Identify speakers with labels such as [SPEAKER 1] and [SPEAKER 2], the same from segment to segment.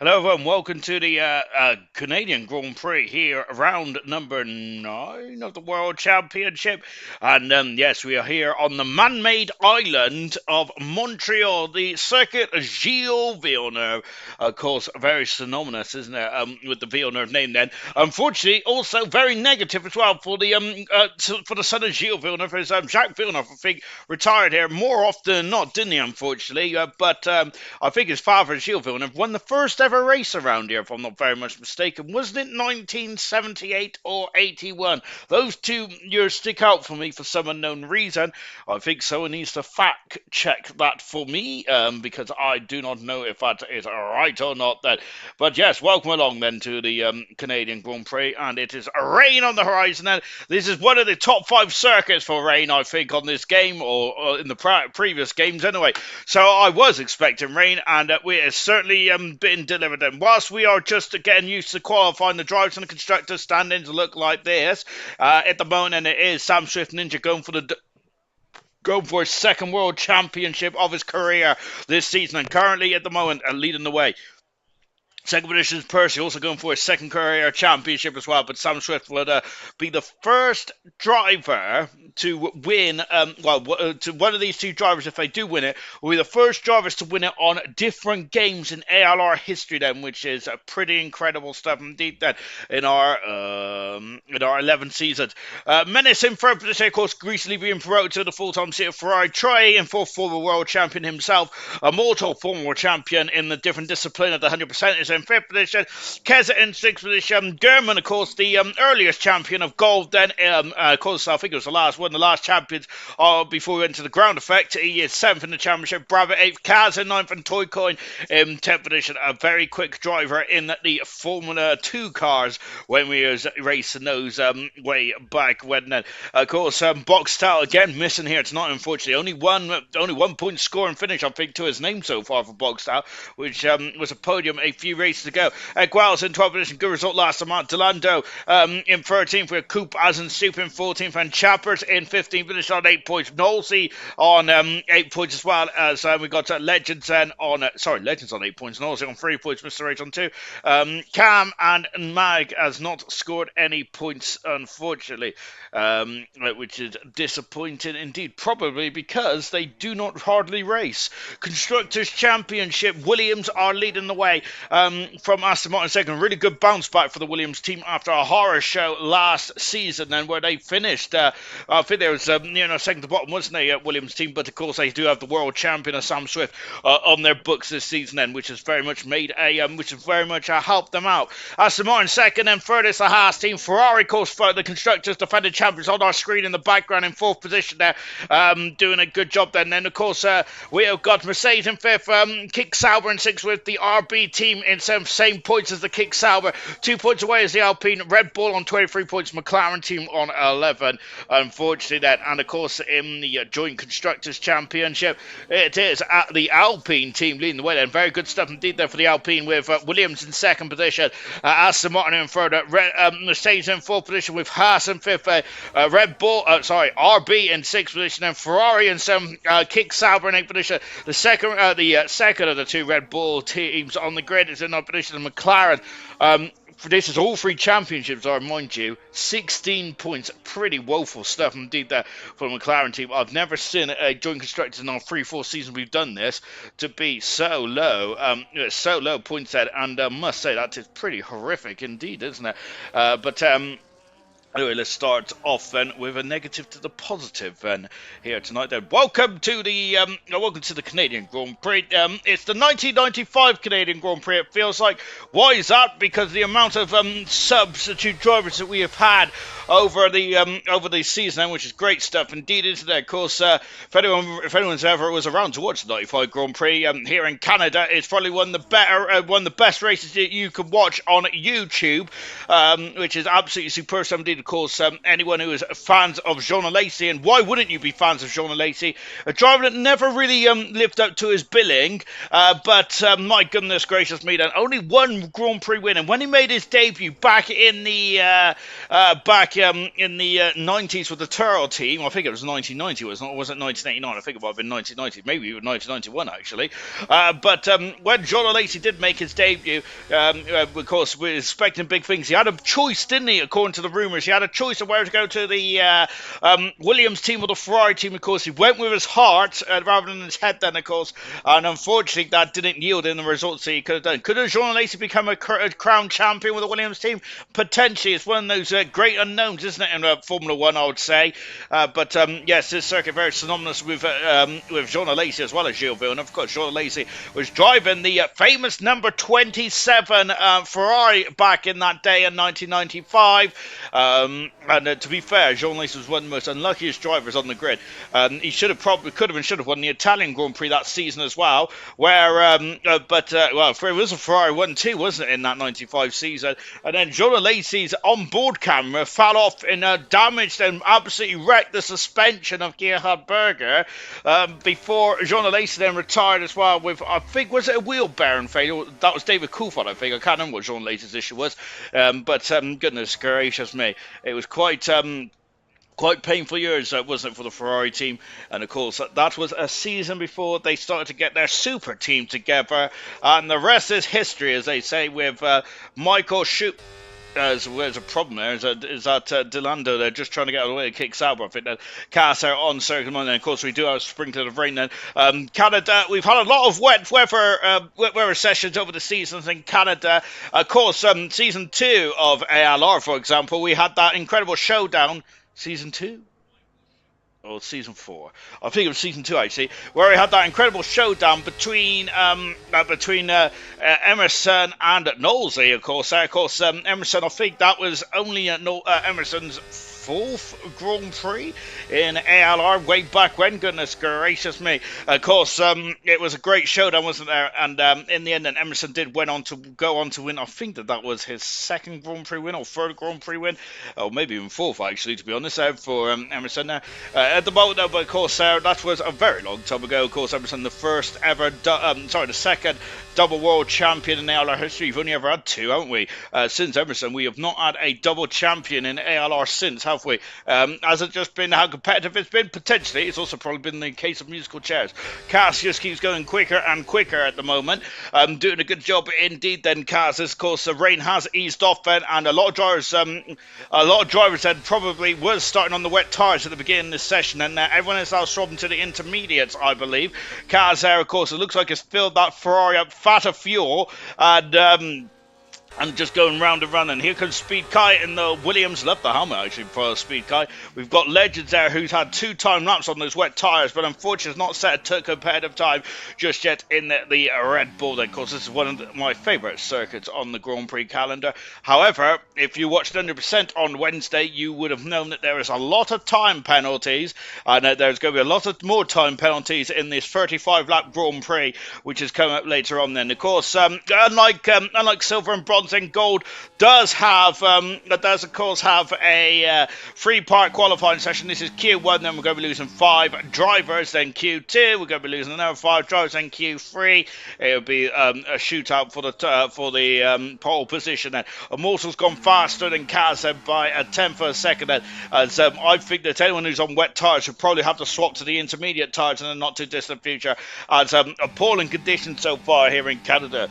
[SPEAKER 1] Hello, everyone. Welcome to the Canadian Grand Prix here, round number 9 of the World Championship. And yes, we are here on the man-made island of Montreal, the circuit Gilles Villeneuve. Of course, very synonymous, isn't it, with the Villeneuve name then. Unfortunately, also very negative as well for the son of Gilles Villeneuve, as Jacques Villeneuve, I think, retired here more often than not, didn't he, unfortunately? But I think his father, Gilles Villeneuve, won the first ever race around here, if I'm not very much mistaken. Wasn't it 1978 or 81? Those 2 years stick out for me for some unknown reason. I think someone needs to fact check that for me, because I do not know if that is right or not. Then, but yes, welcome along then to the Canadian Grand Prix, and it is rain on the horizon. And this is one of the top 5 circuits for rain, I think, on this game, or in the previous games anyway. So I was expecting rain, and we have certainly been delivered. And whilst we are just getting used to qualifying, the drivers and the constructors standings look like this at the moment, and it is Sam Swift Ninja going for his second world championship of his career this season, and currently at the moment leading the way. Second position is Percy, also going for his second career championship as well. But Sam Swift would be the first driver to win. To one of these two drivers, if they do win it, will be the first drivers to win it on different games in ALR history. Then, which is pretty incredible stuff indeed. Then in our 11 seasons, Menace in third position, of course, recently being promoted to the full-time seat of Ferrari. Troy in fourth, former world champion himself, a mortal former champion in the different discipline of the 100% is in fifth position. Keza in sixth position. German, of course, the earliest champion of gold. Then, of course, I think it was the last champions before we went to the ground effect. He is seventh in the championship. Bravo eighth. Kaz in ninth, and Toycoin in 10th position. A very quick driver in the Formula 2 cars when we was racing those way back when. Of course, Box Style again missing here tonight, unfortunately. Only 1 point score and finish, I think, to his name so far for Box Style, which was a podium a few races ago. Guales in 12th position, good result last time out. Delando in 13th, with Coop as in Soup in 14th, and Chappers in 15th, finished on 8 points. Knowlesy on 8 points as well, as we got Legends then on, Legends on 8 points, Knowlesy on 3 points, Mr. H on 2. Cam and Mag has not scored any points, unfortunately, which is disappointing indeed, probably because they do not hardly race. Constructors Championship, Williams are leading the way from Aston Martin second. Really good bounce back for the Williams team after a horror show last season, then where they finished. I think there was second to bottom, wasn't they, Williams team? But of course they do have the world champion Sam Swift on their books this season, then, which has very much helped them out. Aston Martin second, and third is the Haas team. Ferrari, of course, for the constructors defending champions on our screen in the background in fourth position there, doing a good job then. Then of course we have got Mercedes in fifth, Kick Sauber in sixth, with the RB team in seventh, same points as the Kick Sauber, 2 points away is the Alpine. Red Bull on 23 points, McLaren team on 11, unfortunately then. And of course in the joint constructors championship, it is at the Alpine team leading the way then. Very good stuff indeed there for the Alpine, with Williams in second position, Aston Martin in third, Mercedes in fourth position, with Haas in fifth, RB in sixth position, and Ferrari in seventh, Kick Sauber in eighth position. The second of the two Red Bull teams on the grid is in that position, and McLaren. This is all three championships, I remind you. 16 points. Pretty woeful stuff indeed there for the McLaren team. I've never seen a joint constructors in our 3-4 seasons we've done this to be so low. So low points there, and must say that is pretty horrific indeed, isn't it? Anyway, let's start off then with a negative to the positive then here tonight then. Welcome to the Canadian Grand Prix. It's the 1995 Canadian Grand Prix, it feels like. Why is that? Because the amount of substitute drivers that we have had over the season, which is great stuff indeed, isn't it? Of course, if anyone's ever was around to watch the 95 Grand Prix here in Canada, it's probably one of the best races that you can watch on YouTube, which is absolutely superb. Indeed, of course, anyone who is fans of Jean Alesi, and why wouldn't you be fans of Jean Alesi? A driver that never really lived up to his billing, but my goodness gracious me, then only one Grand Prix win, and when he made his debut back in the 90s with the Turtle team, I think it was 1990, wasn't it? Was it 1989? I think it might have been 1990, maybe even 1991 actually. But when Jean Alesi did make his debut, of course, we're expecting big things. He had a choice, didn't he? According to the rumours, he had a choice of where to go, to the Williams team or the Ferrari team. Of course, he went with his heart rather than his head then, of course, and unfortunately that didn't yield in the results that he could have done. Could have Jean Alesi become a crown champion with the Williams team? Potentially. It's one of those great unknowns, isn't it, in Formula 1, I would say. But yes, this circuit very synonymous with Jean Alesi as well as Gilles Villeneuve. Of course, Jean Alesi was driving the famous number 27 Ferrari back in that day in 1995. And to be fair, Jean Alesi was one of the most unluckiest drivers on the grid. He should have won the Italian Grand Prix that season as well, where it was a Ferrari 1-2, wasn't it, in that 95 season? And then Jean Alesi's onboard camera fell off and damaged and absolutely wrecked the suspension of Gerhard Berger before Jean Alesi then retired as well with, I think, was it a wheel bearing failure? That was David Coulthard, I think. I can't remember what Jean Alesi's issue was. But goodness gracious me, it was quite quite painful years, wasn't it, for the Ferrari team? And of course, that was a season before they started to get their super team together. And the rest is history, as they say, with Michael Schumacher. There's a problem there. Is that Delando? They're just trying to get away to kick Sauber. I think that cast out on circuit Monday. And of course, we do have a sprinkling of rain. Then Canada. We've had a lot of wet weather sessions over the seasons in Canada. Of course, season 2 of ALR, for example, we had that incredible showdown. Season 2 or season 4? I think it was season 2 actually, where we had that incredible showdown between Emerson and Knowlesy. Of course, Emerson. I think that was only Emerson's 4th Grand Prix in ALR way back when. Goodness gracious me! Of course, it was a great showdown, wasn't there? And in the end, then Emerson did go on to win. I think that was his 2nd Grand Prix win or 3rd Grand Prix win, or maybe even 4th actually, to be honest. For Emerson there at the moment, though. But of course, that was a very long time ago. Of course, Emerson, the first ever, the 2nd double world champion in ALR history. We've only ever had 2, haven't we? Since Emerson, we have not had a double champion in ALR since, have we? Has it just been how competitive it's been? Potentially. It's also probably been the case of musical chairs. Cass just keeps going quicker and quicker at the moment. Doing a good job indeed then, Cass. Of course, the rain has eased off then, and a lot of drivers then probably was starting on the wet tyres at the beginning of this session, and everyone is now swapping to the intermediates, I believe. Cass there, of course, it looks like it's filled that Ferrari up fat of fuel, and just going round and round. And here comes Speed Kai in the Williams. Love the helmet actually for Speed Kai. We've got Legends there who's had 2 time laps on those wet tyres, but unfortunately has not set a competitive time just yet in the Red Bull. Then, of course, this is one of my favourite circuits on the Grand Prix calendar. However, if you watched 100% on Wednesday, you would have known that there is a lot of time penalties, and there's going to be a lot of more time penalties in this 35 lap Grand Prix, which is coming up later on. Then, of course, unlike silver and bronze and gold, does of course have a 3-part qualifying session. This is Q1, then we're going to be losing 5 drivers, then Q2 we're going to be losing another 5 drivers, then Q3 it'll be a shootout for the pole position. Then Immortal's gone faster than Kaz by a 10th of a second, then, as I think that anyone who's on wet tyres should probably have to swap to the intermediate tyres in the not too distant future, as appalling conditions so far here in Canada.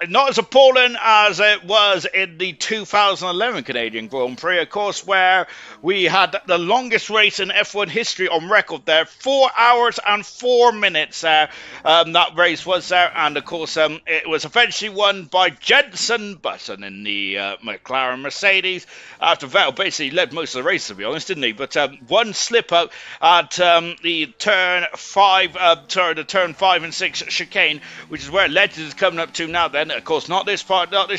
[SPEAKER 1] Not as appalling as it was in the 2011 Canadian Grand Prix, of course, where we had the longest race in F1 history on record there. 4 hours and 4 minutes there. That race was there, and of course it was eventually won by Jenson Button in the McLaren Mercedes, after Vettel basically led most of the race, to be honest, didn't he? But one slip up at the turn 5 and 6 chicane, which is where Legends is coming up to now. Then, of course, not this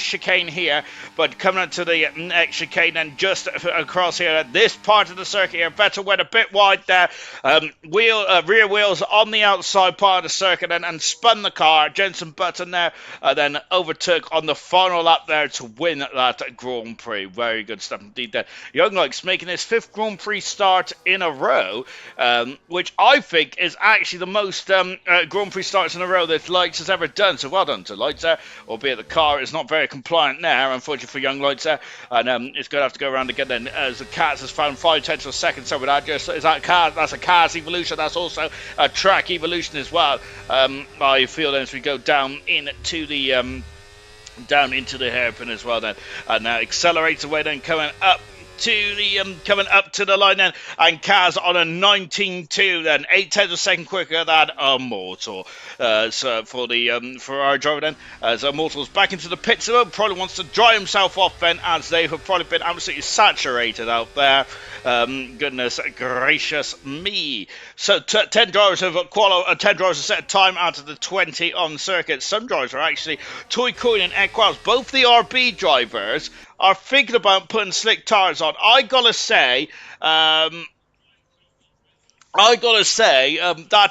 [SPEAKER 1] chicane here, but coming up to the next chicane, and just across here at this part of the circuit here, Vettel went a bit wide there. Rear wheels on the outside part of the circuit, and spun the car. Jenson Button there then overtook on the final lap there to win that Grand Prix. Very good stuff indeed there. Young Likes making his 5th Grand Prix start in a row, which I think is actually the most Grand Prix starts in a row that Lights has ever done. So well done to Lights there, albeit the car is not very compliant now, unfortunately for Young Lights there, and it's going to have to go around again then, as the Cats has found 5/10 of a second. So with that, that's a Cars evolution. That's also a track evolution as well. I feel then as we go down into the hairpin as well then, and now accelerates away then, coming up to the line then, and Kaz on a 19.2 then, 0.8 of a second quicker than Immortal. So for our driver then, as Immortal's back into the pits, probably wants to dry himself off then, as they have probably been absolutely saturated out there. Goodness gracious me. So 10 drivers have set a time out of the 20 on circuit. Some drivers are actually Toy Coin and Equals, both the RB drivers, are thinking about putting slick tyres on. I gotta say, that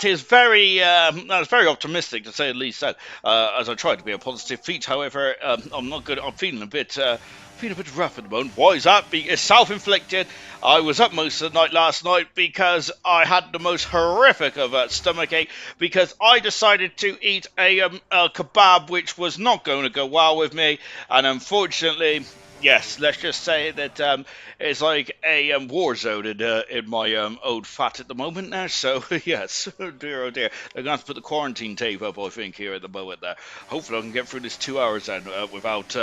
[SPEAKER 1] is very optimistic, to say the least. As I try to be a positive feat, however, I'm not good. I'm feeling a bit rough at the moment. Why is that? It's self-inflicted. I was up most of the night last night because I had the most horrific of a stomachache, because I decided to eat a kebab which was not going to go well with me, and unfortunately, yes, let's just say that it's like a war zone in my old fat at the moment now. So yes, oh dear, they're going to have to put the quarantine tape up, I think, here at the moment. There, hopefully I can get through this 2 hours then without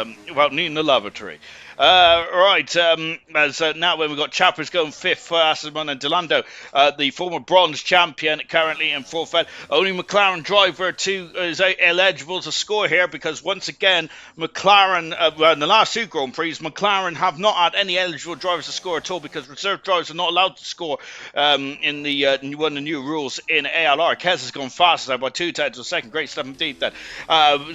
[SPEAKER 1] needing the lavatory. Right, as now when we've got Chappers going fifth for Asselman and Delando, the former bronze champion currently in fourth. Only McLaren driver is eligible to score here because once again McLaren, in the last two Grand Prix, McLaren have not had any eligible drivers to score at all because reserve drivers are not allowed to score in the one of the new rules in ALR. Kez has gone faster by 2 tenths of a second. Great stuff indeed then.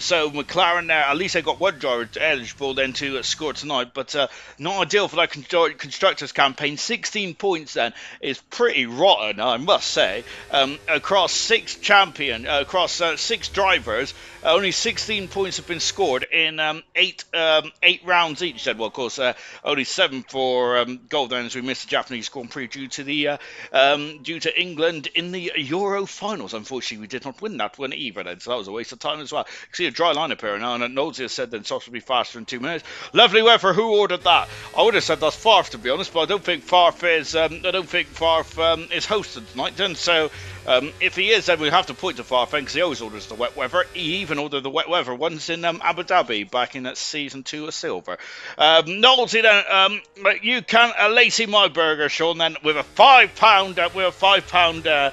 [SPEAKER 1] So McLaren there, at least they got one driver eligible then to score tonight, but not ideal for that constructors campaign. 16 points then is pretty rotten, I must say. Across six drivers, only 16 points have been scored in eight rounds each. Then, well, of course, only 7 for gold. Then, as we missed the Japanese Grand Prix due to England in the Euro finals. Unfortunately, we did not win that one either. Then, so that was a waste of time as well. You can see a dry line up here now, and Knowles has said that Soft will be faster in 2 minutes. Lovely weather. Who ordered that? I would have said that's Farf, to be honest, but I don't think Farf is hosting tonight. Then, so. If he is, then we have to point to Farf because he always orders the wet weather. He even ordered the wet weather once in Abu Dhabi back in season 2 of Silver. Novelty then, you can Lacey my burger, Sean, then with a £5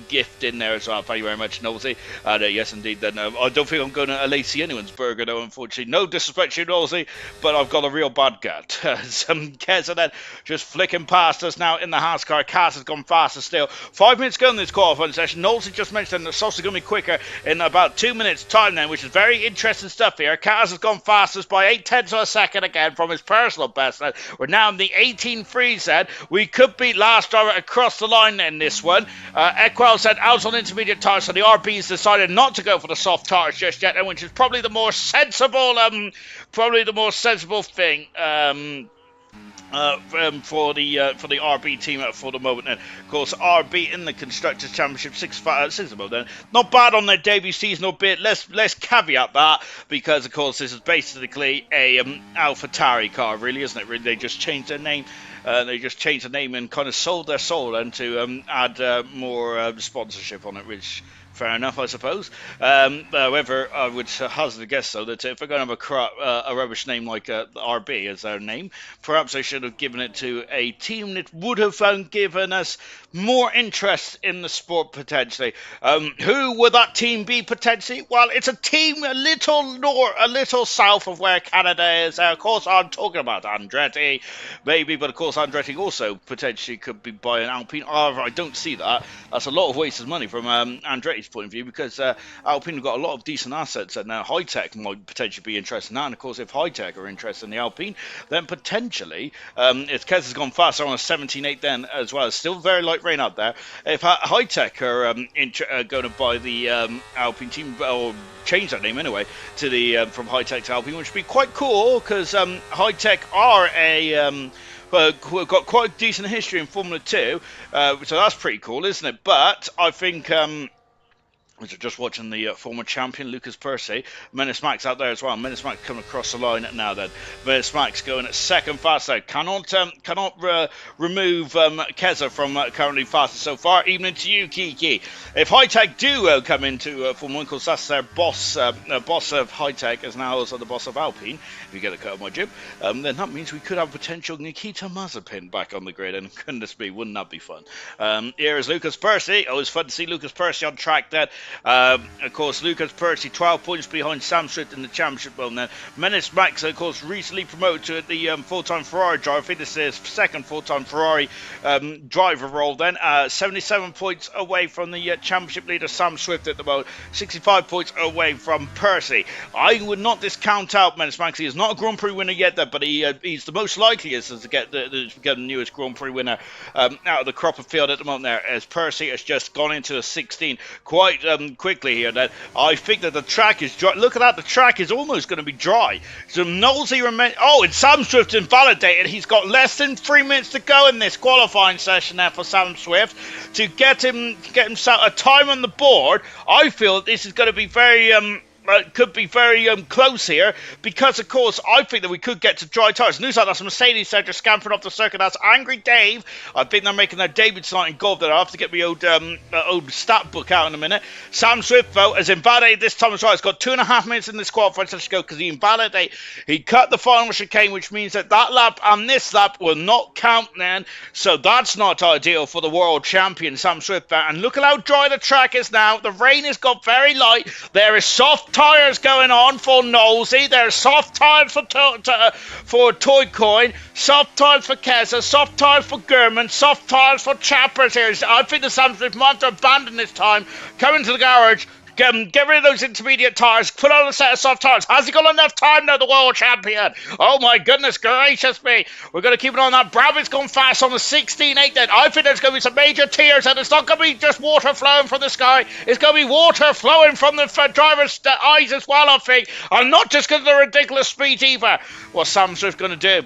[SPEAKER 1] gift in there as well. Thank you very much, Nosey. Yes, indeed. Then I don't think I'm going to Lacey anyone's burger, though. Unfortunately, no disrespect to you, Nosey, but I've got a real bad gut. Some Keza then just flicking past us now in the house car. Kaz has gone faster still. 5 minutes ago in this qualifying session. Nosey just mentioned that Sauce is going to be quicker in about 2 minutes' time then, which is very interesting stuff here. Kaz has gone fastest by 8 tenths of a second again from his personal best. We're now in the 18.3 set. We could beat last driver across the line in this one. Equel said out on intermediate tires, so the RB's decided not to go for the soft tires just yet, which is probably the more sensible thing. For the RB team for the moment. And of course, RB in the Constructors' Championship 6 then. Not bad on their debut season, albeit let's caveat that because of course this is basically a AlphaTauri car, really, isn't it? Really, they just changed their name. And kind of sold their soul and to add more sponsorship on it, which. Fair enough, I suppose. However, I would hazard a guess, though, that if they're going to have a rubbish name like RB as their name, perhaps they should have given it to a team that would have given us more interest in the sport, potentially. Who would that team be, potentially? Well, it's a team a little south of where Canada is. Of course, I'm talking about Andretti, maybe, but of course, Andretti also potentially could be buying Alpine. However, I don't see that. That's a lot of wasted money from Andretti's point of view because Alpine have got a lot of decent assets and now High-Tech might potentially be interested in that. And of course, if High-Tech are interested in the Alpine, then potentially, if Kez has gone faster on a 17.8 then as well, it's still very light rain out there. If High-Tech are going to buy the Alpine team, or change that name anyway, to the from High-Tech to Alpine, which would be quite cool because High-Tech are we've got quite a decent history in Formula 2, so that's pretty cool, isn't it? But I think... We're just watching the former champion, Lucas Percy. Menace Max out there as well. Menace Max coming across the line now then. Menace Max going at second fast out. Cannot remove Keza from currently fastest so far. Even into you, Kiki. If High-Tech do come into Formula 1, because that's their boss of High-Tech is now also the boss of Alpine, if you get a cut of my jib, then that means we could have potential Nikita Mazepin back on the grid. And goodness me, wouldn't that be fun? Here is Lucas Percy. Always fun to see Lucas Percy on track then. Of course, Lucas Percy 12 points behind Sam Swift in the championship role then. Menace Max, of course, recently promoted to the full-time Ferrari driver. I think this is his second full-time Ferrari driver role then. 77 points away from the championship leader Sam Swift at the moment. 65 points away from Percy. I would not discount out Menace Max. He is not a Grand Prix winner yet, but he's the most likeliest to get the newest Grand Prix winner out of the crop of field at the moment there, as Percy has just gone into a 16 quite quickly here. That I think that the track is dry. Look at that, the track is almost going to be dry. So Knowlesy remains. Oh, and Sam Swift invalidated. He's got less than 3 minutes to go in this qualifying session there for Sam Swift to get himself a time on the board. I feel that this is going to be very could be very close here, because of course I think that we could get to dry tyres. News like that's Mercedes said just scampering off the circuit. That's Angry Dave. I think they're making their debut tonight in golf. I'll have to get my old stat book out in a minute. Sam Swift though has invalidated this time as well. He's got 2.5 minutes in this qualifying session to go because he cut the final chicane, which means that lap and this lap will not count then. So that's not ideal for the world champion Sam Swift. And look at how dry the track is now. The rain has got very light. There is soft tyres going on for Nosey. There's soft tyres for Toy Coin, soft tyres for Keza, soft tyres for Gurman, soft tyres for Chappers here. I think the Sam Swift might have to abandon this time. Come into the garage. Get rid of those intermediate tyres. Put on a set of soft tyres. Has he got enough time now, the world champion? Oh my goodness gracious me. We're going to keep it on that. Brabham's gone fast on the 16.8 then. I think there's going to be some major tears, and it's not going to be just water flowing from the sky. It's going to be water flowing from the driver's eyes as well, I think. And not just because of the ridiculous speed either. What's Sam Swift going to do?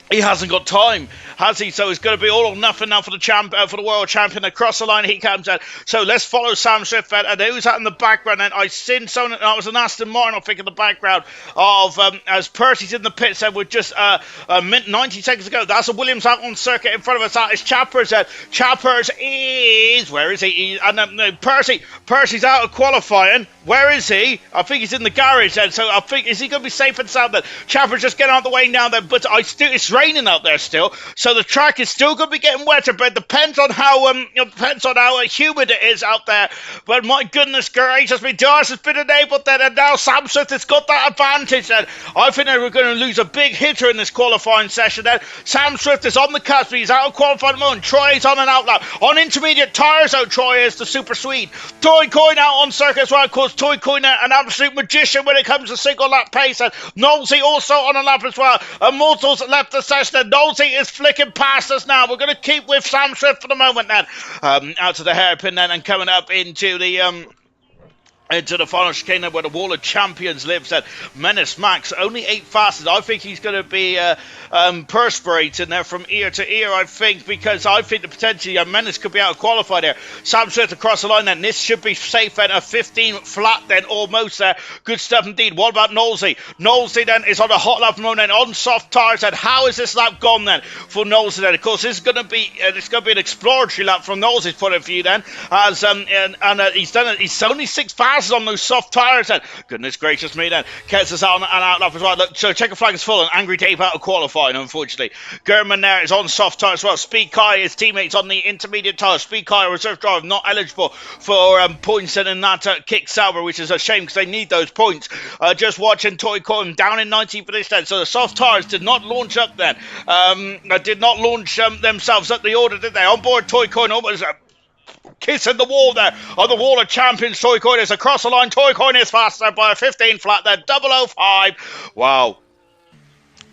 [SPEAKER 1] He hasn't got time, has he? So it's going to be all or nothing now for the world champion. Across the line he comes out. So let's follow Sam Swift. And who's that in the background? And I seen someone. That was an Aston Martin, I think, in the background of as Percy's in the pits. And with just 90 seconds ago, that's a Williams out on circuit in front of us. That is Chappers. Chappers is where is he? And Percy's out of qualifying. Where is he? I think he's in the garage then. So I think, is he going to be safe and sound then? Chappers just getting out of the way now then. But it's raining out there still, so the track is still going to be getting wetter, but it depends on how humid it is out there. But my goodness gracious me, Dars has been enabled then, and now Sam Swift has got that advantage then. I think that we're going to lose a big hitter in this qualifying session then. Sam Swift is on the cusp, he's out of qualifying at the moment. Troy is on an outlap. On intermediate tyres out, Troy is the super Swede. Toy Coin out on circuit as well. Of course, Toy Coin an absolute magician when it comes to single lap pace. And Nosey also on a lap as well. Immortals left the session. Nosey is flicking past us now. We're going to keep with Sam Swift for the moment then. Out to the hairpin then, and coming up into the final chicane where the Wall of Champions lives at Menace Max. Only 8 fastest. I think he's going to be perspirating there from ear to ear, I think, because I think that potentially Menace could be out of qualify there. Sam Swift across the line then. This should be safe then. A 15 flat then, almost there. Good stuff indeed. What about Nosey? Nosey then is on a hot lap moment on soft tyres. And how is this lap gone then for Nosey then? Of course, this is going to be an exploratory lap from Nosey's point of view then, as he's done it. He's only 6 fastest on those soft tyres then. Goodness gracious me then. Kez is on an outlap as well. Look, so checker flag is full, and Angry Dave out of qualifying, unfortunately. Gurman there is on soft tyres as well. Speed Kai, his teammates on the intermediate tyres. Speed Kai, a reserve driver, not eligible for points in that kick Sauber, which is a shame because they need those points. Just watching Toy Coin down in 19th position. So the soft tyres did not launch up then. Did not launch themselves up the order, did they? On board Toy Coin almost kissing the wall there on the Wall of Champions. Toy Coin is across the line. Toy Coin is faster by a 15 flat there. 005. Wow.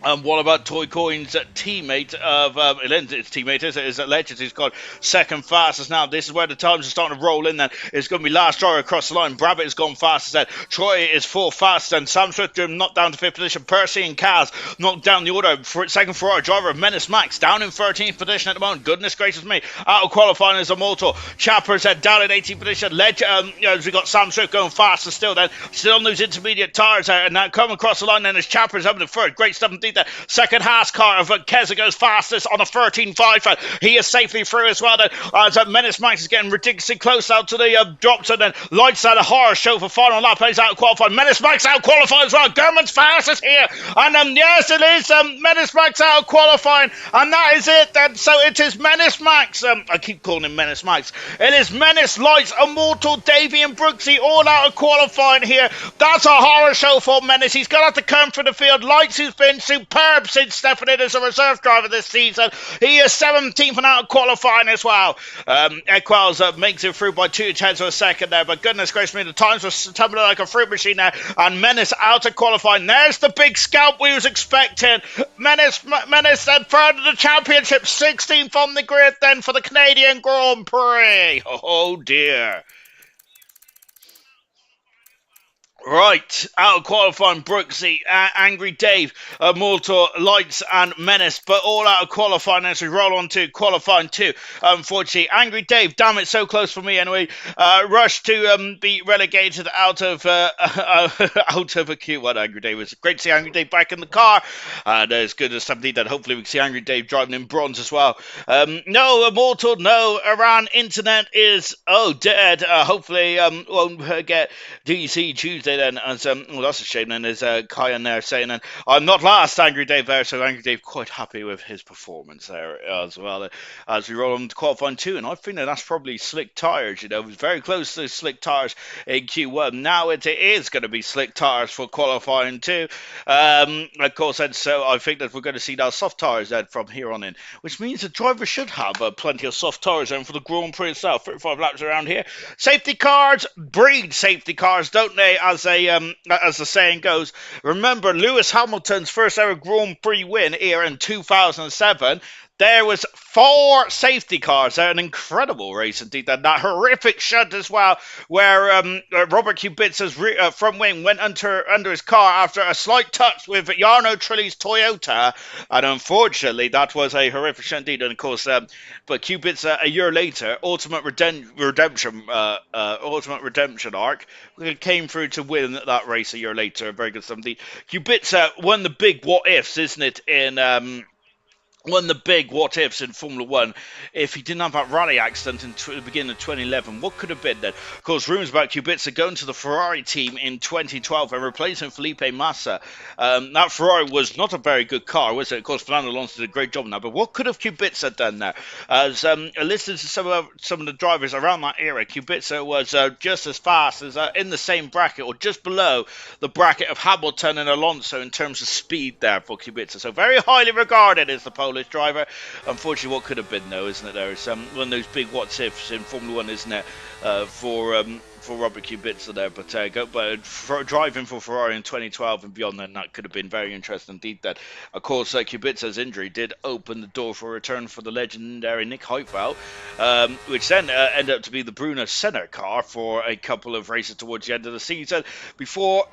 [SPEAKER 1] And what about Toy Coin's teammate of his teammate is Legends, who's got second fastest now. This is where the times are starting to roll in then. It's going to be last driver across the line. Brabham has gone fastest then. Troy is 4th fastest and Sam Swift knocked down to 5th position. Percy and Kaz knocked down the order. Second Ferrari driver of Menace Max down in 13th position at the moment. Goodness gracious me. Out of qualifying is a motor. Chappers down in 18th position. We got Sam Swift going faster still then. Still on those intermediate tyres there. And now coming across the line then is Chappers up in the third. Great stuff indeed. Second Haas car of Keza goes fastest on a 13.5. He is safely through as well. As Menace Max is getting ridiculously close out to the drops, and then lights out a horror show for final lap. He's out qualified. Menace Max out qualified as well. Gurman's fastest here, and yes, it is Menace Max out qualifying, and that is it. Then so it is Menace Max. I keep calling him Menace Max. It is Menace, Lights, Immortal, Davey, and Brooksy all out of qualifying here. That's a horror show for Menace. He's going to have to come for the field. Lights, who's been superb since stepping in as a reserve driver this season. He is 17th and out of qualifying as well. Equals makes it through by 2/10 of a second there, but goodness gracious me, the times were tumbling like a fruit machine there, and Menace out of qualifying. There's the big scalp we was expecting. Menace then third of the championship, 16th on the grid then for the Canadian Grand Prix. Oh dear. Right, out of qualifying, Brooksy, Angry Dave, Moltor, Lights and Menace, but all out of qualifying as we roll on to qualifying 2. Unfortunately, Angry Dave, damn it, so close for me anyway, rushed to be relegated out of out of a Q1. Angry Dave, was great to see Angry Dave back in the car, and as good as something that hopefully we can see Angry Dave driving in bronze as well. No, Immortal, no, Iran Internet is, dead. Hopefully won't get DC Tuesday then, as well, that's a shame then. There's Kyan there saying, and I'm not last, Angry Dave there, so Angry Dave quite happy with his performance there as well, as we roll on to qualifying 2, and I think that that's probably slick tyres, you know, it was very close to slick tyres in Q1, now it is going to be slick tyres for qualifying 2, of course, and so I think that we're going to see now soft tyres then from here on in, which means the driver should have plenty of soft tyres then for the Grand Prix itself, 35 laps around here. Safety cars breed safety cars, don't they? As the saying goes. Remember Lewis Hamilton's first ever Grand Prix win here in 2007. There was 4 safety cars. An incredible race indeed. That horrific shunt as well, where Robert Kubica's front wing went under his car after a slight touch with Jarno Trulli's Toyota, and unfortunately that was a horrific shunt indeed. And of course, but Kubica a year later, Ultimate Redemption arc, came through to win that race a year later. Very good something. Kubica won the big what ifs, isn't it? One of the big what ifs in Formula One. If he didn't have that rally accident in the beginning of 2011, what could have been then? Of course, rumours about Kubica going to the Ferrari team in 2012 and replacing Felipe Massa. That Ferrari was not a very good car, was it? Of course, Fernando Alonso did a great job now, but what could have Kubica done there? As listening to some of the drivers around that era, Kubica was just as fast as in the same bracket or just below the bracket of Hamilton and Alonso in terms of speed there for Kubica. So very highly regarded as the Polish driver. Unfortunately, what could have been though, isn't it? There is one of those big what ifs in Formula One, isn't it? For Robert Kubica there, but driving for Ferrari in 2012 and beyond, then that could have been very interesting indeed. That, of course, Kubica's injury did open the door for a return for the legendary Nick Heidfeld, which then ended up to be the Bruno Senna car for a couple of races towards the end of the season, before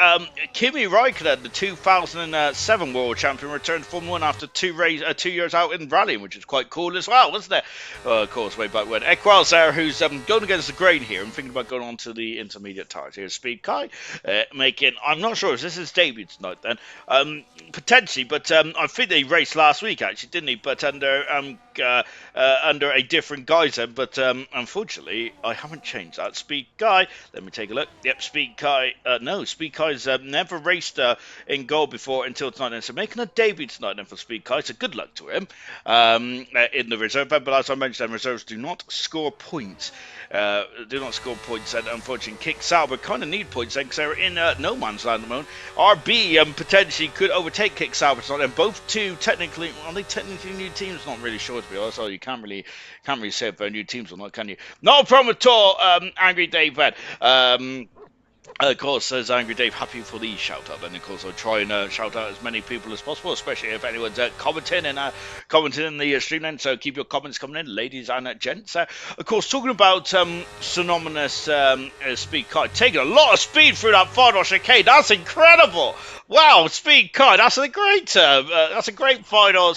[SPEAKER 1] Kimi Raikkonen, the 2007 world champion, returned to Formula 1 after 2 years out in rallying, which is quite cool as well, wasn't it? Of course, way back when. Equals there, who's going against the grain here and thinking about going on to the intermediate tires. Here's Speed Kai making, I'm not sure if this is his debut tonight then, potentially, but I think they raced last week actually, didn't he? But under a different guise then, but unfortunately I haven't changed that. Speed Kai, let me take a look. Yep, Speed Kai, no, Speed Kai's never raced in gold before until tonight then, so making a debut tonight then for Speed Kai, so good luck to him in the reserve. But as I mentioned, reserves do not score points. And unfortunately Kick Sauber kind of need points then because they're in no man's land at the moment. RB potentially could overtake Kick Sauber tonight, and both two technically, are they technically new teams? Not really sure, to be honest. So you can't really say if they're new teams or not, can you? Not a problem at all, Angry Dave. Of course, says Angry Dave, happy for the shout out. And of course, I'll try and shout out as many people as possible, especially if anyone's commenting in the stream. Then, so keep your comments coming in, ladies and gents. Of course, talking about synonymous Speed Car, taking a lot of speed through that final chicane. That's incredible. Wow, Speed Car. That's a great final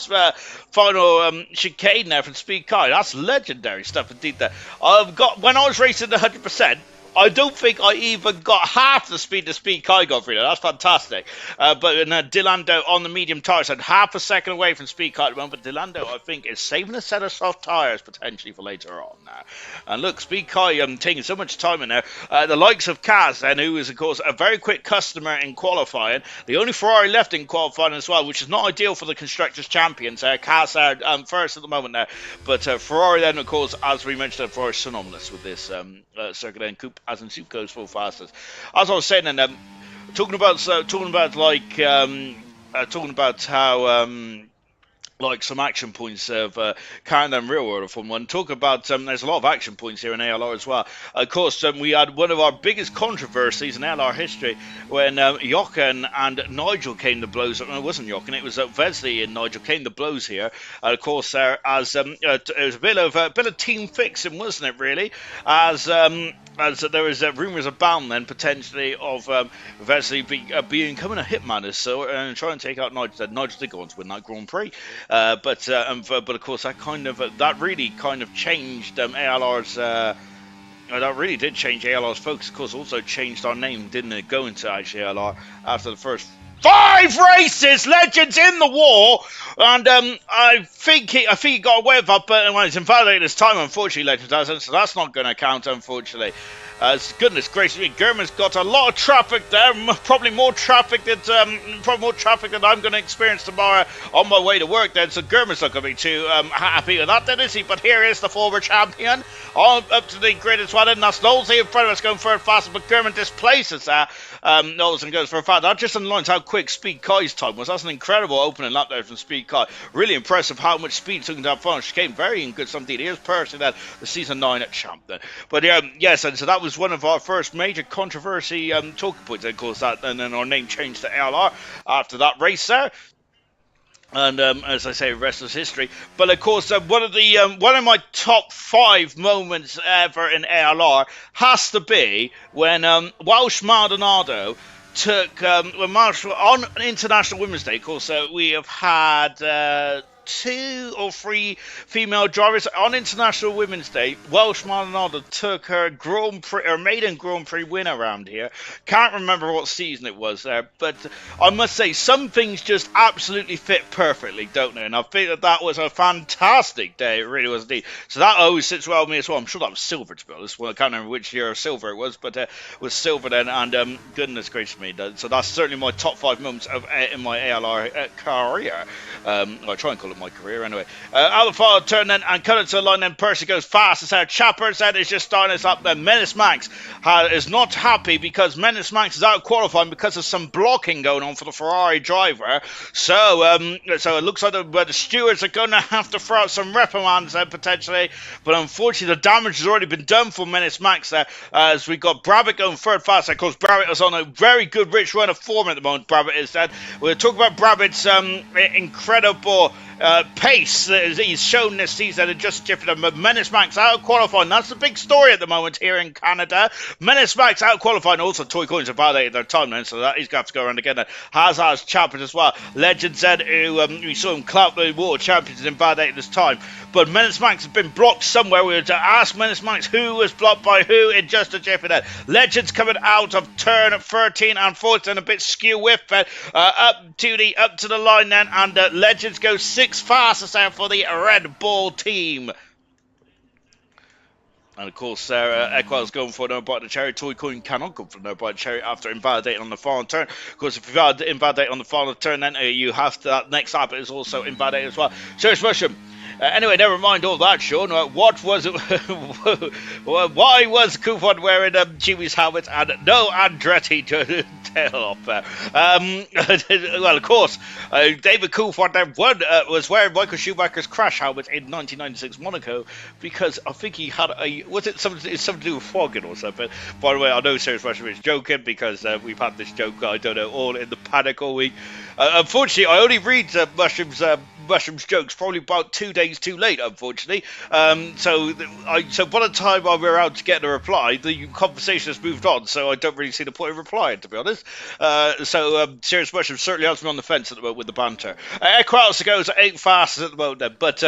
[SPEAKER 1] chicane there from Speed Car. That's legendary stuff indeed. There, when I was racing the 100%. I don't think I even got half the speed the Speed Kai got through there. That's fantastic. But Dilando on the medium tyres had half a second away from Speed Kai at the moment. But Dilando, I think, is saving a set of soft tyres potentially for later on now. And look, Speed Kai taking so much time in there. The likes of Kaz, then, who is, of course, a very quick customer in qualifying. The only Ferrari left in qualifying as well, which is not ideal for the Constructors' Champions. Kaz are first at the moment there. But Ferrari then, of course, as we mentioned, Ferrari synonymous with this circuit end coupe. As in soup goes full fastest. As I was saying, and talking about how like some action points of kind of real world of Formula 1. Talk about there's a lot of action points here in ALR as well. Of course, we had one of our biggest controversies in ALR history when Jochen and Nigel came to blows. It wasn't Jochen, it was Vesely and Nigel came to blows here. Of course, as it was a bit of team fixing, wasn't it? Really, as so there was rumours abound then potentially of Vesely becoming a hitman and trying to take out Nigel. Nigel did go on to win that Grand Prix, but of course that really kind of changed ALR's. That really did change ALR's focus. Of course, also changed our name, didn't it? Going to actually ALR after the first 5 races, Legends in the war, and I think he got away with that, but when it's invalidated this time, unfortunately, Legends hasn't, so that's not going to count, unfortunately. Goodness gracious me, German's got a lot of traffic there, probably more traffic than I'm going to experience tomorrow on my way to work then, so German's not going to be too happy with that then, is he? But here is the former champion, up to the grid as well, and that's Knowlesy in front of us going for it faster, but German displaces that. Knowles goes for a foul. That just underlines how quick Speed Kai's time was. That's an incredible opening lap there from Speed Kai. Really impressive how much speed took him down front. She came very in good some indeed. He was personally then the season 9 at champ then. But yes, and so that was one of our first major controversy talking points. Of course, and then our name changed to ALR after that race there. And as I say, the rest is history. But of course, one of my top 5 moments ever in ALR has to be when Welsh Maldonado took on International Women's Day. Of course, we have had 2 or 3 female drivers on International Women's Day. Welsh Maldonado took her maiden Grand Prix win around here. Can't remember what season it was there, but I must say some things just absolutely fit perfectly, don't they? And I think that was a fantastic day. It really was indeed. So that always sits well with me as well. I'm sure that was silver, to be honest. Well, I can't remember which year of silver it was, but it was silver then. And goodness gracious me, so that's certainly my top 5 moments in my ALR career. I try and call it my career anyway. Out of the final turn then and cut it to the line, then Percy goes fast as hell. Chapper's head is just starting us up then. Menace Max is not happy because Menace Max is out qualifying because of some blocking going on for the Ferrari driver. So it looks like the stewards are going to have to throw out some reprimands there potentially, but unfortunately the damage has already been done for Menace Max there, as we got Brabbit going third fast. Of course, Brabbit is on a very good rich run of form at the moment. Brabbit is dead. We'll talk about Brabbit's incredible pace that he's shown this season and just shifted him. Menace Max out qualifying. That's the big story at the moment here in Canada. Menace Max out qualifying. Also, Toy Coins have validated their time then, so that he's going to have to go around again. Hazard's champion as well. Legend said who we saw him clap the water champions and invalidated his time. But Menace Max has been blocked somewhere. We were to ask Menace Max who was blocked by who in just a jiffy then. Legends coming out of turn 13 and 14, a bit skew with it. Up to the line then, and Legends go 6 fastest out for the Red Bull team. And of course, Equal's going for no bite of the cherry. Toy Coin cannot go for no bite of the cherry after invalidating on the final turn. Of course, if you invalidate on the final turn, then you have to, that next lap is also invalidated as well. Serious Russian. Anyway, never mind all that, Sean. What was it? Why was Kufon wearing Jimmy's helmet and no Andretti to tail off there? Well, of course, David Coulthard was wearing Michael Schumacher's crash helmet in 1996 Monaco because I think he had something to do with fogging or something. By the way, I know Serious Russian is joking because we've had this joke, I don't know, all in the paddock all week. Unfortunately, I only read Mushroom's jokes probably about 2 days too late, unfortunately. So by the time I were out to get a reply, the conversation has moved on, so I don't really see the point of replying, to be honest. Serious Mushroom certainly has me on the fence at the moment with the banter. Equality goes 8 fastest at the moment then, but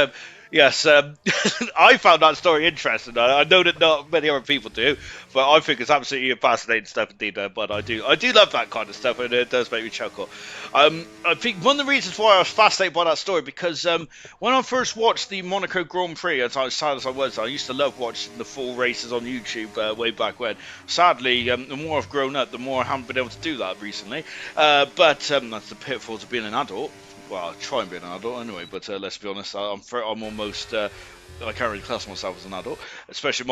[SPEAKER 1] yes, I found that story interesting. I know that not many other people do, but I think it's absolutely fascinating stuff indeed. But I do love that kind of stuff, and it does make me chuckle. I think one of the reasons why I was fascinated by that story because when I first watched the Monaco Grand Prix, as sad as I was, I used to love watching the full races on YouTube way back when. Sadly, the more I've grown up, the more I haven't been able to do that recently. But that's the pitfalls of being an adult. Well, I try and be an adult anyway, but let's be honest, I'm almost, I can't really class myself as an adult, especially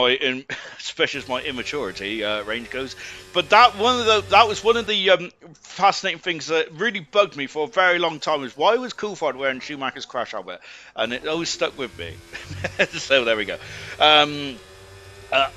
[SPEAKER 1] as my immaturity range goes. But that was one of the fascinating things that really bugged me for a very long time is why was Coulthard wearing Schumacher's crash helmet? And it always stuck with me. So there we go.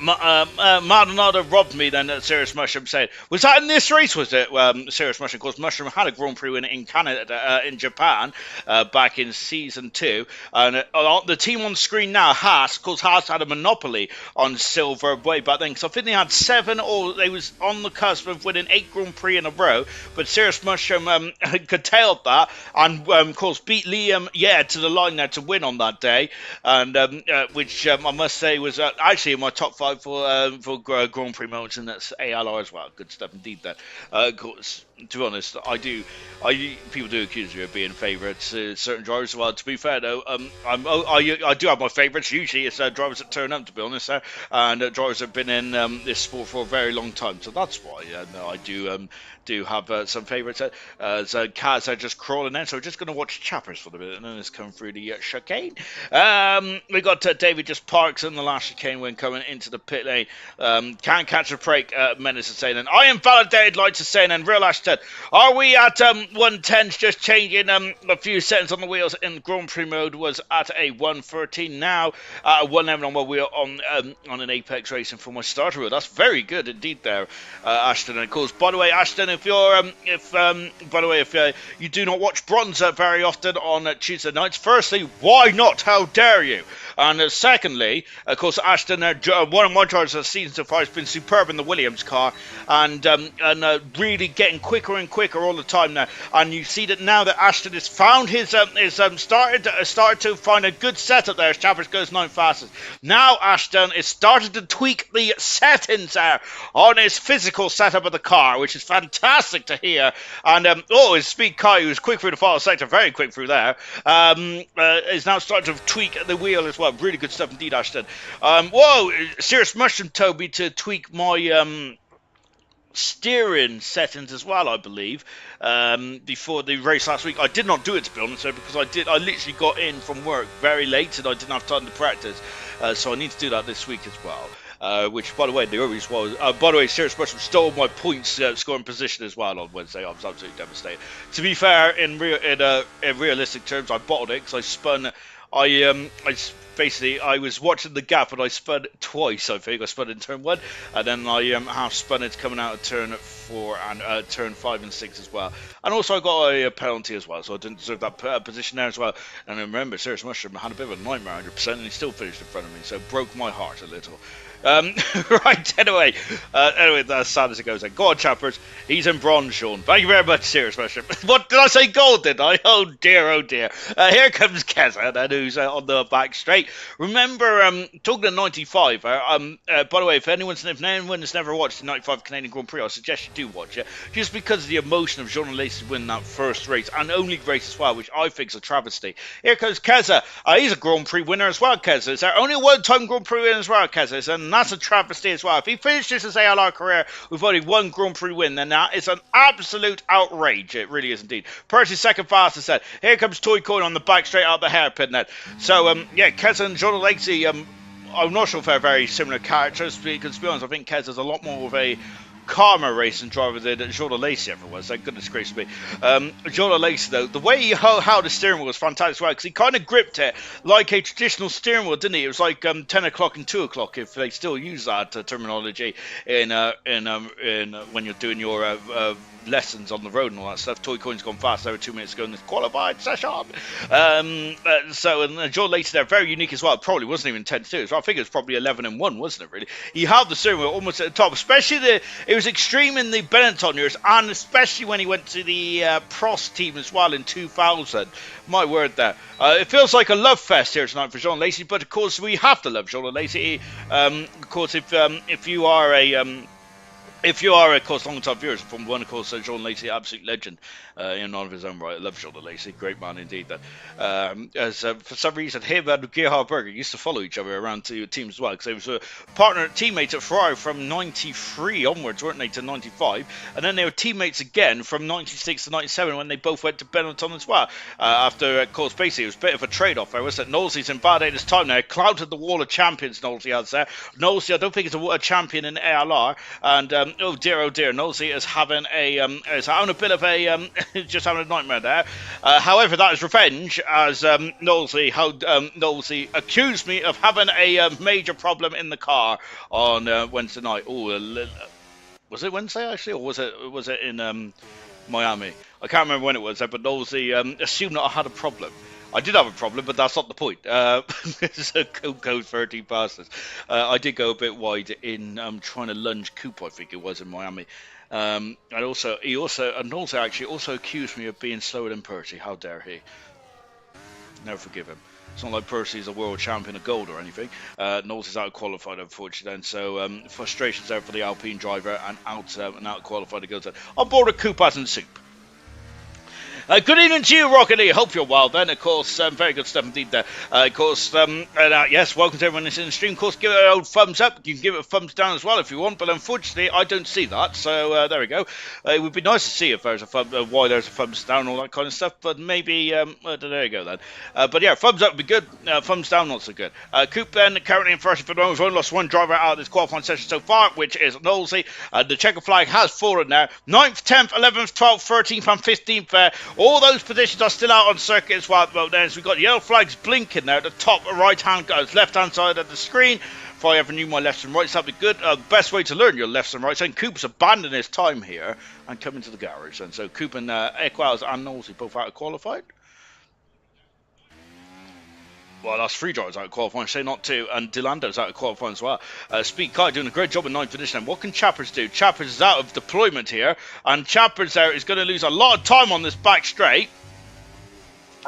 [SPEAKER 1] Maldonado robbed me then, Serious Mushroom said. Was that in this race, was it, Serious Mushroom? Of course, Mushroom had a Grand Prix win in Canada, in Japan, back in Season 2. And the team on screen now, Haas, of course, Haas had a monopoly on silver way back then. Because I think they had 7, or they was on the cusp of winning 8 Grand Prix in a row. But Serious Mushroom curtailed that and, of course, beat Liam to the line there to win on that day. And which I must say was actually in my top 5 for Grand Prix moments, and that's ALR as well. Good stuff indeed. That, of course, to be honest, people do accuse me of being favourites, certain drivers. Well, to be fair though, I do have my favourites. Usually it's drivers that turn up, to be honest, and drivers that have been in this sport for a very long time. So that's why I do have some favourites. So cars are just crawling in, so we're just going to watch Chappers for a bit, and then it's come through the chicane. We got David just parks in the last chicane when coming into the pit lane. Can't catch a break, Menace is saying. And I am validated, like to say, and Real Ashton, are we at 110, just changing a few settings on the wheels in Grand Prix mode, was at a 113 now, 111 on my wheel on an Apex Racing for my starter wheel. That's very good indeed there, Ashton. And of course, by the way, Ashton, if you do not watch Bronze very often on Tuesday nights, firstly, why not? How dare you? And secondly, of course, Ashton, one of my drivers this season so far, has been superb in the Williams car, and really getting quicker and quicker all the time now. And you see that now that Ashton has found started to find a good setup there as Chappers goes 9 fastest. Now Ashton is starting to tweak the settings there on his physical setup of the car, which is fantastic to hear. And his speed car, who was quick through the final sector, very quick through there, is now starting to tweak the wheel as well. Really good stuff indeed, Ashton. Serious Mushroom told me to tweak my steering settings as well, I believe, before the race last week. I did not do it, to be honest, because I literally got in from work very late and I didn't have time to practice, so I need to do that this week as well. Which, by the way, the always was. By the way, Serious Mushroom stole my points scoring position as well on Wednesday. I was absolutely devastated. To be fair, in realistic terms, I bottled it because I spun. I was watching the gap and I spun twice. I think I spun in turn 1, and then I half spun it coming out of turn 4 and turn 5 and 6 as well. And also I got a penalty as well, so I didn't deserve that position there as well. And I remember, Serious Mushroom had a bit of a nightmare 100%, and he still finished in front of me, so it broke my heart a little. Right, anyway, that's sad as it goes. Go on, Chappers. He's in bronze, Sean. Thank you very much, Serious Mushroom. What did I say? Gold, did I? Oh dear, oh dear. Here comes Keza, then, who's on the back straight. Remember, talking to 95. By the way, if anyone has never watched the 95 Canadian Grand Prix, I suggest you do watch it, just because of the emotion of Jean Lacey winning that first race, and only race as well, which I think is a travesty. Here comes Keza. He's a Grand Prix winner as well, Keza. Is there only a one-time Grand Prix winner as well, Keza? And that's a travesty as well. If he finishes his ALR career with only one Grand Prix win, then that is an absolute outrage. It really is indeed. Percy's second fastest set. Here comes Toy Coin on the back straight out the hairpin net. So, Keza and John Lacey, I'm not sure if they're very similar characters, because to be honest, I think Keza's a lot more of a calmer racing driver than Jean Lacey ever was. Thank goodness gracious me. Jean Lacey, though, the way he held the steering wheel was fantastic as well, because he kind of gripped it like a traditional steering wheel, didn't he? It was like 10 o'clock and 2 o'clock, if they still use that terminology in when you're doing your lessons on the road and all that stuff. Toy Coin's gone fast over 2 minutes ago in this qualified session. And John Lacey there, very unique as well. It probably wasn't even 10 to 2. So I think it was probably 11 and 1, wasn't it, really? He held the steering wheel almost at the top, especially it was extreme in the Benetton years, and especially when he went to the Prost team as well in 2000. My word there. It feels like a love fest here tonight for Jean Lacey, but of course we have to love Jean Lacey. Of course, if you are of course, long-time viewers from one, of course, Jean Lacey, absolute legend in honor of his own right. I love Jean Lacey, great man indeed. For some reason, him and Gerhard Berger used to follow each other around to teams as well, because they was teammates at Ferrari from 93 onwards, weren't they, to 95, and then they were teammates again from 96 to 97 when they both went to Benetton as well. After, of course, basically it was a bit of a trade-off there, wasn't it? Knowlesy's in bad at this time now, clouded the wall of champions Knowlesy has there. Knowlesy, I don't think is a champion in ALR, and oh dear, Nosey is having a bit of a just having a nightmare there. However, that is revenge, as Nosey accused me of having a major problem in the car on Wednesday night. Oh, was it Wednesday actually, or was it in Miami? I can't remember when it was, but Nosey assumed that I had a problem. I did have a problem, but that's not the point. It's a code 13 passes. I did go a bit wide in trying to lunge Coop, I think it was, in Miami. And also actually accused me of being slower than Percy. How dare he? Never forgive him. It's not like Percy's a world champion of gold or anything. Knowles is out qualified, unfortunately, and so frustrations there for the Alpine driver, and out qualified to go to on board a Coop as in soup. Good evening to you, Rocket Lee. Hope you're well then. Of course, very good stuff indeed there. Of course, yes, welcome to everyone that's in the stream. Of course, give it an old thumbs up. You can give it a thumbs down as well if you want, but unfortunately, I don't see that. So there we go. It would be nice to see if there's a why there's a thumbs down and all that kind of stuff, but maybe, there you go then. But yeah, thumbs up would be good. Thumbs down, not so good. Coop then, currently in first for the moment. We've only lost one driver out of this qualifying session so far, which is Knowlesy. The checker flag has fallen there. 9th, 10th, 11th, 12th, 13th, and 15th there. All those positions are still out on circuit as well. Well, then, so we've got yellow flags blinking there at the top right-hand, left-hand side of the screen. If I ever knew my lefts and rights, that'd be good. Best way to learn your lefts and rights. And Coop's abandoned his time here and come into the garage. And so Coop and Equals and Knowlesy both out of qualified. Well, that's 3 drivers out of qualifying, say not 2, and Delando's out of qualifying as well. Speed Kai doing a great job in 9th position. And what can Chappers do? Chappers is out of deployment here, and Chappers there is going to lose a lot of time on this back straight.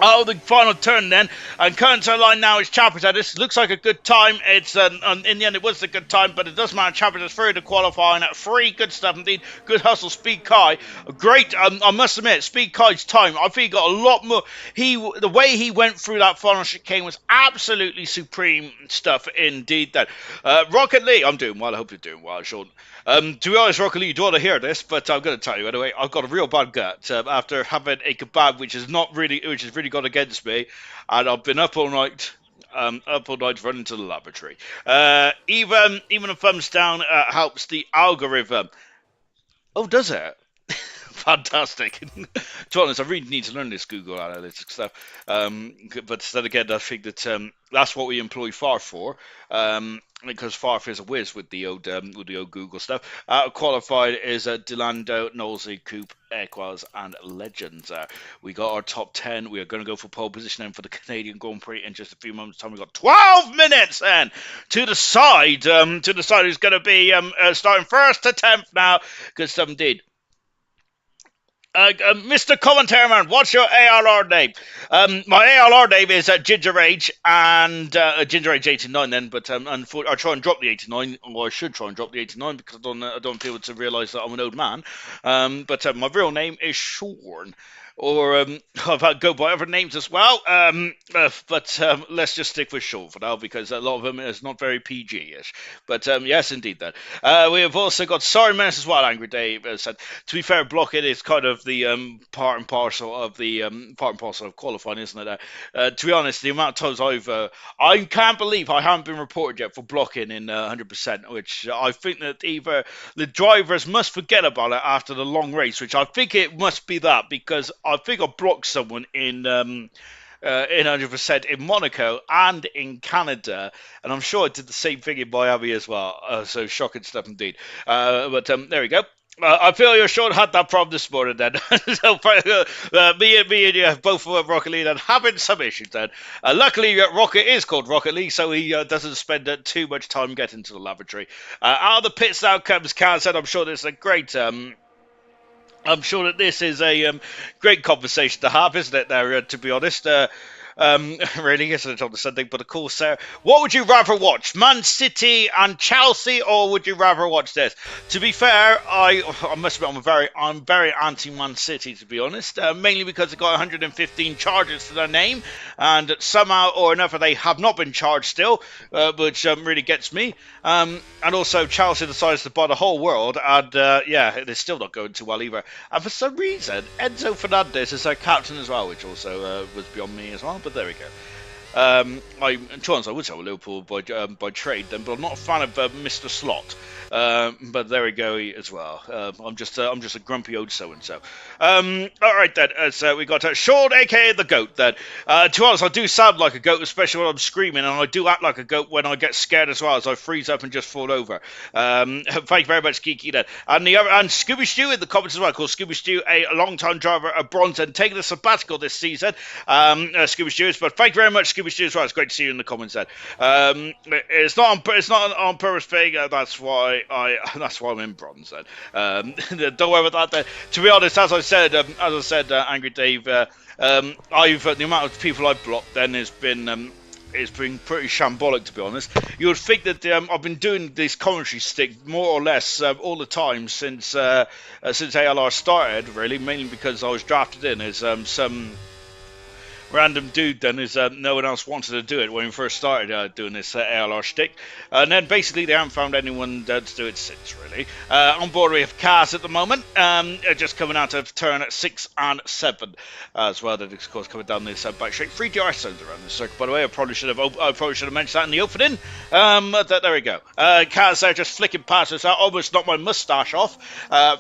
[SPEAKER 1] Oh, the final turn then, and current turn line now is Chappers. This looks like a good time. It's in the end it was a good time, but it doesn't matter. Chappers is through to qualifying at 3. Good stuff indeed. Good hustle, Speed Kai. Great. I must admit, Speed Kai's time. I think he got a lot more. The way he went through that final chicane was absolutely supreme stuff indeed. Then Rocket Lee, I'm doing well. I hope you're doing well, Sean. To be honest, Rocket Lee, you don't want to hear this, but I'm going to tell you anyway. I've got a real bad gut after having a kebab, which has really gone against me, and I've been up all night running to the laboratory. Even a thumbs down helps the algorithm. Oh, does it? Fantastic. To be honest, I really need to learn this Google Analytics stuff. But then again, I think that that's what we employ FAR for. Because FAR is a whiz with the old Google stuff. Qualified is Delando, Knowlesy, Coop, Equals, and Legends. We got our top 10. We are going to go for pole position then for the Canadian Grand Prix in just a few moments' time. We've got 12 minutes then to the side. Who's going to be starting first to 10th now. Good stuff indeed. Mr. Commentary Man, what's your ALR name? My ALR name is Ginger Age, and Ginger Age 89 then, but I try and drop the 89, or I should try and drop the 89 because I don't feel to realise that I'm an old man. But my real name is Sean. Or I've go by other names as well, but let's just stick with Sean for now because a lot of them is not very PG-ish. But yes, indeed, then we have also got Sorry Menace as well. Angry Dave said, to be fair, Blockhead is kind of the part and parcel of qualifying, isn't it? To be honest, the amount of times I can't believe I haven't been reported yet for blocking in 100%, which I think that either the drivers must forget about it after the long race, which I think it must be that because I think I blocked someone in 100% in Monaco and in Canada, and I'm sure I did the same thing in Miami as well. So shocking stuff indeed. But there we go. I feel you're sure had that problem this morning then. So me and you both Rocket League and having some issues then. Luckily, Rocket is called Rocket League, so he doesn't spend too much time getting to the lavatory. Out of the pits now comes Kaz, and I'm sure there's a great... I'm sure that this is a great conversation to have, isn't it, there, to be honest? Really, isn't it on the Sunday? But of course, what would you rather watch? Man City and Chelsea, or would you rather watch this? To be fair, I must admit I'm very anti-Man City, to be honest. Mainly because they've got 115 charges to their name, and somehow or another they have not been charged still, which really gets me. And also Chelsea decides to buy the whole world, and yeah, they're still not going too well either. And for some reason, Enzo Fernandez is their captain as well, which also was beyond me as well. But there we go. To be honest, I would say I'm a Liverpool by trade, then, but I'm not a fan of Mr. Slot. But there we go as well. I'm just a grumpy old so and so. All right then. So we got Sean, aka the goat. Then, to be honest, I do sound like a goat, especially when I'm screaming, and I do act like a goat when I get scared as well, as I freeze up and just fall over. Thank you very much, Geeky. Then, and Scooby Stew in the comments as well. Called Scooby Stew, a long-time driver of bronze and taking a sabbatical this season. Scooby Stew, but thank you very much, Scooby Stew as well. It's great to see you in the comments. Then, it's not on purpose thing. That's why I'm in bronze. Then, don't worry about that. Then, to be honest, as I said, Angry Dave, the amount of people I've blocked then has been. It's been pretty shambolic, to be honest. You would think that I've been doing this commentary stick more or less all the time since ALR started, really, mainly because I was drafted in as some random dude then is no one else wanted to do it when we first started doing this ALR shtick, and then basically they haven't found anyone to do it since, really. On board we have Kaz at the moment, just coming out of turn 6 and 7 as well. That is of course coming down this back straight. 3 DR zones around this circle, by the way. I probably should have mentioned that in the opening. There we go. Kaz there just flicking past us. I almost knocked my moustache off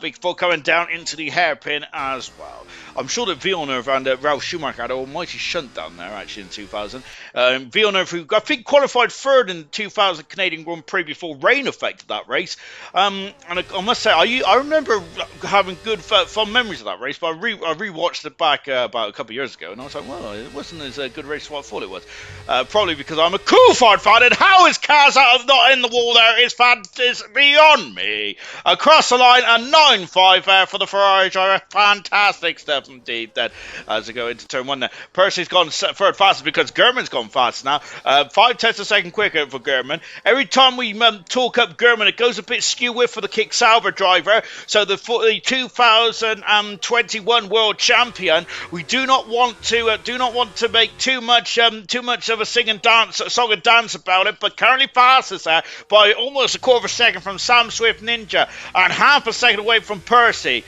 [SPEAKER 1] before coming down into the hairpin as well. I'm sure that Villeneuve and Ralf Schumacher had an almighty shunt down there, actually, in 2000. Villeneuve, who I think qualified third in the 2000 Canadian Grand Prix before rain affected that race. And I must say, I remember having good, fond memories of that race, but I rewatched it back about a couple of years ago, and I was like, well, it wasn't as good a race as what I thought it was. Probably because I'm a Coulthard fan, and how is Kaz not in the wall there is beyond me. Across the line, a 9.5 there for the Ferrari driver. Fantastic stuff indeed. That as I go into turn 1 there, Percy's gone third fastest because German's gone fast now. 5 tenths a second quicker for German. Every time we talk up German, it goes a bit skew with for the Kick Sauber driver. So the 2021 world champion, we do not want to make too much of a song and dance about it, but currently fastest there by almost a quarter of a second from Sam Swift Ninja and half a second away from Percy.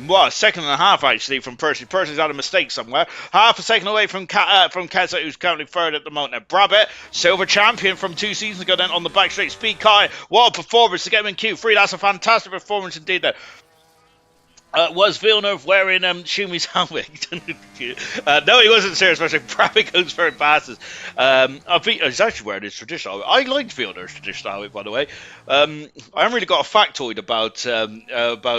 [SPEAKER 1] Well, a second and a half actually from Percy. Percy's had a mistake somewhere. Half a second away from Keza, who's currently third at the moment. Brabant, silver champion from 2 seasons ago, then on the back straight. Speed Kai, what a performance to get him in Q3. That's a fantastic performance indeed there. Was Villeneuve wearing Schumi's helmet? No, he wasn't serious. Brabant goes very fastest. He's actually wearing his traditional helmet. I liked Villeneuve's traditional helmet, by the way. I haven't really got a factoid about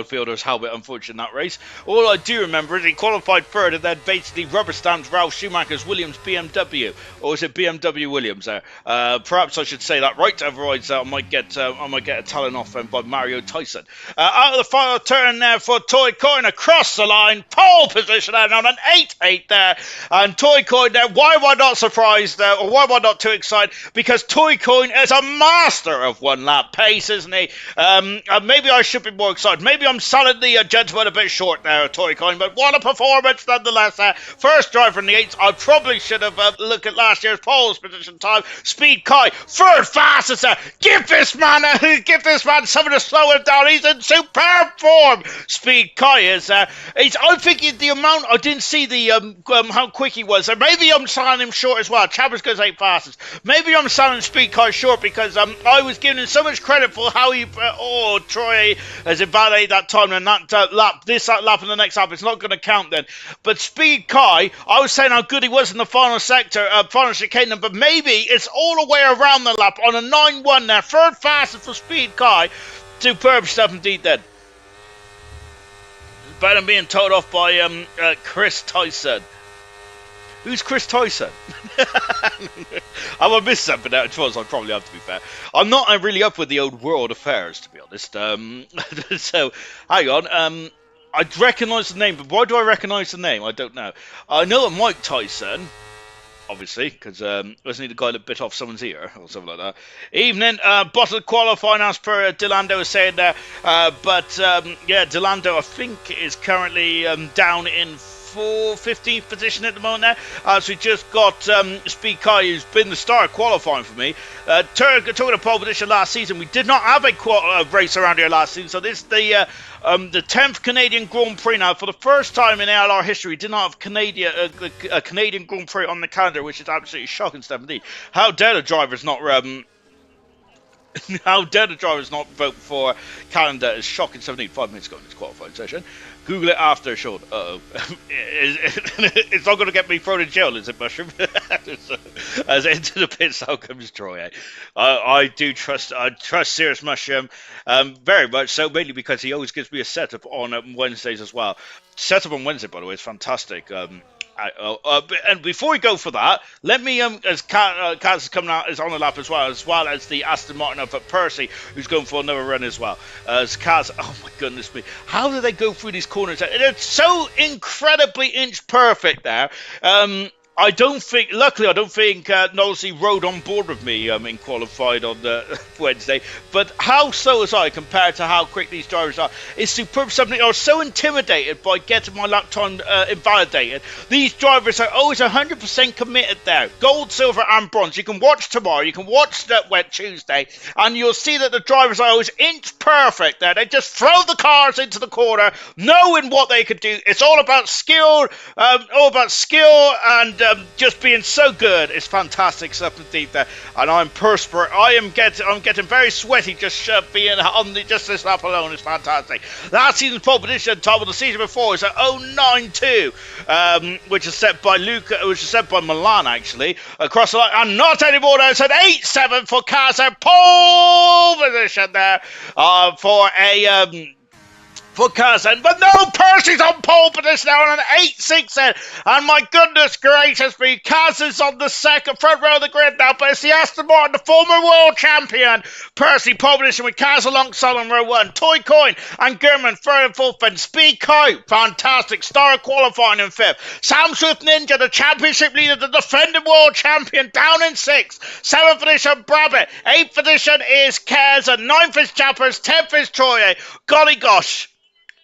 [SPEAKER 1] Villeneuve's helmet, unfortunately, in that race. All I do remember is he qualified third and then basically rubber stamped Ralf Schumacher's Williams BMW. Or was it BMW Williams there? Perhaps I should say that right, otherwise I might get a talent off by Mario Tyson. Out of the final turn there for Toy Coin across the line, pole position and on an 8-8 there, and Toy Coin there. Why am I not surprised there, or why am I not too excited? Because Toy Coin is a master of one lap pace, isn't he? Maybe I should be more excited. Maybe I'm selling the gentleman a bit short there, Toy Coin, but what a performance nonetheless. First driver in the 8s. I probably should have looked at last year's pole position time. Speed Kai, third fastest there. Give this man something to slow him down. He's in superb form. Speed Kai is. I think the amount, I didn't see the how quick he was. Maybe I'm selling him short as well. Chavez goes 8 fastest. Maybe I'm selling Speed Kai short because I was giving him so much credit for how he. Troy has invalidated that time and that lap. This lap and the next lap, it's not going to count then. But Speed Kai, I was saying how good he was in the final sector, final chicane, but maybe it's all the way around the lap on a 9-1 there. Third fastest for Speed Kai. Superb stuff indeed then. Better than being told off by Chris Tyson. Who's Chris Tyson? I missed something out. I probably have to be fair. I'm not really up with the old world affairs, to be honest. So, hang on. I recognise the name, but why do I recognise the name? I don't know. I know that Mike Tyson, obviously, because wasn't he the guy that bit off someone's ear or something like that? Evening, bottled qualifying as per Delando was saying there. But Delando, I think, is currently down in 15th position at the moment there. As we just got Speed Kai, who's been the star qualifying for me. Took a pole position last season. We did not have a race around here last season, so this is the 10th Canadian Grand Prix now. For the first time in ALR history, we did not have a Canadian Grand Prix on the calendar, which is absolutely shocking stuff indeed. How dare the drivers not how dare the drivers not vote for calendar is shocking. 75 minutes ago in this qualifying session. Google it after, Sean. Uh-oh. It's not going to get me thrown in jail, is it, Mushroom? As into the pits, how comes Troy? I trust Serious Mushroom very much so, mainly because he always gives me a setup on Wednesdays as well. Setup on Wednesday, by the way, is fantastic. And before we go for that, let me, as Kaz is coming out, is on the lap as well as the Aston Martin up at Percy, who's going for another run as well. As Kaz, oh my goodness me, how do they go through these corners? It's so incredibly inch perfect there. Luckily, I don't think Nosey rode on board with me in qualified on Wednesday. But how slow was I compared to how quick these drivers are? It's superb. Something I was so intimidated by getting my lap time invalidated. These drivers are always 100% committed there. Gold, silver, and bronze. You can watch tomorrow. You can watch that Wet Tuesday, and you'll see that the drivers are always inch perfect there. They just throw the cars into the corner, knowing what they could do. It's all about skill, and just being so good. It's fantastic stuff indeed there, and I'm perspiring. I'm getting very sweaty just being on just this lap alone. Is fantastic. Last season's pole position, top of the season before, is at 0.92, which is set by Milan actually across the line, and not anymore. It's an 8.7 for Kaz, pole position there for Kazan, but no, Percy's on pole position now on an 8.6, and my goodness gracious me, Kaz is on the front row of the grid now, but it's the Aston Martin, the former world champion, Percy pole position with Kaz alongside on row 1, Toy Coin and German third and fourth, and Speed Coat, fantastic, star qualifying in 5th, Sam Swift Ninja, the championship leader, the defending world champion, down in 6th, 7th position Brabbit, 8th position is Kaz, and 9th is Chappers, 10th is Troy. Golly gosh.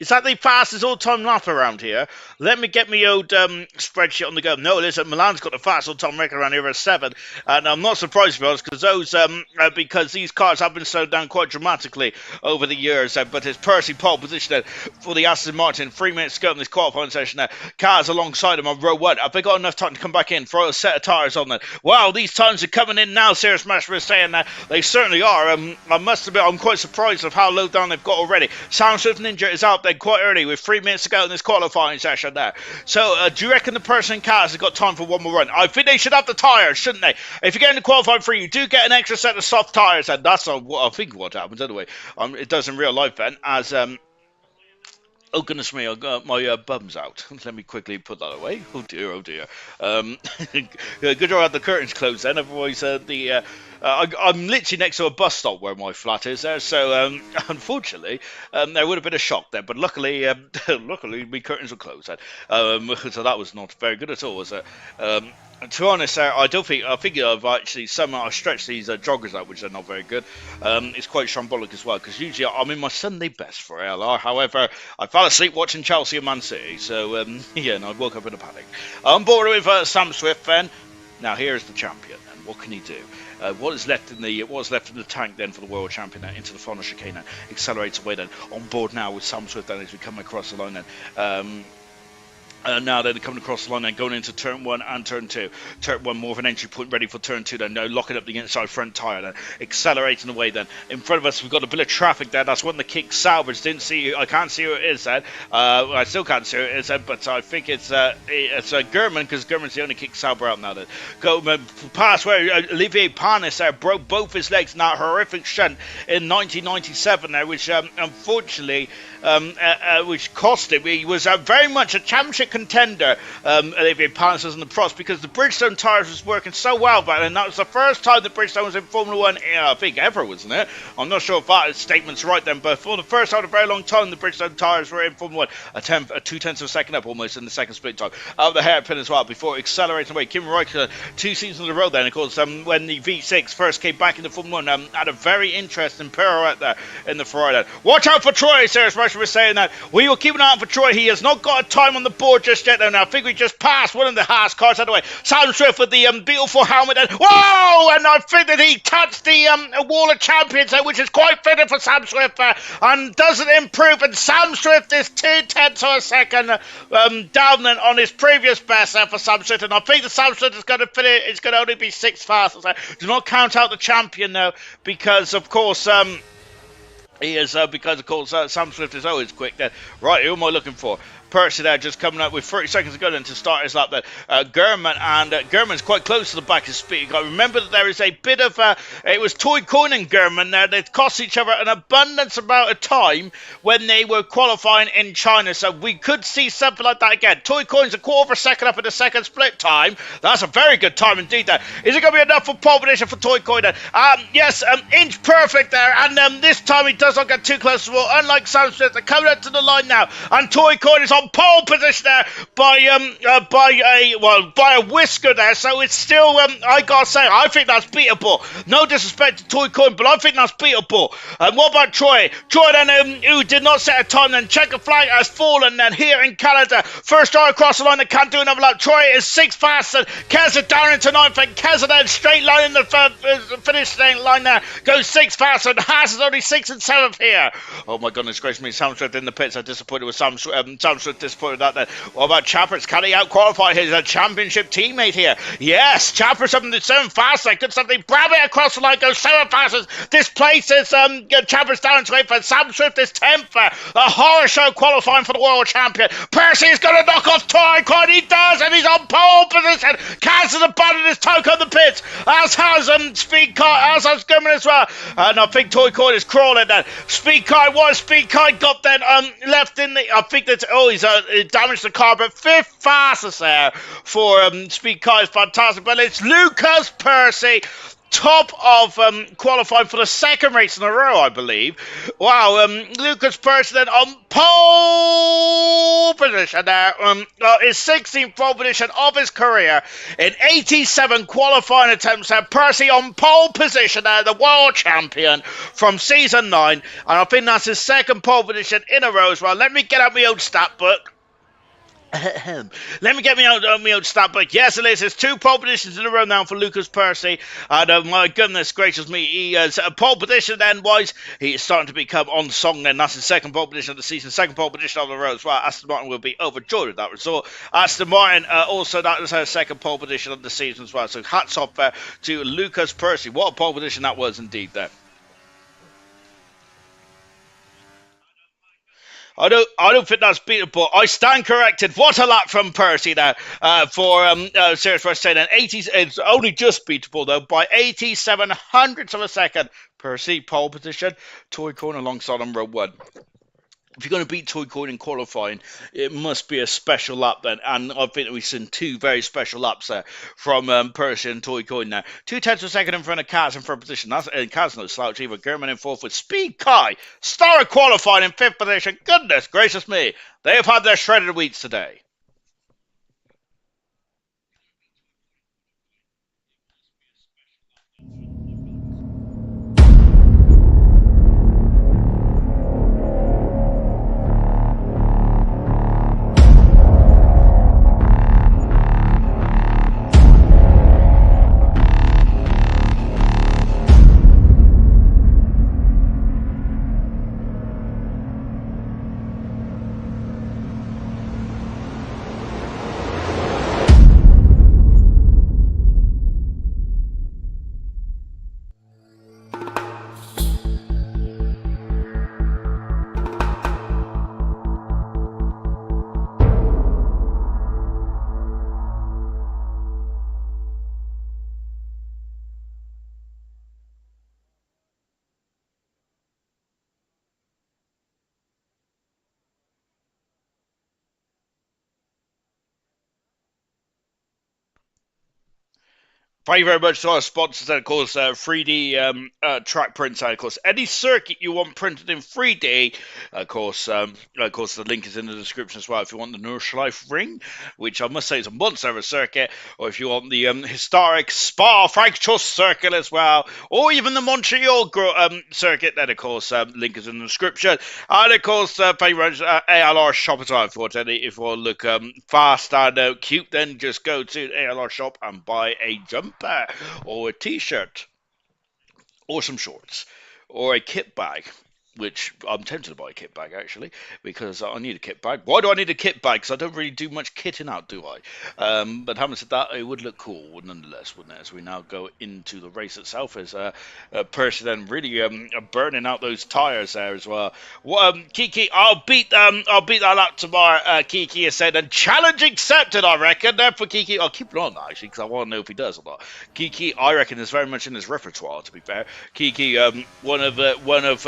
[SPEAKER 1] Is that the fastest all-time lap around here? Let me get my old spreadsheet on the go. No, listen, Milan's got the fastest all-time record around here at 7, and I'm not surprised, to be honest, because these cars have been slowed down quite dramatically over the years. But it's Percy pole position for the Aston Martin. 3 minutes to go in this qualifying session there. Cars alongside him on row 1. Have they got enough time to come back in, throw a set of tyres on them? Wow, these times are coming in now. Serious Master is saying that they certainly are. I must admit, I'm quite surprised of how low down they've got already. Sound Swift Ninja is out there quite early with 3 minutes to go in this qualifying session there. So do you reckon the person in cars has got time for one more run? I think they should have the tyres, shouldn't they? If you get into qualifying 3, you do get an extra set of soft tyres, and that's I think what happens anyway. It does in real life then, as oh goodness me, I got my bums out. Let me quickly put that away. Oh dear, oh dear. Good job I had the curtains closed then, otherwise I'm literally next to a bus stop where my flat is there, so unfortunately there would have been a shock there, but luckily my curtains were closed then. So that was not very good at all, was it? To be honest, I think I've actually somehow stretched these joggers out, which are not very good. It's quite shambolic as well, because usually I'm in my Sunday best for ALR. However, I fell asleep watching Chelsea and Man City, so yeah, and I woke up in a panic. I'm bored with Sam Swift then. Now here's the champion, and what can he do? What is left in the tank then for the world champion into the final chicane then accelerates away then on board now with Sam Swift then as we come across the line then. Now they're coming across the line and going into turn 1 and turn 2. Turn 1 more of an entry point ready for turn 2 then. Now locking up the inside front tyre then. Accelerating away then. In front of us we've got a bit of traffic there. That's one of the kick salvage. I can't see who it is then. I still can't see who it is then, but I think it's German, because German's the only kick salver out now then. Go past where Olivier Panis there broke both his legs in that horrific shunt in 1997 there, which unfortunately which cost him. He was very much a championship contender, Olivier Panis was in the pros, because the Bridgestone tyres was working so well back then. That was the first time the Bridgestone was in Formula 1, I think ever, wasn't it? I'm not sure if that statement's right then, but for the first time in a very long time, the Bridgestone tyres were in Formula 1, a 2/10 of a second up almost in the second split time, out of the hairpin as well, before accelerating away. Kim Raikkonen, 2 seasons in a row then, of course, when the V6 first came back into Formula 1, had a very interesting pirouette there in the Ferrari then. Watch out for Troy, Serious Russia was saying that. We will keep an eye out for Troy. He has not got a time on the board just yet, though. Now, I think we just passed one of the Haas cars out of the way. Sam Swift with the beautiful helmet. And whoa! And I think that he touched the wall of champions, which is quite fitting for Sam Swift, and doesn't improve. And Sam Swift is 2/10 of a second down than on his previous best for Sam Swift. And I think the Sam Swift is going to finish. It's going to only be 6 fastest. Do not count out the champion, though, because of course he is because of course Sam Swift is always quick. Then right, who am I looking for? Percy there just coming up with 30 seconds to go then to start his lap there. German, and German's quite close to the back of speed. I remember that there is a bit of it was Toy Coin and German there. They cost each other an abundance amount of time when they were qualifying in China, so we could see something like that again. Toy Coin's a quarter of a second up in the second split time. That's a very good time indeed there. Is it going to be enough for pole position for Toy Coin then? Yes, inch perfect there, and this time he does not get too close to the wall, unlike Sam Smith. They're coming up to the line now, and Toy Coin is on pole position there by a whisker there, so it's still I gotta say, I think that's beatable. No disrespect to Toy Coin, but I think that's beatable. And what about Troy? Troy then who did not set a time, then checker flag has fallen then here in Canada. First star across the line that can't do another lap. Troy is 6 fast, and Keza down into 9th, and Keza then straight line in the finish line there goes 6 fast, and Haas is only 6th and 7th here. Oh my goodness gracious me, Sam Swift in the pits. I'm disappointed with Sam Swift disappointed that then. What about Chappers? Can he out-qualify his championship teammate here? Yes, Chappers up in the 7 fast. They could something grab it across the line, goes 7 fastest. This place is Chappers down to 8th, and Sam Swift is 10th. A horror show qualifying for the world champion. Percy is going to knock off Toy Coin. He does, and he's on pole position. Kaz has abandoned his toke on the pits, as has Speed Car, as has Gurman as well. And I think Toy Coin is crawling then. Speed Car, what has Speed Car got then left in the, I think that's, he's damaged the car, but 5th fastest there for Speed Car is fantastic. But it's Lucas Percy, top of qualifying for the 2nd race in a row, I believe. Wow, Lucas Percy then on pole position there. His 16th pole position of his career in 87 qualifying attempts there. Percy on pole position there, the world champion from season 9. And I think that's his 2nd pole position in a row as well. Let me get out my old stat book. Let me get me out my own stat book. Yes, it is. It's 2 pole positions in a row now for Lucas Percy. And my goodness gracious me, he is a pole position then wise. He is starting to become on song then. That's his 2nd pole position of the season, 2nd pole position of the road as well. Aston Martin will be overjoyed with that result. Aston Martin also, that is her 2nd pole position of the season as well. So hats off to Lucas Percy. What a pole position that was indeed there. I don't think that's beatable. I stand corrected. What a lap from Percy there for Serious First 10. And 80, it's only just beatable though by 87 hundredths of a second. Percy pole position. Toy Coin alongside on row 1. If you're going to beat Toy Coin in qualifying, it must be a special lap then. And I think we've seen 2 very special laps there from Percy and Toy Coin now. 2/10 of a second in front of Kaz in 3rd position. That's Kaz no slouch either. German in 4th with Speed Kai. Star qualifying in 5th position. Goodness gracious me. They have had their shredded wheats today. Thank you very much to our sponsors, and of course, 3D track prints, and of course, any circuit you want printed in 3D. Of course, the link is in the description as well. If you want the Nordschleife ring, which I must say is a monster of a circuit, or if you want the historic Spa-Francorchamps circuit as well, or even the Montreal circuit, then of course, link is in the description. And of course, thank you very much, ALR shop as well. If you want to look fast and cute, then just go to the ALR shop and buy a jumper or a t-shirt or some shorts or a kit bag, which I'm tempted to buy a kit bag actually, because I need a kit bag. Why do I need a kit bag? Because I don't really do much kitting out, do I? But having said that, it would look cool nonetheless, wouldn't it? As we now go into the race itself, as Percy then really burning out those tires there as well. Kiki, I'll beat that up tomorrow. Kiki has said, and challenge accepted, I reckon. For Kiki, I'll keep it on that actually, because I want to know if he does or not. Kiki, I reckon, is very much in his repertoire. To be fair, Kiki, one of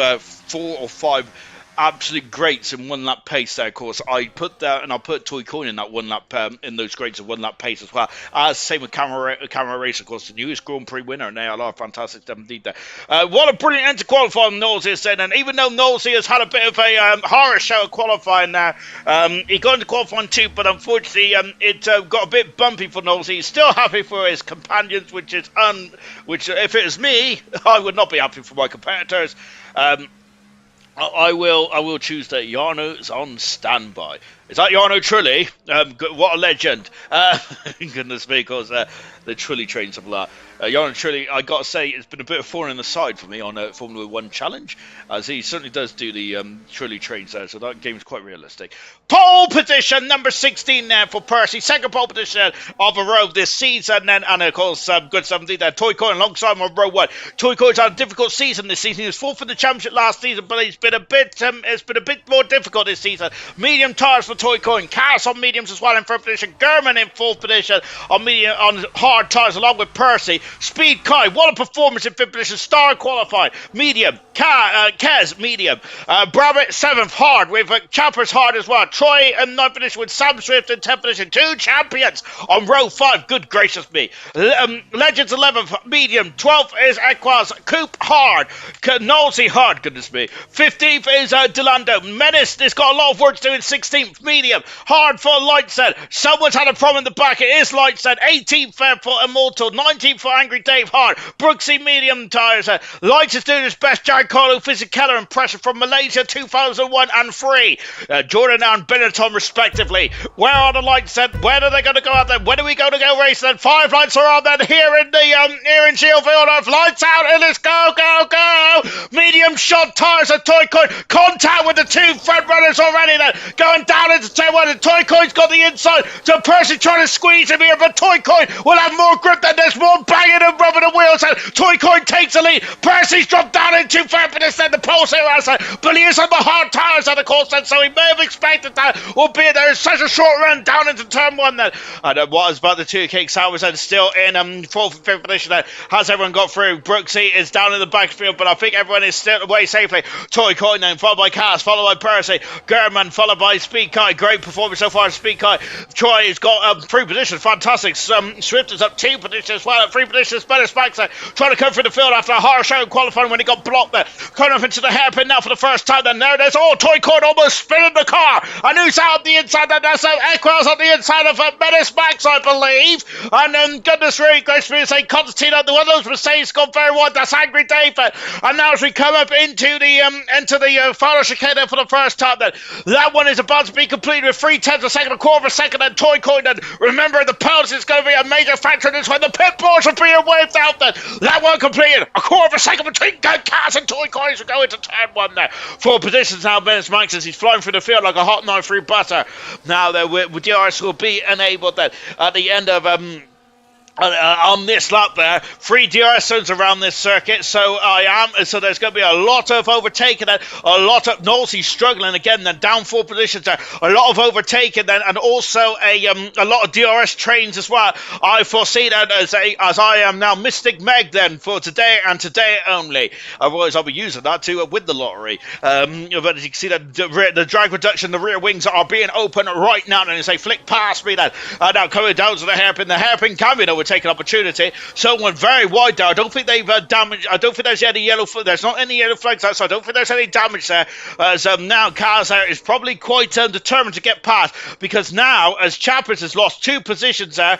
[SPEAKER 1] 4 or 5 absolute greats in one lap pace there. Of course, I put that, and I'll put Toy Coin in that one lap, in those greats of one lap pace as well. Same with Camera Race, of course, the newest Grand Prix winner, and ALR, fantastic indeed there. What a brilliant end to qualifying Knowles is saying, and even though Knowles has had a bit of a horror show at qualifying there, he got into qualifying too, but unfortunately it got a bit bumpy for Knowles. He's still happy for his companions, which if it was me, I would not be happy for my competitors. I will choose that Jarno's on standby. Is that Jarno Trulli? What a legend. Goodness me, because the Trulli trains have a lot. Jarno Trulli, I got to say, it's been a bit of thorn in the side for me on Formula 1 Challenge, as he certainly does do the Trulli trains there, so that game's quite realistic. Pole position, number 16 there for Percy. Second pole position of a row this season, and of course, good 17 there. Toy Coin alongside him on row 1. Toy Coin's had a difficult season this season. He was fourth in the championship last season, but it's been a bit more difficult this season. Medium tires for Toy Coin. Cass on mediums as well in third position. German in fourth position on hard tires along with Percy. Speed Kai, what a performance in fifth position. Star qualified. Medium. Kez, medium. Brabbit, seventh, hard with Chappers hard as well. Troy in ninth position with Sam Swift in 10th position. 2 champions on row 5. Good gracious me. Legends 11th, medium. 12th is Equaz. Coop, hard. Nosey, hard. Goodness me. 15th is Delando. Menace, it's got a lot of work to do in 16th, medium. Hard for Lightset. Someone's had a problem in the back. It is Lightset. 18th for Immortal. 19th for Angry Dave, hard. Brooksy, medium tires. Lights is doing his best. Giancarlo Fisichella and pressure from Malaysia 2001 and 3. Jordan and Benetton respectively. Where are the lights then? When are they going to go out then? When are we going to go racing then? 5 lights are on then here in Shieldfield. Lights out and let's go. Medium shot tires and Toy Coin. Contact with the 2 front runners already then. Going down into turn 1 and Toy Coin's got the inside. So Percy trying to squeeze him here, but Toy Coin will have more grip than there's more banging and rubbing the wheels and Toy Coin takes the lead. Percy's dropped down into third position then the pole here outside, but he is on the hard tires of the course then, so he may have expected that, albeit there is such a short run down into turn 1 then. And what is about the 2 Cake Sours and still in 4th and 5th position then. Has everyone got through? Brooksy is down in the backfield, but I think everyone is still away safely. Toy Coin then, followed by Cass, followed by Percy. German, followed by Speed Kai. Great performance so far, Speed Kai. Troy has got 3 positions, fantastic. Swift is up 2 positions as well, at 3 positions. Better Spikes trying to come through the field after a hard show qualifying when he got blocked there. Coming up into the hairpin now for the first time. Then there it is. Oh, Toy Coin almost spinning the car. And who's out the inside? That's Equals on the inside of Menace Max, I believe. And then, goodness really gracious me to say, Constantine on the one of those Mercedes gone very wide. That's Angry Dave. And now as we come up into the final chicane for the first time, then that one is about to be completed with 3/10 of a second, a quarter of a second. And Toy Coin. And remember, the penalty is going to be a major factor in this one. The pit boards are being waved out. Then that one completed. A quarter of a second between Cass and Toy Coin. We go into turn 1 there. 4 positions now, Menace Max as he's flying through the field like a hot knife through butter. Now there with DRS will be enabled then at the end of on this lap there, 3 DRS zones around this circuit, so there's going to be a lot of overtaking then, a lot of Knowlesy struggling again then, down 4 positions there, a lot of overtaking then, and also a lot of DRS trains as well. I foresee that as I am now Mystic Meg then for today and today only. Otherwise I'll be using that to win the lottery. But as you can see that the drag reduction, the rear wings are being open right now, and as they flick past me then, now coming down to the hairpin can be overtaken. take an opportunity. Someone very wide there. I don't think they've damaged. I don't think there's any yellow flag. There's not any yellow flags outside. I don't think there's any damage there. As now Kaz there is probably quite determined to get past, because now as Chappers has lost 2 positions there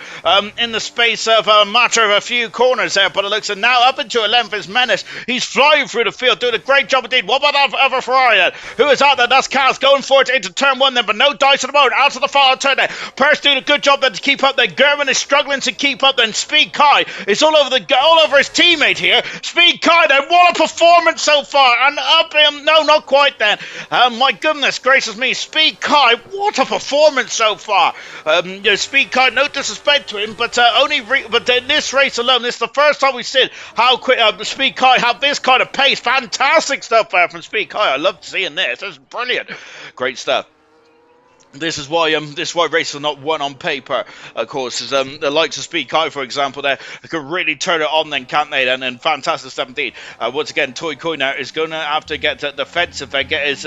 [SPEAKER 1] in the space of a matter of a few corners there, but it looks, and now up into 11th is Menace. He's flying through the field, doing a great job indeed. What about that other Ferrari then? Who is out there? That's Kaz going for it into turn 1 then, but no dice at the moment. Out to the final turn there. Purse doing a good job then to keep up there. German is struggling to keep up then. Speed Kai is all over his teammate here. Speed Kai then, what a performance so far. And up him, no, not quite then. My goodness gracious me, Speed Kai, what a performance so far. Speed Kai, no disrespect to him, but but in this race alone, this is the first time we've seen how quick Speed Kai have this kind of pace. Fantastic stuff from Speed Kai. I love seeing this. This is brilliant. Great stuff. This is why races are not won on paper, of course. As the likes of Speed Kai, for example, there could really turn it on then, can't they? And fantastic stuff indeed. Once again, Toy Koi now is going to have to get defensive and get his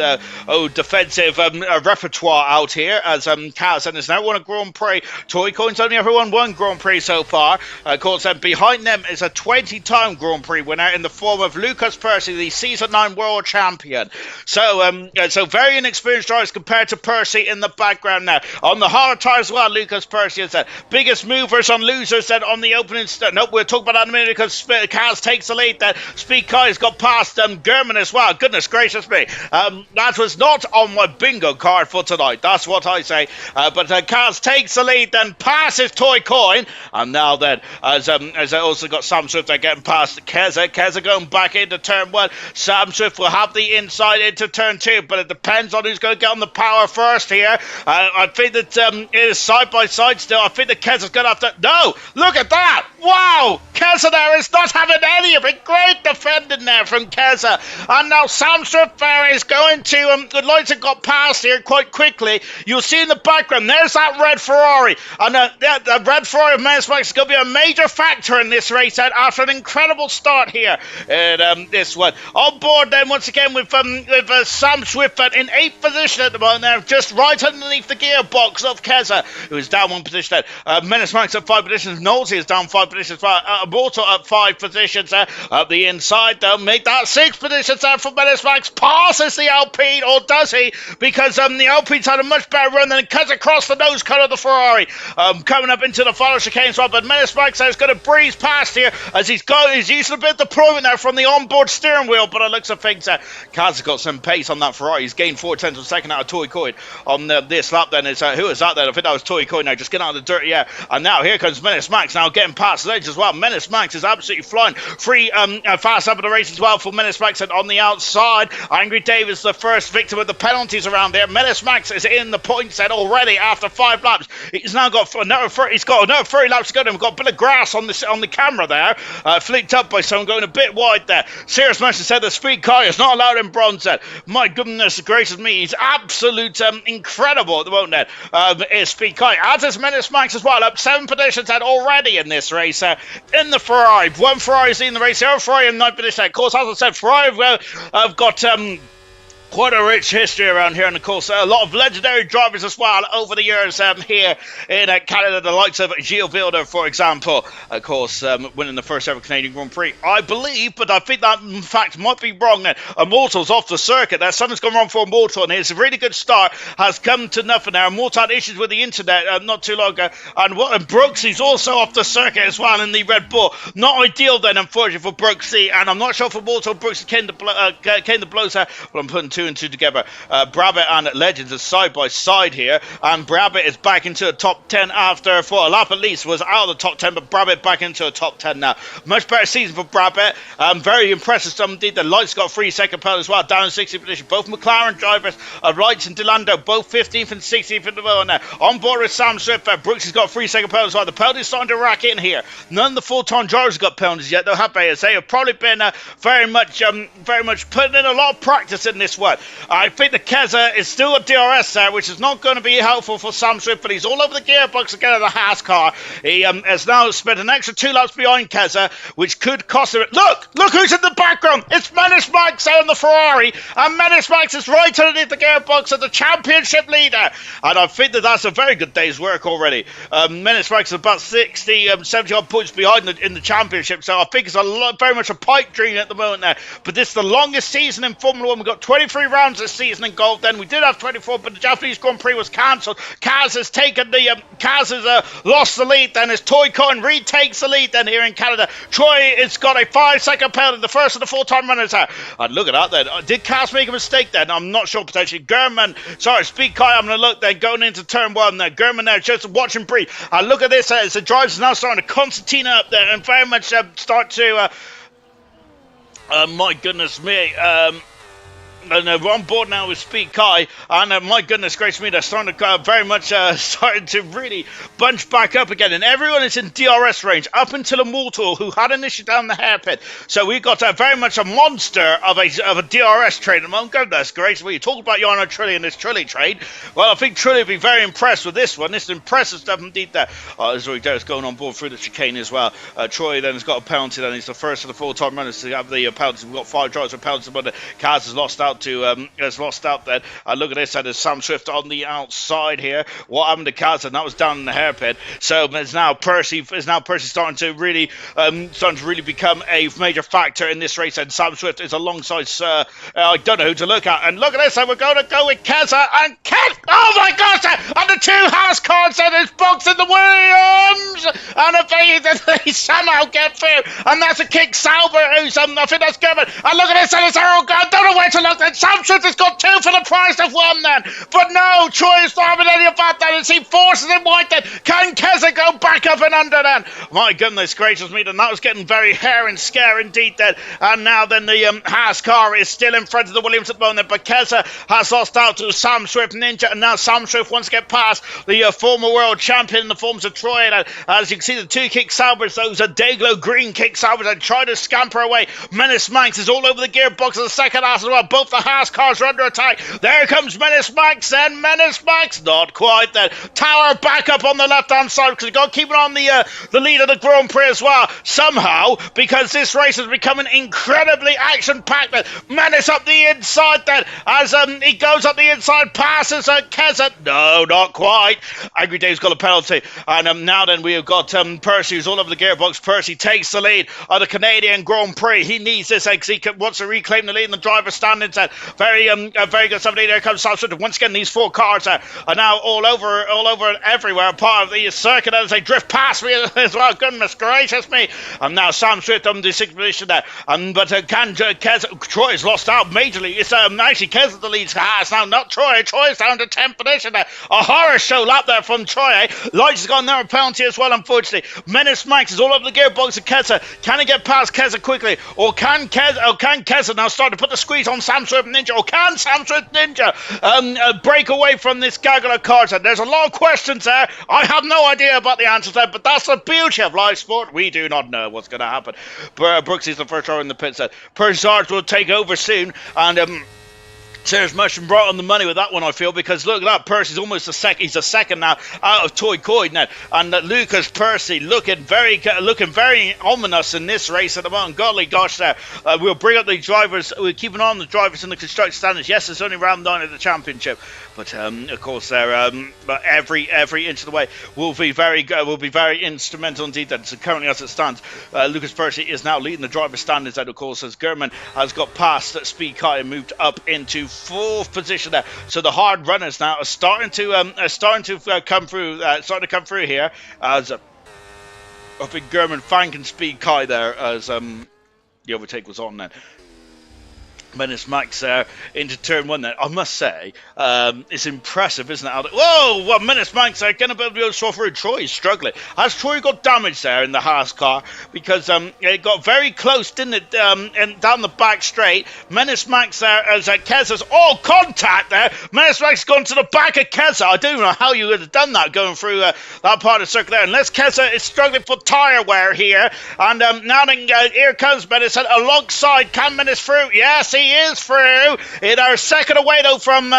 [SPEAKER 1] defensive repertoire out here, as Kaz and has now won a Grand Prix. Toy Koi's only ever won 1 Grand Prix so far. Of course, behind them is a 20-time Grand Prix winner in the form of Lucas Percy, the Season 9 World Champion. So very inexperienced drivers compared to Percy in the background now. On the hard tire as well, Lucas Percy has said. Biggest movers on losers then on the opening nope, we'll talk about that in a minute, because Kaz takes the lead then. Speed Kai's got past German as well. Goodness gracious me. That was not on my bingo card for tonight. That's what I say. But Kaz takes the lead then, passes Toy Coin, and now then, as I also got Sam Swift there getting past Keza going back into turn 1. Sam Swift will have the inside into turn 2, but it depends on who's going to get on the power first here. I think that it is side by side still. I think that Keza's going to have to... No! Look at that! Wow! Keza there is not having any of it. Great defending there from Keza. And now Sam Swift there is going to... the lights have got past here quite quickly. You'll see in the background, there's that red Ferrari. And the red Ferrari of Menace Max is going to be a major factor in this race after an incredible start here in this one. On board then once again with Sam Swift in 8th position at the moment there, just right underneath the gearbox of Keza, who is down 1 position there. Menace Max up 5 positions. Nosey is down 5 positions. Mortal up 5 positions there. Up the inside, they'll make that 6 positions there for Menace Max. Passes the Alpine, or does he? Because the Alpine's had a much better run than it cuts across the nose cut of the Ferrari. Coming up into the final chicane as well, but Menace Max is going to breeze past here as he's using a bit of deployment there from the onboard steering wheel, but it looks like things Kaz has got some pace on that Ferrari. He's gained 4 tenths of a second out of Toy Coin on this lap then. Is who is that then? I think that was Toy Coin now, just getting out of the dirty air. And now here comes Menace Max now getting past the edge as well. Menace Max is absolutely flying. Free fast up in the race as well for Menace Max, and on the outside, Angry Dave is the first victim of the penalties around there. Menace Max is in the points then already after 5 laps. He's now got another 30 laps to go. We've got a bit of grass on the camera there, flicked up by someone going a bit wide there. Serious Master said the Speed Car is not allowed in bronze then. My goodness gracious me, he's absolute incredible at the moment then. Is Speed Car, as is Menace Max as well, up 7 positions then already in this race in the Ferrari. 1 Ferrari's in the race, the other Ferrari in 9th position. Of course, as I said, Ferrari have got quite a rich history around here, and of course a lot of legendary drivers as well over the years here in Canada, the likes of Gilles Villeneuve, for example, of course winning the first ever Canadian Grand Prix, I believe, but I think that in fact might be wrong then. Immortal's off the circuit there. Something's gone wrong for Immortal, and his really good start has come to nothing there. Immortal had issues with the internet not too long ago, and Brooks, he's also off the circuit as well in the Red Bull. Not ideal then, unfortunately, for Brooksy, and I'm not sure if Immortal Brooks came to blows there, but I'm putting 2 and 2 together. Brabbit and Legends are side by side here, and Brabbit is back into the top 10 after, for a lap at least, was out of the top 10, but Brabbit back into the top 10 now. Much better season for Brabbit. Very impressive stuff indeed. The Lights got 3 second pole as well, down in 60th position. Both McLaren drivers, Lights and Delando, both 15th and 16th in the world now. On board with Sam Swift, Brooks has got 3 second pole as well. The penalty's starting to rack in here. None of the full-time drivers have got penalties yet, though, have they? As they have probably been very much putting in a lot of practice in this one. but I think the Keza is still a DRS there, which is not going to be helpful for Sam Swift, but he's all over the gearbox again of the Haas car. He has now spent an extra 2 laps behind Keza, which could cost him. Look who's in the background. It's Menace Max out in the Ferrari, and Menace Max is right underneath the gearbox of the championship leader. And I think that's a very good day's work already. Menace Max is about 60, 70 odd points behind in the championship, so I think it's very much a pipe dream at the moment there. But this is the longest season in Formula 1. We've got 23 rounds this season in golf. Then we did have 24, but the Japanese Grand Prix was cancelled. Kaz has lost the lead. Then as Toy Con retakes the lead then here in Canada. Troy has got a 5-second penalty, the first of the full-time runners there. And look at that then. Did Kaz make a mistake then? I'm not sure potentially. Speed Kai, I'm going to look then going into turn 1 there. German there just watching breathe. And look at this as the drivers are now starting to concertina up there and very much start to my goodness me. And we're on board now with Speed Kai, and my goodness gracious me, they're starting to very much starting to really bunch back up again, and everyone is in DRS range up until Immortal, who had an issue down the hairpin. So we've got very much a monster of a DRS train. And my goodness gracious me, you talk about Jarno Trulli and this Trulli train. Well, I think Trulli will be very impressed with this one. This is impressive stuff indeed there. As we go, it's going on board through the chicane as well. Troy then has got a penalty, then he's the first of the full-time runners to have the penalty. We've got 5 drivers with penalties, but Kaz has lost out then. Look at this, there's Sam Swift on the outside here. What happened to Kaz? And that was down in the hairpin. So it's now Percy starting to really become a major factor in this race, and Sam Swift is alongside I don't know who to look at. And look at this, and we're going to go with Keza and oh my gosh, and the 2 Haas cars and his box in the Williams, and they somehow get through, and that's a kick Sauber, who's I think that's German. And look at this, and it's I don't know where to look. And Sam Swift has got 2 for the price of 1 then. But no, Troy is not having any of that then as he forces him wide then. Can Keza go back up and under then? My goodness gracious me, then that was getting very hair and scare indeed then. And now then the Haas car is still in front of the Williams at the moment, but Keza has lost out to Sam Swift Ninja, and now Sam Swift wants to get past the former world champion in the forms of Troy. And as you can see, the 2 kick Saubers, those are Dayglow green kick Saubers, and try to scamper away. Menace Manx is all over the gearbox of the second Haas as well. Both the Haas cars are under attack. There comes Menace Max, and Menace Max not quite then. Tower back up on the left hand side because we've got to keep it on the lead of the Grand Prix as well somehow, because this race is becoming incredibly action packed. Menace up the inside then as he goes up the inside, passes Keza. No, not quite. Angry Dave's got a penalty, and now then we have got Percy who's all over the gearbox. Percy takes the lead of the Canadian Grand Prix. He needs this because he wants to reclaim the lead in the driver's standings. Very good stuff. There comes Sam Swift. Once again, these 4 cars are now all over everywhere, part of the circuit as they drift past me as well. Goodness gracious me. And now Sam Swift on the 6th position there. But Troy's lost out majorly. It's actually Keza the lead Haas now, not Troy. Troy's down to 10th position there. A horror show lap there from Troy. Lights has got another penalty as well, unfortunately. Menace Max is all over the gearbox of Keza. Can he get past Keza quickly? Or can Keza now start to put the squeeze on Sam Swift Ninja? Or can Sam Swift Ninja break away from this gaggle of cars? And there's a lot of questions there. I have no idea about the answers there, but that's the beauty of live sport. We do not know what's going to happen. Brooks is the first driver in the pit set. Persard will take over soon, and Sarah's Mushroom brought on the money with that one, I feel, because look at that, Percy's almost he's a second now out of Toy Coid now, and Lucas Percy looking very ominous in this race at the moment. Golly gosh there, we'll bring up the drivers, we'll keep an eye on the drivers in the construction standards. Yes, it's only round 9 of the championship, but of course they're every inch of the way will be very instrumental indeed. So currently as it stands, Lucas Percy is now leading the driver standings out, of course, as German has got past Speed Kai and moved up into 4th position there. So the hard runners now are starting to come through here as I think German Fank and Speed Kai there as the overtake was on then. Menace Max into turn 1 then. I must say, it's impressive, isn't it? Whoa, well, Menace Max going to be able to show through. Troy is struggling. Has Troy got damage there in the Haas car? Because it got very close, didn't it? And down the back straight. Menace Max there as Keza's contact there. Menace Max gone to the back of Keza. I don't know how you would have done that going through that part of the circle there. Unless Keza is struggling for tyre wear here. And now then, here comes Menace alongside. Can Menace through? Yes, he Percy is through. In our second away, though, from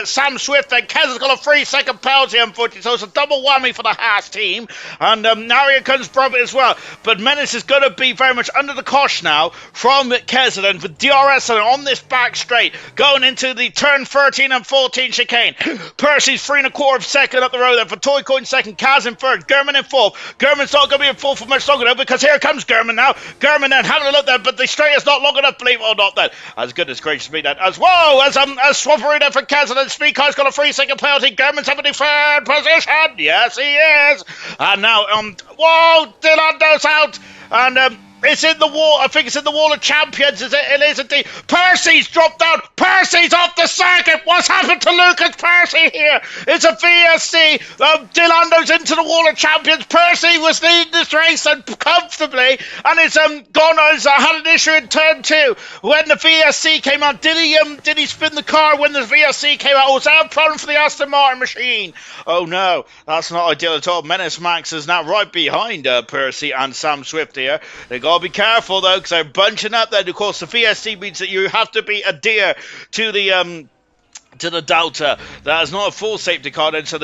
[SPEAKER 1] Sam Swift, and Kez has got a 3-second penalty, unfortunately. So it's a double whammy for the Haas team. And now here comes Brubit as well. But Menace is going to be very much under the cosh now from Kesselin, with DRS on this back straight, going into the turn 13 and 14 chicane. Percy's 3 1/4 of second up the road there for Toycoin second, Kaz in third, Gurman in fourth. Gurman's not going to be in fourth for much longer though, because here comes Gurman now. Gurman then having a look there, but the straight is not long enough, believe it or not then. As goodness gracious me then. As well as swapperoo there for Kesselin. Speedcar's got a 3-second penalty. Gurman's having the third position. Yes, he is. And now, whoa, Dylando's out. And it's in the wall. I think it's in the wall of champions. Is it? It is indeed. Percy's dropped out. Percy's off the circuit. What's happened to Lucas Percy here? It's a VSC. Dylando's into the wall of champions. Percy was leading this race and comfortably, and it's gone. Has had an issue in turn 2 when the VSC came out. Did he spin the car when the VSC came out? Was that a problem for the Aston Martin machine? Oh no, that's not ideal at all. Menace Max is now right behind Percy and Sam Swift here. They got be careful though, because they're bunching up there. Of course, the VSC means that you have to be adhere to the Delta. That is not a full safety car then. So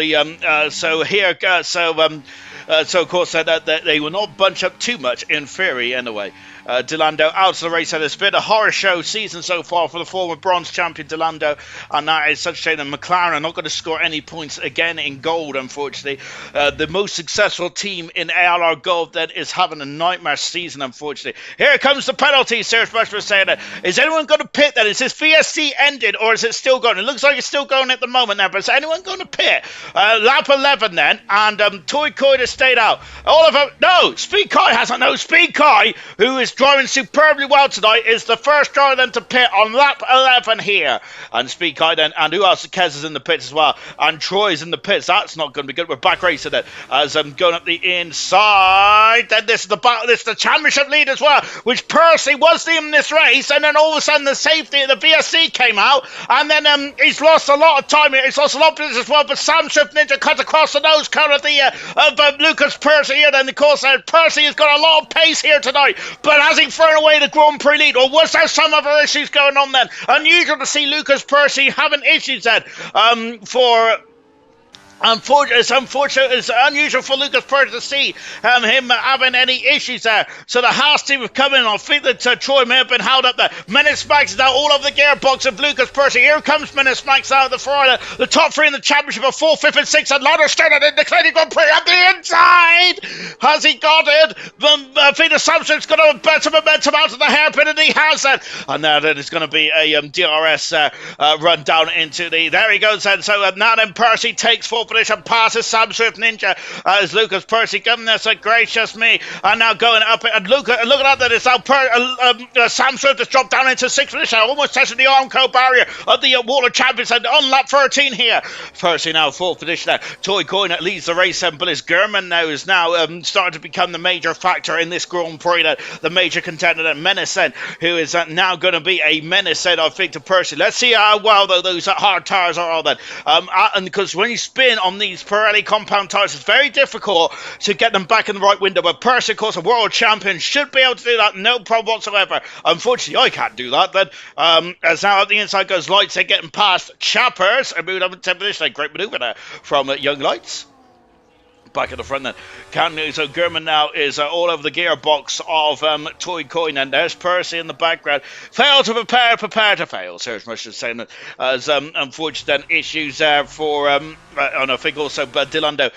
[SPEAKER 1] so of course they will not bunch up too much in theory anyway. Delando out of the race, and it's been a horror show season so far for the former bronze champion Delando, and that is such a shame that McLaren are not going to score any points again in gold, unfortunately. The most successful team in ALR Gold then is having a nightmare season, unfortunately. Here comes the penalty. Serge Bushman saying that. Is anyone going to pit then? Is this VSC ended, or is it still going? It looks like it's still going at the moment now, but is anyone going to pit? Lap 11 then, and Toy Coy has stayed out. No, Speed Kai hasn't. No, Speed Kai, who is driving superbly well tonight, is the first driver then to pit on lap 11 here. And Speed Kai then, and who else? Kez is in the pits as well, and Troy's in the pits. That's not going to be good. We're back racing then, as I'm going up the inside. Then this is the championship lead as well, which Percy was in this race, and then all of a sudden the safety of the VSC came out, and then he's lost a lot of time here. He's lost a lot of business as well, but Sam Swift Ninja cuts across the nose cone of Lucas Percy here. Then of course Percy has got a lot of pace here tonight, but has he thrown away the Grand Prix lead, or was there some other issues going on then? Unusual to see Lucas Percy having issues then it's unusual for Lucas Percy to see him having any issues there. So the Haas team have come in. I think that Troy may have been held up there. Menace Max is now all over the gearbox of Lucas Percy. Here comes Menace Max out of the Ferrari. The top 3 in the championship are 4th, 5th and 6th, and ladder standard in the Canadian Grand Prix at the inside. Has he got it? I think the Samsung's got a better momentum out of the hairpin, and he has it. And now then it's going to be a DRS run down into the... There he goes then. So now then Percy takes 4th position, passes Sam Swift Ninja as Lucas Percy. Goodness gracious me. And now going up, and look at that, it's now Sam Swift has dropped down into 6th position, almost touching the Armco barrier of the Wall of Champions, and on lap 13 here. Percy now 4th position there. Toy Coin leads the race, but his Gurman now is starting to become the major factor in this Grand Prix, the major contender, that Menace then, who is now going to be a menace then, I think, to Percy. Let's see how well though those hard tires are all then. And because when you spin on these Pirelli compound tires, it's very difficult to get them back in the right window, but Percy, of course, a world champion, should be able to do that, no problem whatsoever. Unfortunately, I can't do that then. As now up the inside goes Lights, they're getting past Chappers and moving up in 10th position. A great manoeuvre there from Young Lights. Back at the front then. So Gurman now is all over the gearbox of Toy Coin, and there's Percy in the background. Fail to prepare to fail. Serge Mush is saying that as unfortunate issues there for and I think also Dilando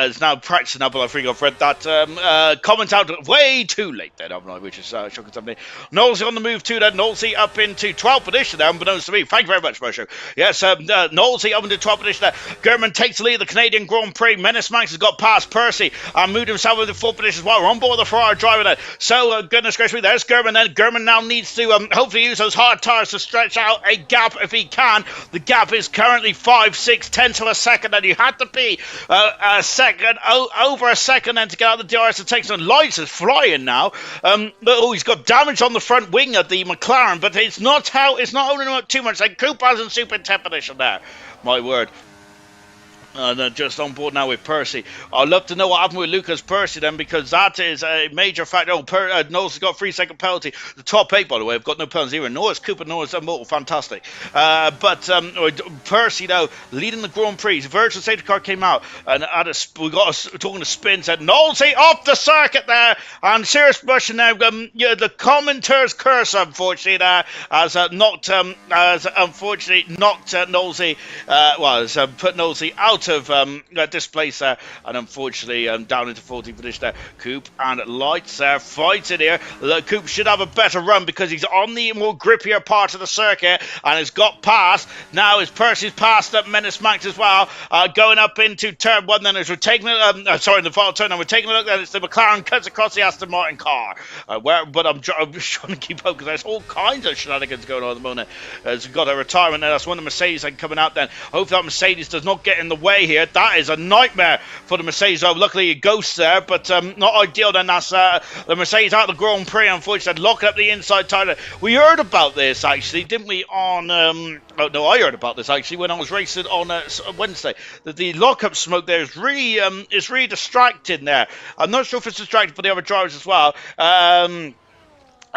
[SPEAKER 1] is now practicing up, and I think I've read that comment out way too late then, haven't I, which is shocking to me. Knowlesy on the move too then. Knowlesy up into 12th position there, unbeknownst to me. Thank you very much, Mosho. Yes, Knowlesy up into 12th position there. Gurman takes the lead of the Canadian Grand Prix. Menace Max has got past Percy and moved himself into 4th position as well. We're on board the Ferrari driver there. So goodness gracious me, there's Gurman then. Gurman now needs to hopefully use those hard tires to stretch out a gap if he can. The gap is currently 5, 6, 10 to a second, and you had to be a second, over a second then to get out the DRS to take some. Lights is flying now. He's got damage on the front wing of the McLaren, but it's not only too much. Like Cooper's in super 10th position there. My word. Just on board now with Percy. I'd love to know what happened with Lucas Percy then, because that is a major factor. Knowles has got 3-second penalty. The top 8, by the way, have got no penalties either. Norris Cooper, Norris Motor, fantastic. But Percy now leading the Grand Prix. Virtual safety car came out, and we got talking to spin, said Knowles off the circuit there, and serious brushing now. The commentator's curse, unfortunately, there has knocked Knowles, put Knowles out of this place there, and unfortunately down into 14th position there. Coop and Lights fighting here. Coop should have a better run because he's on the more grippier part of the circuit and has got past. Now is Percy's passed up Menace Max as well, going up into turn 1 then as we're taking in the final turn, and we're taking a look then. It's the McLaren cuts across the Aston Martin car, but I'm trying to keep up because there's all kinds of shenanigans going on at the moment. As we've got a retirement there, that's one of the Mercedes coming out then. Hopefully that Mercedes does not get in the way here. That is a nightmare for the Mercedes. Luckily, it goes there, but not ideal then. That's the Mercedes out of the Grand Prix, unfortunately, locking up the inside tire. We heard about this, actually, didn't we, on... I heard about this, actually, when I was racing on Wednesday. That the lockup smoke there is really distracting there. I'm not sure if it's distracting for the other drivers as well.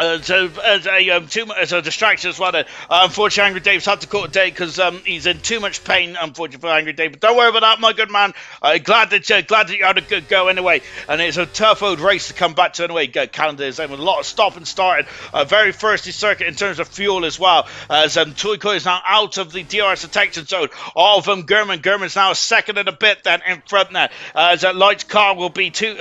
[SPEAKER 1] As a distraction as well. Unfortunately, Angry Dave's had to call it a day because he's in too much pain, unfortunately, for Angry Dave. But don't worry about that, my good man. Glad that you had a good go anyway. And it's a tough old race to come back to anyway. Canada is with a lot of stop and starting. Very thirsty circuit in terms of fuel as well. As Toyko is now out of the DRS detection zone of German. German's now a second and a bit then in front there. As Lights car will be two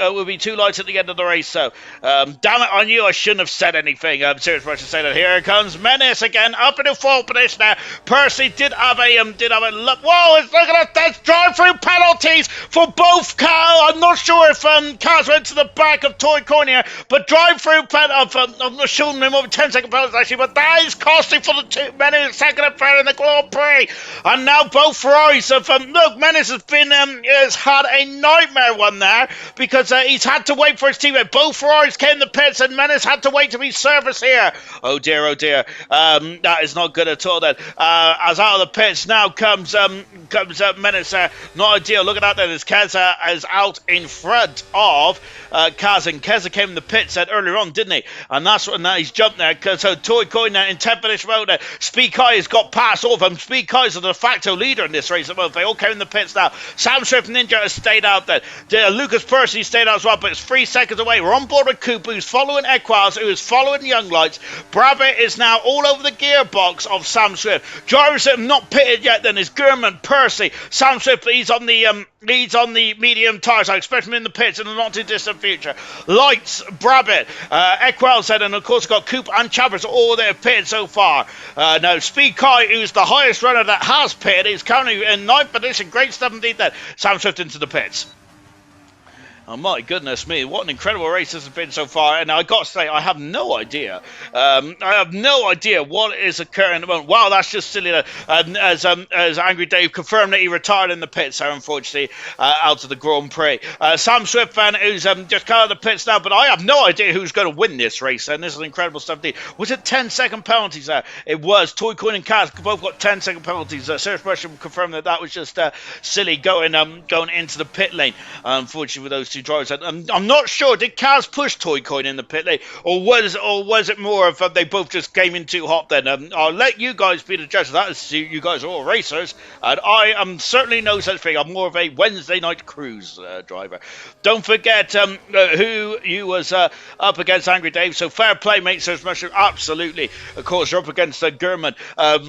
[SPEAKER 1] lights at the end of the race. So damn it, I knew I shouldn't have said anything. Serious Rush to say that here comes Menace again up into 4th position now. Percy did have a look. Whoa, look at that. That's drive-through penalties for both cars. I'm not sure if cars went to the back of Toy Corner, but drive-through penalty. I'm not sure them over 10-second penalties actually, but that is costly for the two Menace second and third in the Grand Prix. And now both Ferraris have look. Menace has had a nightmare one there because he's had to wait for his teammate. Both Ferraris came in the pits and Menace had to wait to be service here. Oh dear. That is not good at all then. As out of the pits now comes Menace. Not ideal. Look at that then. As Keza is out in front of Kaz, and Keza came in the pits earlier on, didn't he? And that's when he's jumped there. So Toy Coin in 10th position road there. Speed Kai has got past all of them. Speed Kai is the de facto leader in this race. They all came in the pits now. Sam Swift Ninja has stayed out there. Lucas Percy stayed out as well, but it's 3 seconds away. We're on board with Cooper, who's following Equals, who is following Young Lights. Brabbit is now all over the gearbox of Sam Swift. Drivers that have not pitted yet then is German, Percy, Sam Swift. He's on the medium tyres. I expect him in the pits in the not too distant future. Lights, Brabbit, Equals said, and of course got Coop and Chavez all there pitted so far. Now Speed Kai, who's the highest runner that has pitted, is currently in 9th position. Great stuff indeed there. Sam Swift into the pits. Oh my goodness me, what an incredible race this has been so far. And I got to say, I have no idea. I have no idea what is occurring at the moment. Wow, that's just silly. As Angry Dave confirmed that he retired in the pits, so unfortunately, out of the Grand Prix. Sam Swift fan, who's just come out of the pits now, but I have no idea who's going to win this race. And this is incredible stuff indeed. Was it 10-second penalties there? It was. Toy Coin and Kaz both got 10-second penalties. Serious Russian confirmed that was just silly going into the pit lane. Unfortunately, with those two drivers. I'm not sure. Did Kaz push Toy Coin in the pit lane, or was it more of they both just came in too hot? Then I'll let you guys be the judge. That is, you guys are all racers, and I am certainly no such thing. I'm more of a Wednesday night cruise driver. Don't forget who you was up against, Angry Dave. So fair play, mate. So much absolutely. Of course, you're up against German, a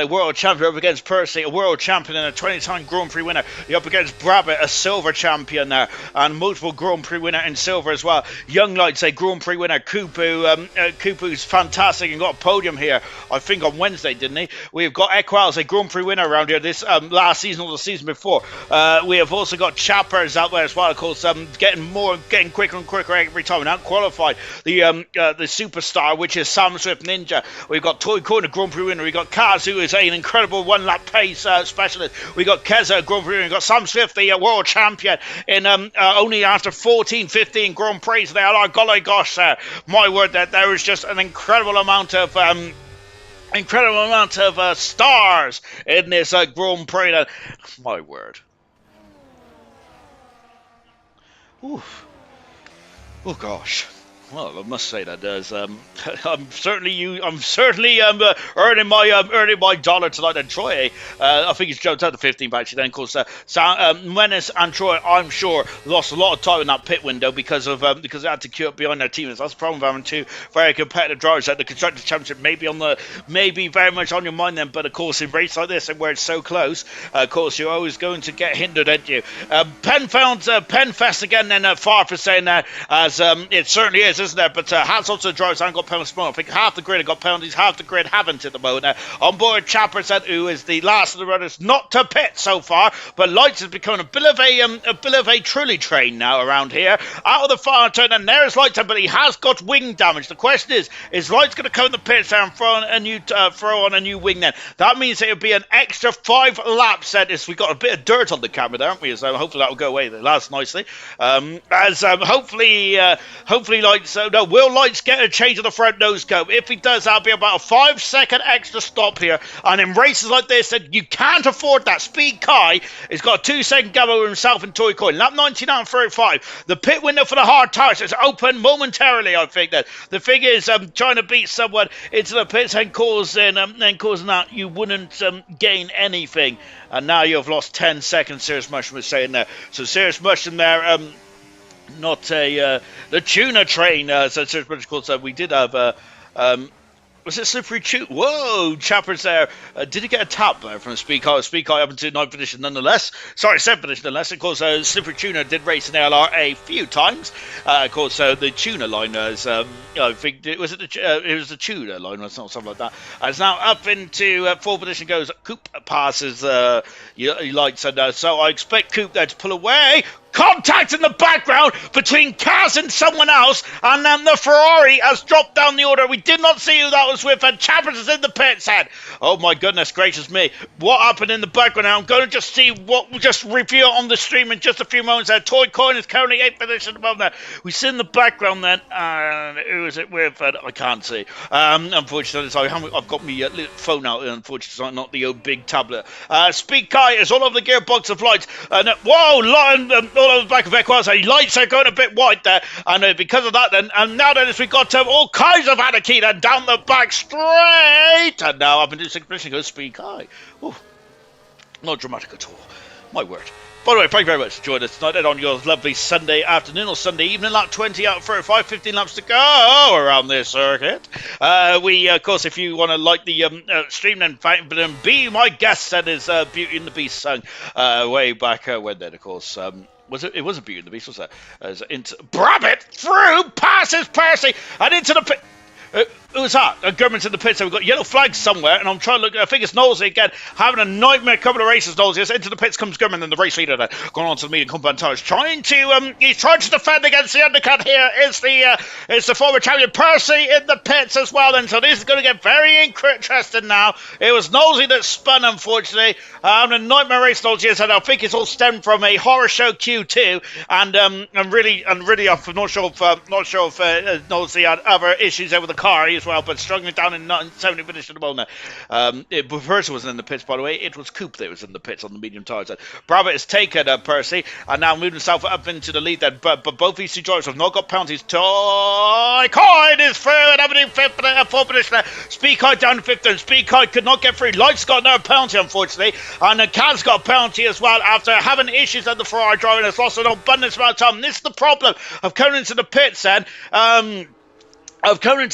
[SPEAKER 1] world champion. You're up against Percy, a world champion and a 20-time Grand Prix winner. You're up against Brabbit, a silver champion there, and multiple Grand Prix winner in silver as well. Young Lights, a Grand Prix winner. Kupu's fantastic and got a podium here, I think on Wednesday, didn't he? We've got Equals, a Grand Prix winner around here this last season or the season before. We have also got Chappers out there as well, of course, getting quicker and quicker every time. Now qualified the superstar, which is Sam Swift Ninja. We've got Toy Corner Grand Prix winner. We've got Kaz, who is an incredible one-lap pace specialist. We got Keza, Grand Prix winner. We've got Sam Swift, the world champion in only after 14, 15 Grand Prix. They are, golly gosh, my word, that there is just an incredible amount of stars in this Grand Prix. My word. Oof. Oh gosh. Well, I must say that there's I'm certainly earning my dollar tonight. And Troy, I think he's jumped out to 15 actually. Then, of course, Menace and Troy, I'm sure, lost a lot of time in that pit window because they had to queue up behind their teammates. That's the problem with having two very competitive drivers at the constructors championship. Maybe very much on your mind then, but of course in races like this and where it's so close, of course you're always going to get hindered, aren't you? Penfest again. Then far for saying that as it certainly is. Isn't there? But hats off to the drivers. I haven't got penalties tomorrow. I think half the grid have got penalties, half the grid haven't at the moment. On board Chapperset, who is the last of the runners not to pit so far, but Lights has become a bit of a trolley train now around here. Out of the far turn, and there's Lights, but he has got wing damage. The question is Lights going to come in the pits and throw on a new wing then? That means it'll be an extra 5 laps. We got a bit of dirt on the camera there, haven't we? So hopefully that will go away. That lasts nicely. Hopefully Lights. Will Lights get a change of the front nose cone? If he does, that'll be about a 5-second extra stop here. And in races like this, you can't afford that. Speed Kai has got a 2-second gap over himself and Toy Coin. Lap 99 and 35. The pit window for the hard tires is open momentarily, I think. That the thing is, trying to beat someone into the pits and causing that you wouldn't gain anything. And now you've lost 10 seconds, Serious Mushroom was saying there. So Serious Mushroom there, not the tuna train. So Serious Mushroom called. So we did have was it Slippery Tuna? Whoa, Chappers there. Did he get a tap there from Speakai? Speakai up into 9th position nonetheless. Sorry, 7th position nonetheless. Of course, Slippery Tuna did race in ALR a few times. Of course, the tuna line is, I think, it was the tuna line or something like that. And it's now up into 4th position goes Coop passes Lights. And so I expect Coop there to pull away. Contact in the background between Kaz and someone else, and then the Ferrari has dropped down the order. We did not see who that was with, and Chappers is in the pits head. Oh my goodness gracious me. What happened in the background now? I'm going to just review it on the stream in just a few moments there. Toy Coin is currently 8th position above there. We see in the background then, and who is it with? I can't see. Unfortunately, sorry, I've got my phone out, unfortunately, not the old big tablet. Speed Kai is all over the gearbox of Lights. All over the back of Equaz. Lights are going a bit wide there, and because of that then, and now then as we got all kinds of anarchy then down the back straight, and now up into 6th position goes Speed Kai. Ooh, not dramatic at all, my word. By the way, thank you very much for joining us tonight on your lovely Sunday afternoon or Sunday evening. Lap 20 out of 35, 15 laps to go around this circuit. We, of course, if you want to like the stream, then be my guest. That is Beauty and the Beast song way back when then, of course. It wasn't Beauty and the Beast, was that? Into Brabbit through, passes Percy, and into the pit. Who was that? Gurman's in the pit, so we've got yellow flags somewhere, and I'm trying to look. I think it's Knowlesy again, having a nightmare couple of races. Knowlesy is into the pits, comes Gurman, and the race leader then going on to the medium compound tires, he's trying to defend against the undercut here. It's the former champion Percy in the pits as well, and so this is going to get very interesting now. It was Knowlesy that spun, unfortunately. A nightmare race Knowlesy has had. I think it's all stemmed from a horror show Q2, and really, I'm not sure if Knowlesy had other issues there with the car as well, but struggling down in 70 position at the moment. Percy wasn't in the pits, by the way. It was Coop that was in the pits on the medium tires. Brabbit has taken Percy and now moved himself up into the lead then, but both these two drivers have not got penalties. Toy Coin is through and having in 4th position. Speed Kite down to 5th, and Speed Kite could not get through. Lights got no penalty, unfortunately, and Kaz got a penalty as well after having issues at the Ferrari driver and has lost an abundance amount of time. This is the problem of coming into the pits then. Coming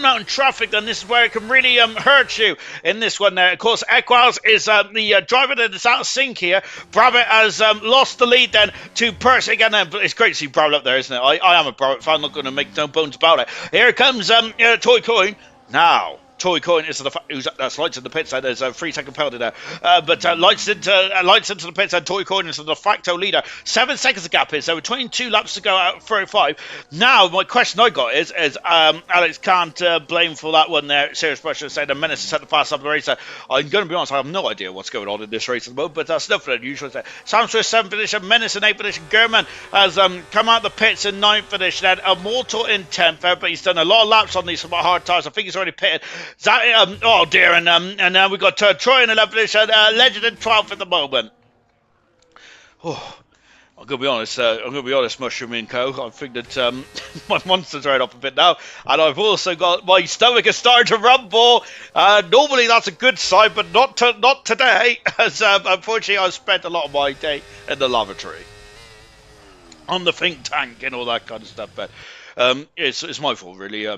[SPEAKER 1] out in traffic, then this is where it can really hurt you in this one there. Of course, Equals is the driver that is out of sync here. Brabbit has lost the lead then to Percy again. But it's great to see Brabbit up there, isn't it? I am a Brabbit fan, I'm not going to make no bones about it. Here comes Toy Coin. Now, Toy Coin is that's Lights in the pits. There's a 3-second penalty there. But Lights into the pits, and Toy Coin is the de facto leader. 7 seconds of gap is there with 22 laps to go out 35. Now, my question I got is Alex can't blame for that one there. Serious pressure saying the Menace is set the fast up the race. I'm going to be honest, I have no idea what's going on in this race at the moment, but that's nothing unusual. Sam Swift 7th position, Menace in 8th position. German has come out the pits in 9th position. And Immortal in 10th there, but he's done a lot of laps on these hard tires. I think he's already pitted. Oh dear, and now we've got Troy in 11th position, Legend in 12th at the moment. Oh, I'm gonna be honest. Mushroom and Co. I think that my monster's right up a bit now, and I've also got my stomach is starting to rumble. Normally that's a good sign, but not today, as unfortunately I spent a lot of my day in the lavatory, on the think tank and all that kind of stuff. But it's my fault really. I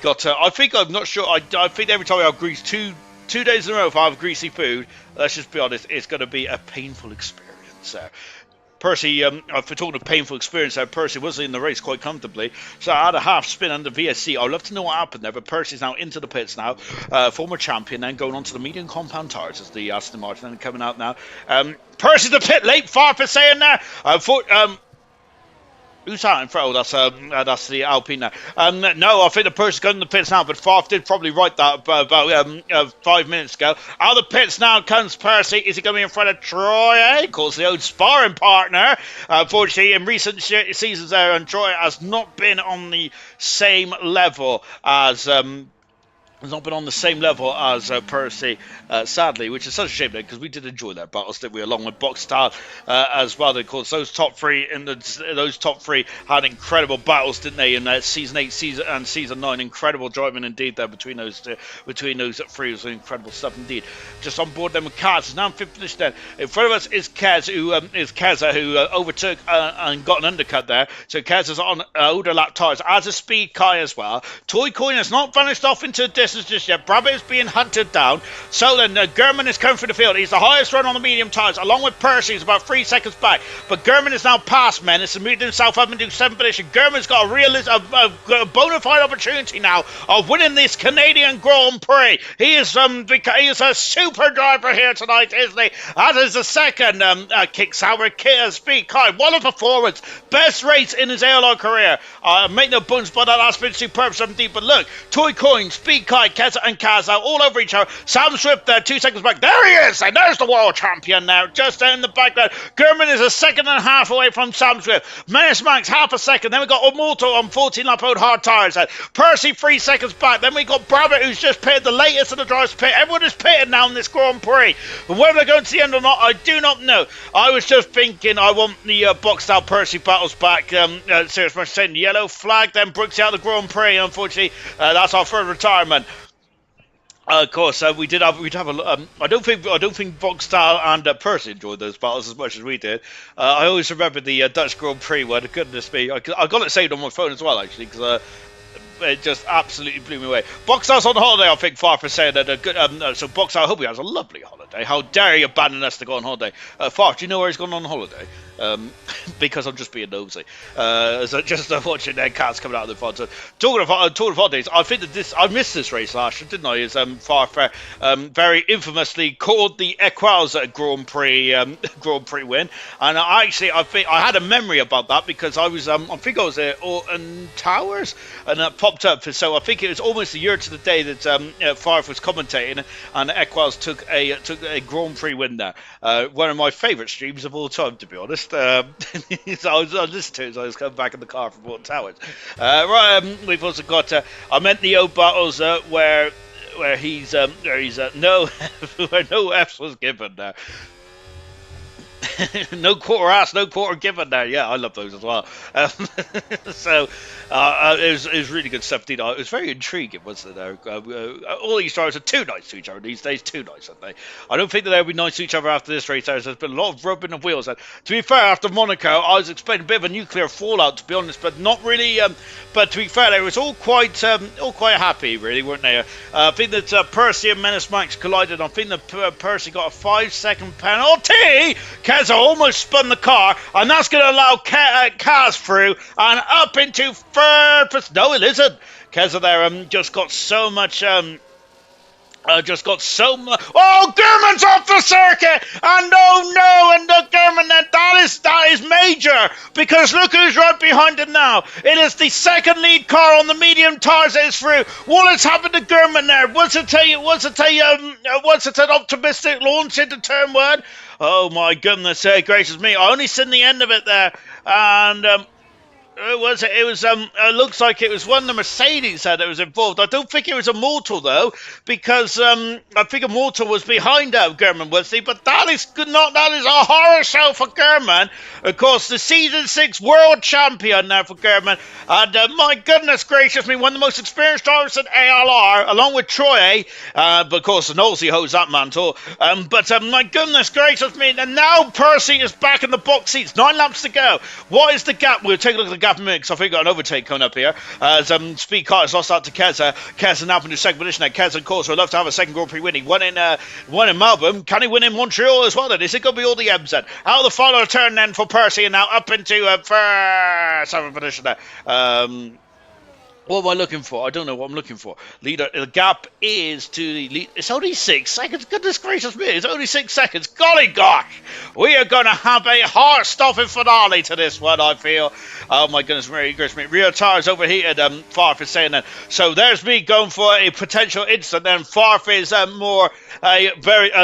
[SPEAKER 1] got. I think I'm not sure. I think every time I have grease, two days in a row, if I have greasy food, let's just be honest, it's going to be a painful experience. Percy, for talking of painful experience, Percy was in the race quite comfortably. So I had a half spin under VSC. I'd love to know what happened there, but Percy's now into the pits now. Former champion, then going on to the medium compound tires as the Aston Martin, and coming out now. Percy's the pit late, far for saying there. Who's that in front? Oh, that's the Alpine now. No, I think the person's going to the pits now, but Farf did probably write that about 5 minutes ago. Out of the pits now comes Percy. Is he going to be in front of Troy? Of course, the old sparring partner. Unfortunately, in recent seasons there, and Troy has not been on the same level as... has not been on the same level as Percy, sadly, which is such a shame because we did enjoy their battles, didn't we? Along with Boxstar as well. Of course, those top three had incredible battles, didn't they? In season 8, season 9, incredible driving indeed there between those three. Was incredible stuff indeed. Just on board them with Kaz. Is now in fifth position. Then in front of us is Kaz, who overtook and got an undercut there. So Kaz is on older lap tires, as a Speed Kai as well. Toy Coin has not vanished off into the distance just yet. Brabham is being hunted down. So then Gurman is coming through the field. He's the highest run on the medium tires, along with Percy, who's about 3 seconds back. But Gurman is now past Menace and moved himself up into 7th position. Gurman's got a bona fide opportunity now of winning this Canadian Grand Prix. He is a super driver here tonight, isn't he? That is the second kick sour Speed Kai. What a performance! Best race in his ALR career. Make no bones about that. That's been superb, something. But look, Toy Coin, Speed Kai, Keza and Kaz out all over each other. Sam Swift there, 2 seconds back. There he is, and there's the world champion now, just down the back there. Gurman is a second and a half away from Sam Swift. Menace Max half a second. Then we got Omoto on 14 lap old hard tyres. Percy 3 seconds back. Then we got Brabham, who's just pitted, the latest of the drivers pit. Everyone is pitted now in this Grand Prix. And whether they're going to the end or not, I do not know. I was just thinking I want the boxed out Percy battles back. Serious much saying yellow flag, then Brooks out the Grand Prix. Unfortunately, that's our third retirement. Of course, we'd have a. I don't think Boxstar and Percy enjoyed those battles as much as we did. I always remember the Dutch Grand Prix one. Goodness me, I got it saved on my phone as well, actually, because it just absolutely blew me away. Boxstar's on holiday, I think, far for saying that. So Boxstar, I hope he has a lovely holiday. How dare he abandon us to go on holiday? Far, do you know where he's gone on holiday? Because I'm just being nosy. So just watching their cats coming out of the front. So, talking of holidays, I think that I missed this race last year, didn't I? Is Farfair very infamously called the Equals Grand Prix win, and I think I had a memory about that because I was I think I was at Alton Towers, and that popped up. So I think it was almost a year to the day that Farfair was commentating, and Equals took a Grand Prix win there. One of my favourite streams of all time, to be honest. So I was listening to it as I was coming back in the car from Alton Towers. We've also got I meant the old battles where he's no where no F's was given there. No quarter ass, no quarter given there. Yeah, I love those as well. So it was really good stuff. It was very intriguing, wasn't it? All these drivers are too nice to each other these days. Too nice, aren't they? I don't think that they'll be nice to each other after this race. There's been a lot of rubbing of wheels. And to be fair, after Monaco, I was expecting a bit of a nuclear fallout, to be honest, but not really. But to be fair, they was all quite happy, really, weren't they? I think that Percy and Menace Max collided. I think that Percy got a 5-second penalty. Keza almost spun the car, and that's going to allow Kaz through and up into third position. No, it isn't. Keza there just got so much. Oh, Gurman's off the circuit, and oh no, and the Gurman there. That is major, because look who's right behind him now. It is the second lead car on the medium tires that is through. What has happened to Gurman there? Was it an optimistic launch into turn 1? Oh my goodness gracious me! I only seen the end of it there, and Looks like it was one of the Mercedes that was involved. I don't think it was a mortal though, because I think a mortal was behind German, was he? But that is good. Not that is a horror show for German. Of course, the season 6 world champion now for German, and my goodness gracious me, one of the most experienced drivers in ALR, along with Troy. But of course, Nosey holds that mantle. But my goodness gracious me, and now Percy is back in the box seats. 9 laps to go. What is the gap? We'll take a look at the gap in a minute, because I think we've got an overtake coming up here. As Speed Car has lost out to Keza. Keza now into second position. Keza, of course, would love to have a second Grand Prix winning. One in Melbourne. Can he win in Montreal as well then? Is it going to be all the M's then? Out of the final turn then for Percy, and now up into first second position there. What am I looking for? I don't know what I'm looking for. Leader, the gap is to the lead. It's only 6 seconds. Goodness gracious me, it's only 6 seconds. Golly gosh, we are going to have a heart-stopping finale to this one, I feel. Oh my goodness, Mary goodness me. Rear tires overheated, Farf is saying that. So there's me going for a potential incident, then Farf is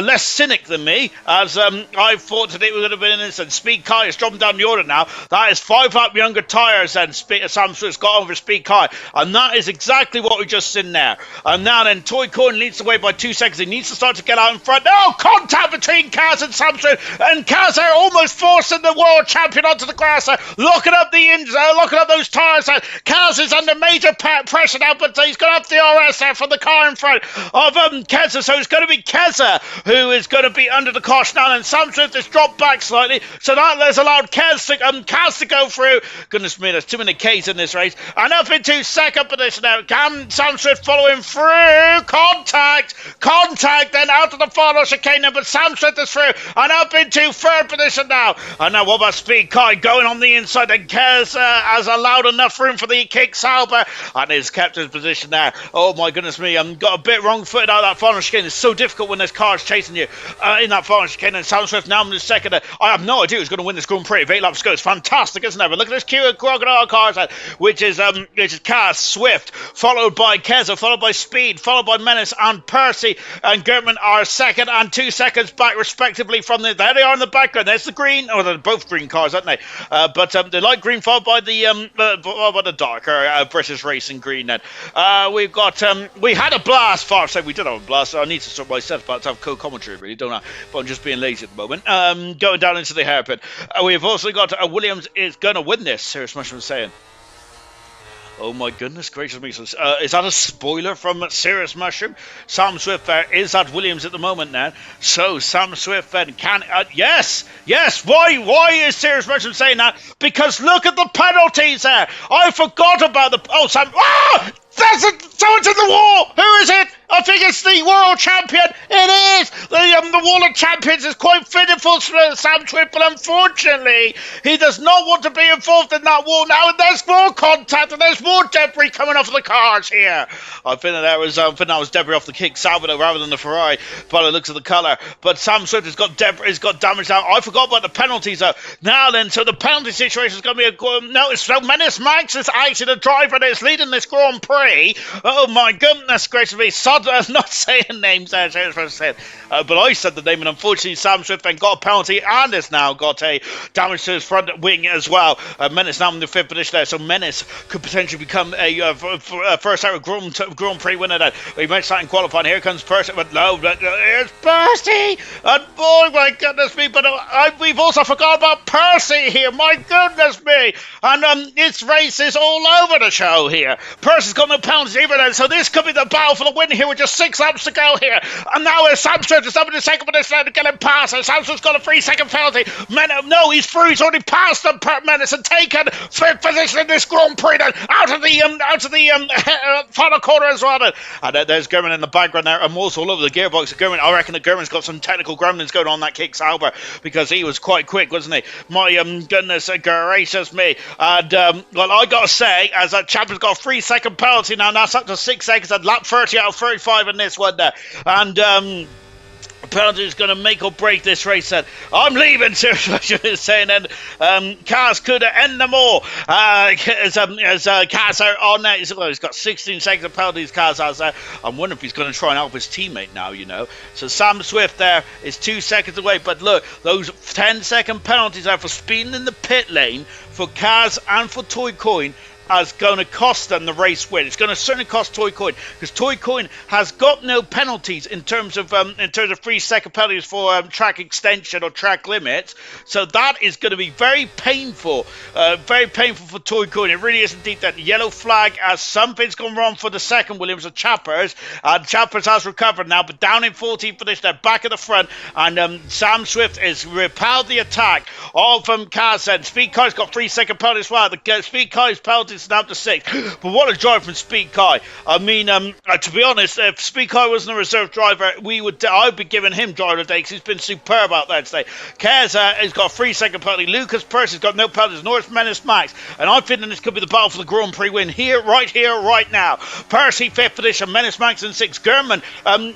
[SPEAKER 1] less cynic than me, as I thought today was going to be an incident. Speed Kai is dropping down the order now. That is 5 lap younger tyres than Sam Swift's got over Speed Kai. And that is exactly what we just seen there. And now then, Toy Corn leads the way by 2 seconds. He needs to start to get out in front. Oh, contact between Kaz and Samson. And Kaz almost forcing the world champion onto the grass. Looking up those tyres. Kaz is under major pressure now, but he's got up the RS there from the car in front of Keza. So it's going to be Keza who is going to be under the caution now. And Sam Swift has dropped back slightly. So that has allowed Kaz to go through. Goodness me, there's too many Ks in this race. And up into second position now. Can Sam Swift following through? Contact, then out of the final chicane, but Sam Swift is through and up into third position now. And now what about Speed Kai going on the inside, and Kez has allowed enough room for the kick Sauber and has kept his position there. Oh my goodness me, got a bit wrong footed out of that final chicane. It's so difficult when there's cars chasing you in that final chicane, and Sam Swift now in the second. I have no idea who's going to win this Grand Prix. 8 laps to go. It's fantastic, isn't it? But look at this queue of crocodile cars, which is Kaz, Swift, followed by Keza, followed by Speed, followed by Menace and Percy, and Gertman are second and 2 seconds back respectively from there they are in the background. There's the green, they're both green cars, aren't they? But the light green followed by the darker British Racing green then. We've got we had a blast. Far said we did have a blast. I need to sort myself out to have co-commentary, really, don't I? But I'm just being lazy at the moment. Going down into the hairpin. We've also got Williams is going to win this. Serious Mushroom saying. Oh my goodness gracious me. Is that a spoiler from Serious Mushroom? Sam Swift is at Williams at the moment now. So Sam Swift can... yes! Why is Serious Mushroom saying that? Because look at the penalties there. I forgot about the... Oh, Sam... Ah! Someone's in the wall! Who is it? I think it's the world champion. It is! The Wall of Champions is quite fitted for Sam Swift, but unfortunately, he does not want to be involved in that wall now, and there's more contact, and there's more debris coming off the cars here. I think that was debris off the kick Salvador rather than the Ferrari, by the looks of the colour. But Sam Swift has got damage now. I forgot about the penalties, though. Now then, so the penalty situation is going to be so Menace Max is actually the driver that is leading this Grand Prix. Oh my goodness gracious me. I'm not saying names there, but I said the name, and unfortunately Sam Swift then got a penalty and has now got a damage to his front wing as well. Menace now in the 5th position there, so Menace could potentially become a first ever Grand Prix winner then. We mentioned that in qualifying. Here comes Percy, but no, here's Percy, and boy, my goodness me, but we've also forgot about Percy here, my goodness me, and this race is all over the show here. Percy's got no penalties either then, so this could be the battle for the win here with just 6 laps to go here. And now Sam Swift is up in the second position to get him past. And Sam Swift's got a 3-second penalty. No, he's through. He's already passed the Menace and taken 5th position in this Grand Prix then, out of the final corner as well. And there's German in the background there. I'm also all over the gearbox of German. I reckon that German's got some technical gremlins going on that kick Sauber, because he was quite quick, wasn't he? My goodness gracious me. And well, I gotta say, as that champion's got a 3-second penalty now, that's up to 6 seconds at lap 30 out of 35 in this one there. And penalty is going to make or break this race. Then I'm leaving. Seriously, is saying, and Cars could end them all. As Cars are on there, he's got 16 seconds of penalties. Cars has there. I'm wondering if he's going to try and help his teammate now. So Sam Swift there is 2 seconds away. But look, those 10-second penalties are for speeding in the pit lane for Cars and for Toy Coin. Is going to cost them the race win. It's going to certainly cost Toy Coin, because Toy Coin has got no penalties in terms of 3-second penalties for track extension or track limits. So that is going to be very painful for Toy Coin. It really is indeed that yellow flag, as something's gone wrong for the second Williams of Chappers. Chappers has recovered now, but down in 14th position, they're back at the front, and Sam Swift has repelled the attack of Carson. Speed Kai's got 3-second penalties as well. The Speed Kai's penalties now to 6. But what a drive from Speed Kai. I mean, to be honest, if Speed Kai wasn't a reserve driver, I would be giving him driver of the day, because he's been superb out there today. Keza has got a 3-second penalty. Lucas Percy's got no penalties. North Menace Max. And I'm thinking this could be the battle for the Grand Prix win here, right now. Percy 5th position. Menace Max in 6th. German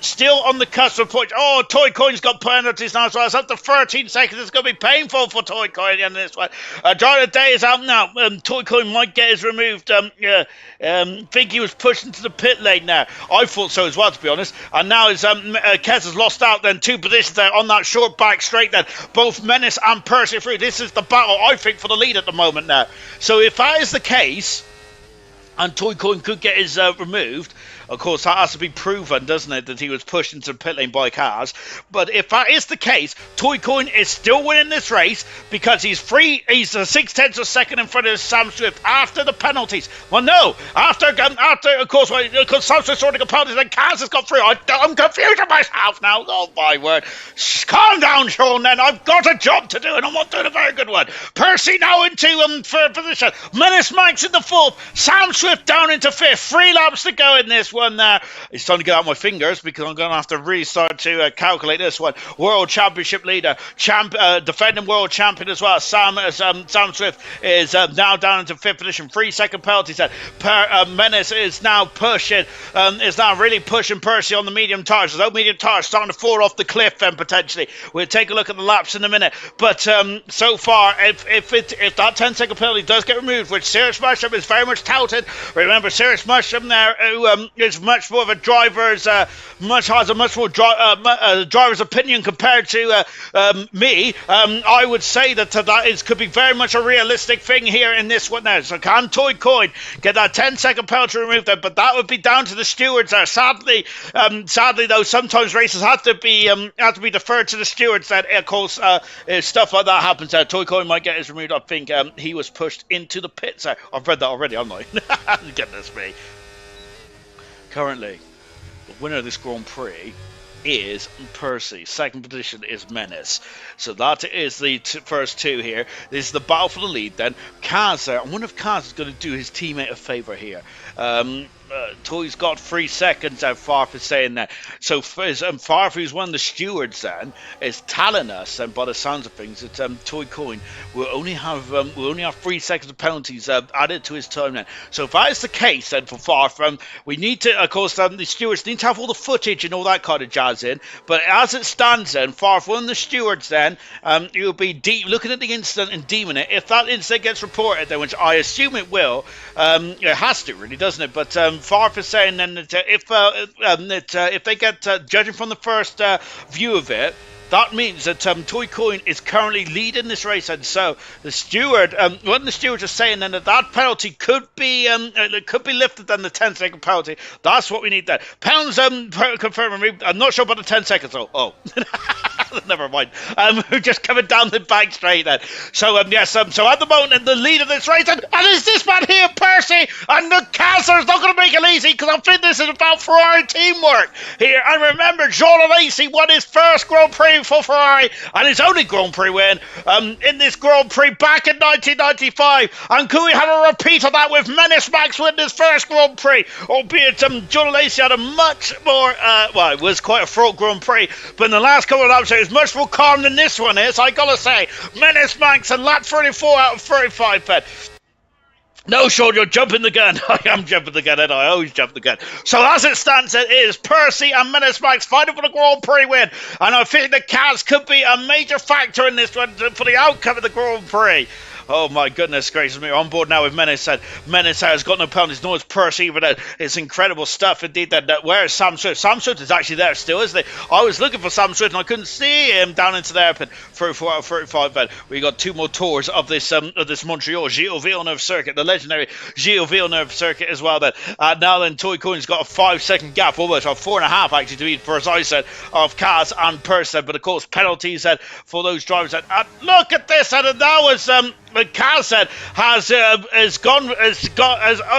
[SPEAKER 1] still on the cusp of points. Oh, Toy Coin's got penalties now as well. It's up to 13 seconds. It's going to be painful for Toy Coin at the end of this one. Driver of the day is out now. Toy Coin might get his removed. Think he was pushed into the pit lane now. I thought so as well, to be honest. And now Kez has lost out then 2 positions there on that short back straight then. Both Menace and Percy through. This is the battle, I think, for the lead at the moment now. So if that is the case, and Toy Coin could get his removed, of course, that has to be proven, doesn't it, that he was pushed into the pit lane by Cars. But if that is the case, Toy Coin is still winning this race, because he's 6/10 of a second in front of Sam Swift after the penalties. Well, no, after of course, because Sam Swift's already got penalties and Cars has got 3. I'm confusing myself now. Oh, my word. Calm down, Sean, then. I've got a job to do, and I'm not doing a very good one. Percy now into 3rd position. Menace Max in the 4th. Sam Swift down into 5th. 3 laps to go in this one there. It's time to get out my fingers, because I'm going to have to really start to calculate this one. World Championship leader, defending world champion as well. Sam Swift is now down into 5th position. 3-second penalties. Menace is now really pushing Percy on the medium tires. Those medium tires starting to fall off the cliff then, potentially. We'll take a look at the laps in a minute. But so far, if that 10-second penalty does get removed, which Sirius Mushroom is very much touted. Remember, Sirius Mushroom there, who is much more of a driver's driver's opinion compared to me. I would say that could be very much a realistic thing here in this one now. So can Toy Coin get that 10-second penalty removed there? But that would be down to the stewards there. Sadly though, sometimes races have to be deferred to the stewards. That, of course, stuff like that happens there. Toy Coin might get his removed. I think he was pushed into the pits there. I've read that already, haven't I? Goodness me. Currently, the winner of this Grand Prix is Percy. 2nd position is Menace. So that is the first 2 here. This is the battle for the lead then. Kaz there. I wonder if Kaz is going to do his teammate a favour here. Toy's got 3 seconds out. Farf is saying that. So Farf, who's one of the stewards then, is telling us, and by the sounds of things, that Toy Coin will only have 3 seconds of penalties added to his time then. So if that is the case then for Farf, we need to, of course, the stewards need to have all the footage and all that kind of jazz in. But as it stands then, Farf, one of the stewards then, you'll be looking at the incident and deeming it. If that incident gets reported then, which I assume it will, it has to really, doesn't it? But Farf is saying then that if they get judging from the first view of it, that means that Toy Coin is currently leading this race, and so the steward, one of the stewards is saying then that penalty could be lifted than the 10-second penalty. That's what we need then. Pounds confirm me. I'm not sure about the 10 seconds though. Oh. Never mind. We're just coming down the back straight then. So so at the moment the lead of this race, and is this man here, Percy, and the Casser's not going to make it easy, because I think this is about Ferrari teamwork here. And remember, Jean Alesi won his first Grand Prix for Ferrari and his only Grand Prix win in this Grand Prix back in 1995. And could we have a repeat of that with Menace Max winning his first Grand Prix? Albeit Jean Alesi had a much more it was quite a fraught Grand Prix, but in the last couple of laps it was much more calm than this one is, I gotta say. Menace Max and lap 34 out of 35 fed. No, Sean, you're jumping the gun. I am jumping the gun, and I always jump the gun. So as it stands, it is Percy and Menace Max fighting for the Grand Prix win, and I think the Cavs could be a major factor in this one for the outcome of the Grand Prix. Oh my goodness gracious me! On board now with Menace. And Menace has got no penalties, nor is Percy, but it's incredible stuff indeed. Where is Sam Swift? Sam Swift is actually there still, isn't he? I was looking for Sam Swift and I couldn't see him down into there. But 34 out of 35. But we got two more tours of this Montreal Gilles Villeneuve circuit, the legendary Gilles Villeneuve circuit as well. Now then, Toy Coin's got a 5-second gap, almost, or 4.5 actually to be precise, of Kaz and Percy. But of course, penalties for those drivers. Look at this, and that was Kaz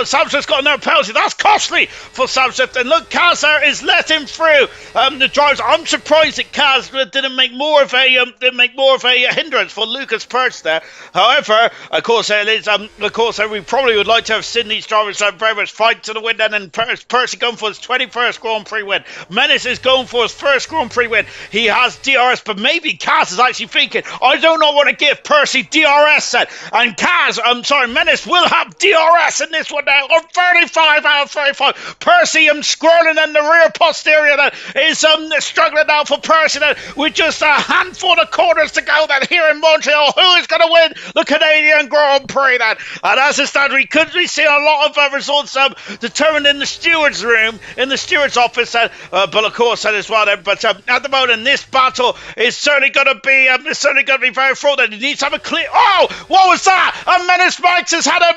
[SPEAKER 1] Samson's got no penalty. That's costly for Samson. And look, Kaz is letting through the drivers. I'm surprised that Kaz didn't make more of a hindrance for Lucas Perch there. However, of course, we probably would like to have seen these drivers very much fight to the win. And Percy going for his 21st Grand Prix win. Menace is going for his first Grand Prix win. He has DRS, but maybe Kaz is actually thinking, I do not want to give Percy DRS set. And Menace will have DRS in this one now on 35 out of 35. Percy scrolling in the rear posterior that is struggling now for Percy with just a handful of corners to go then here in Montreal. Who is going to win the Canadian Grand Prix then? And as it stands, we could be seeing a lot of results determined in the steward's room, in the steward's office, but of course that as well. But at the moment, this battle is certainly going to be very fraught. He needs to have a clear. Oh, what was that? And Menace Max has had a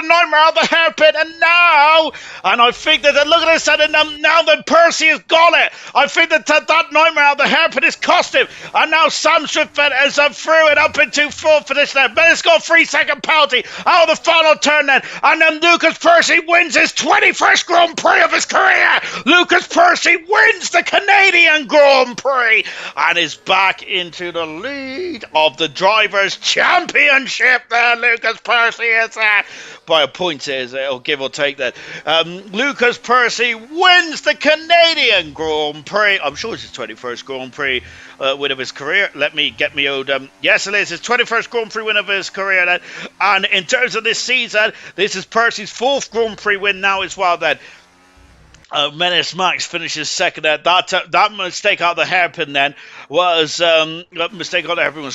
[SPEAKER 1] nightmare out of the hairpin, and I think that look at this, and now that Percy has got it, I think that nightmare out of the hairpin has cost him, and now Sam Swift has through it up into fourth position. Menace got a 3-second penalty out of the final turn then, and then Lucas Percy wins his 21st Grand Prix of his career. Lucas Percy wins the Canadian Grand Prix and is back into the lead of the Drivers' Championship there. Lucas Percy is by a point, or give or take that. Lucas Percy wins the Canadian Grand Prix. I'm sure it's his 21st Grand Prix win of his career. Let me get me old. Yes, it is his 21st Grand Prix win of his career. Then. And in terms of this season, this is Percy's 4th Grand Prix win now as well. Then. Menace Max finishes second there. That mistake out of the hairpin then was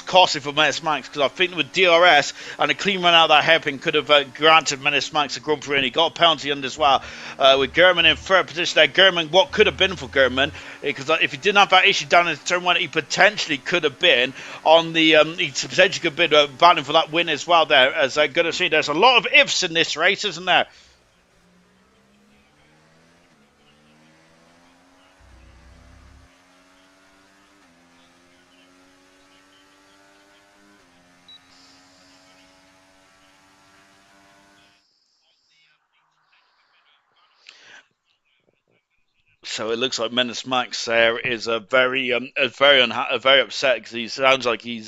[SPEAKER 1] costly for Menace Max, because I think with DRS and a clean run out of that hairpin could have granted Menace Max a Grand Prix, and he got a penalty on as well. With German in third position there. German, what could have been for German, because if he didn't have that issue down in turn one, he potentially could have been on the he potentially could have been battling for that win as well there. As I'm going to see, there's a lot of ifs in this race, isn't there? So it looks like Menace Max there is very upset, because he sounds like he's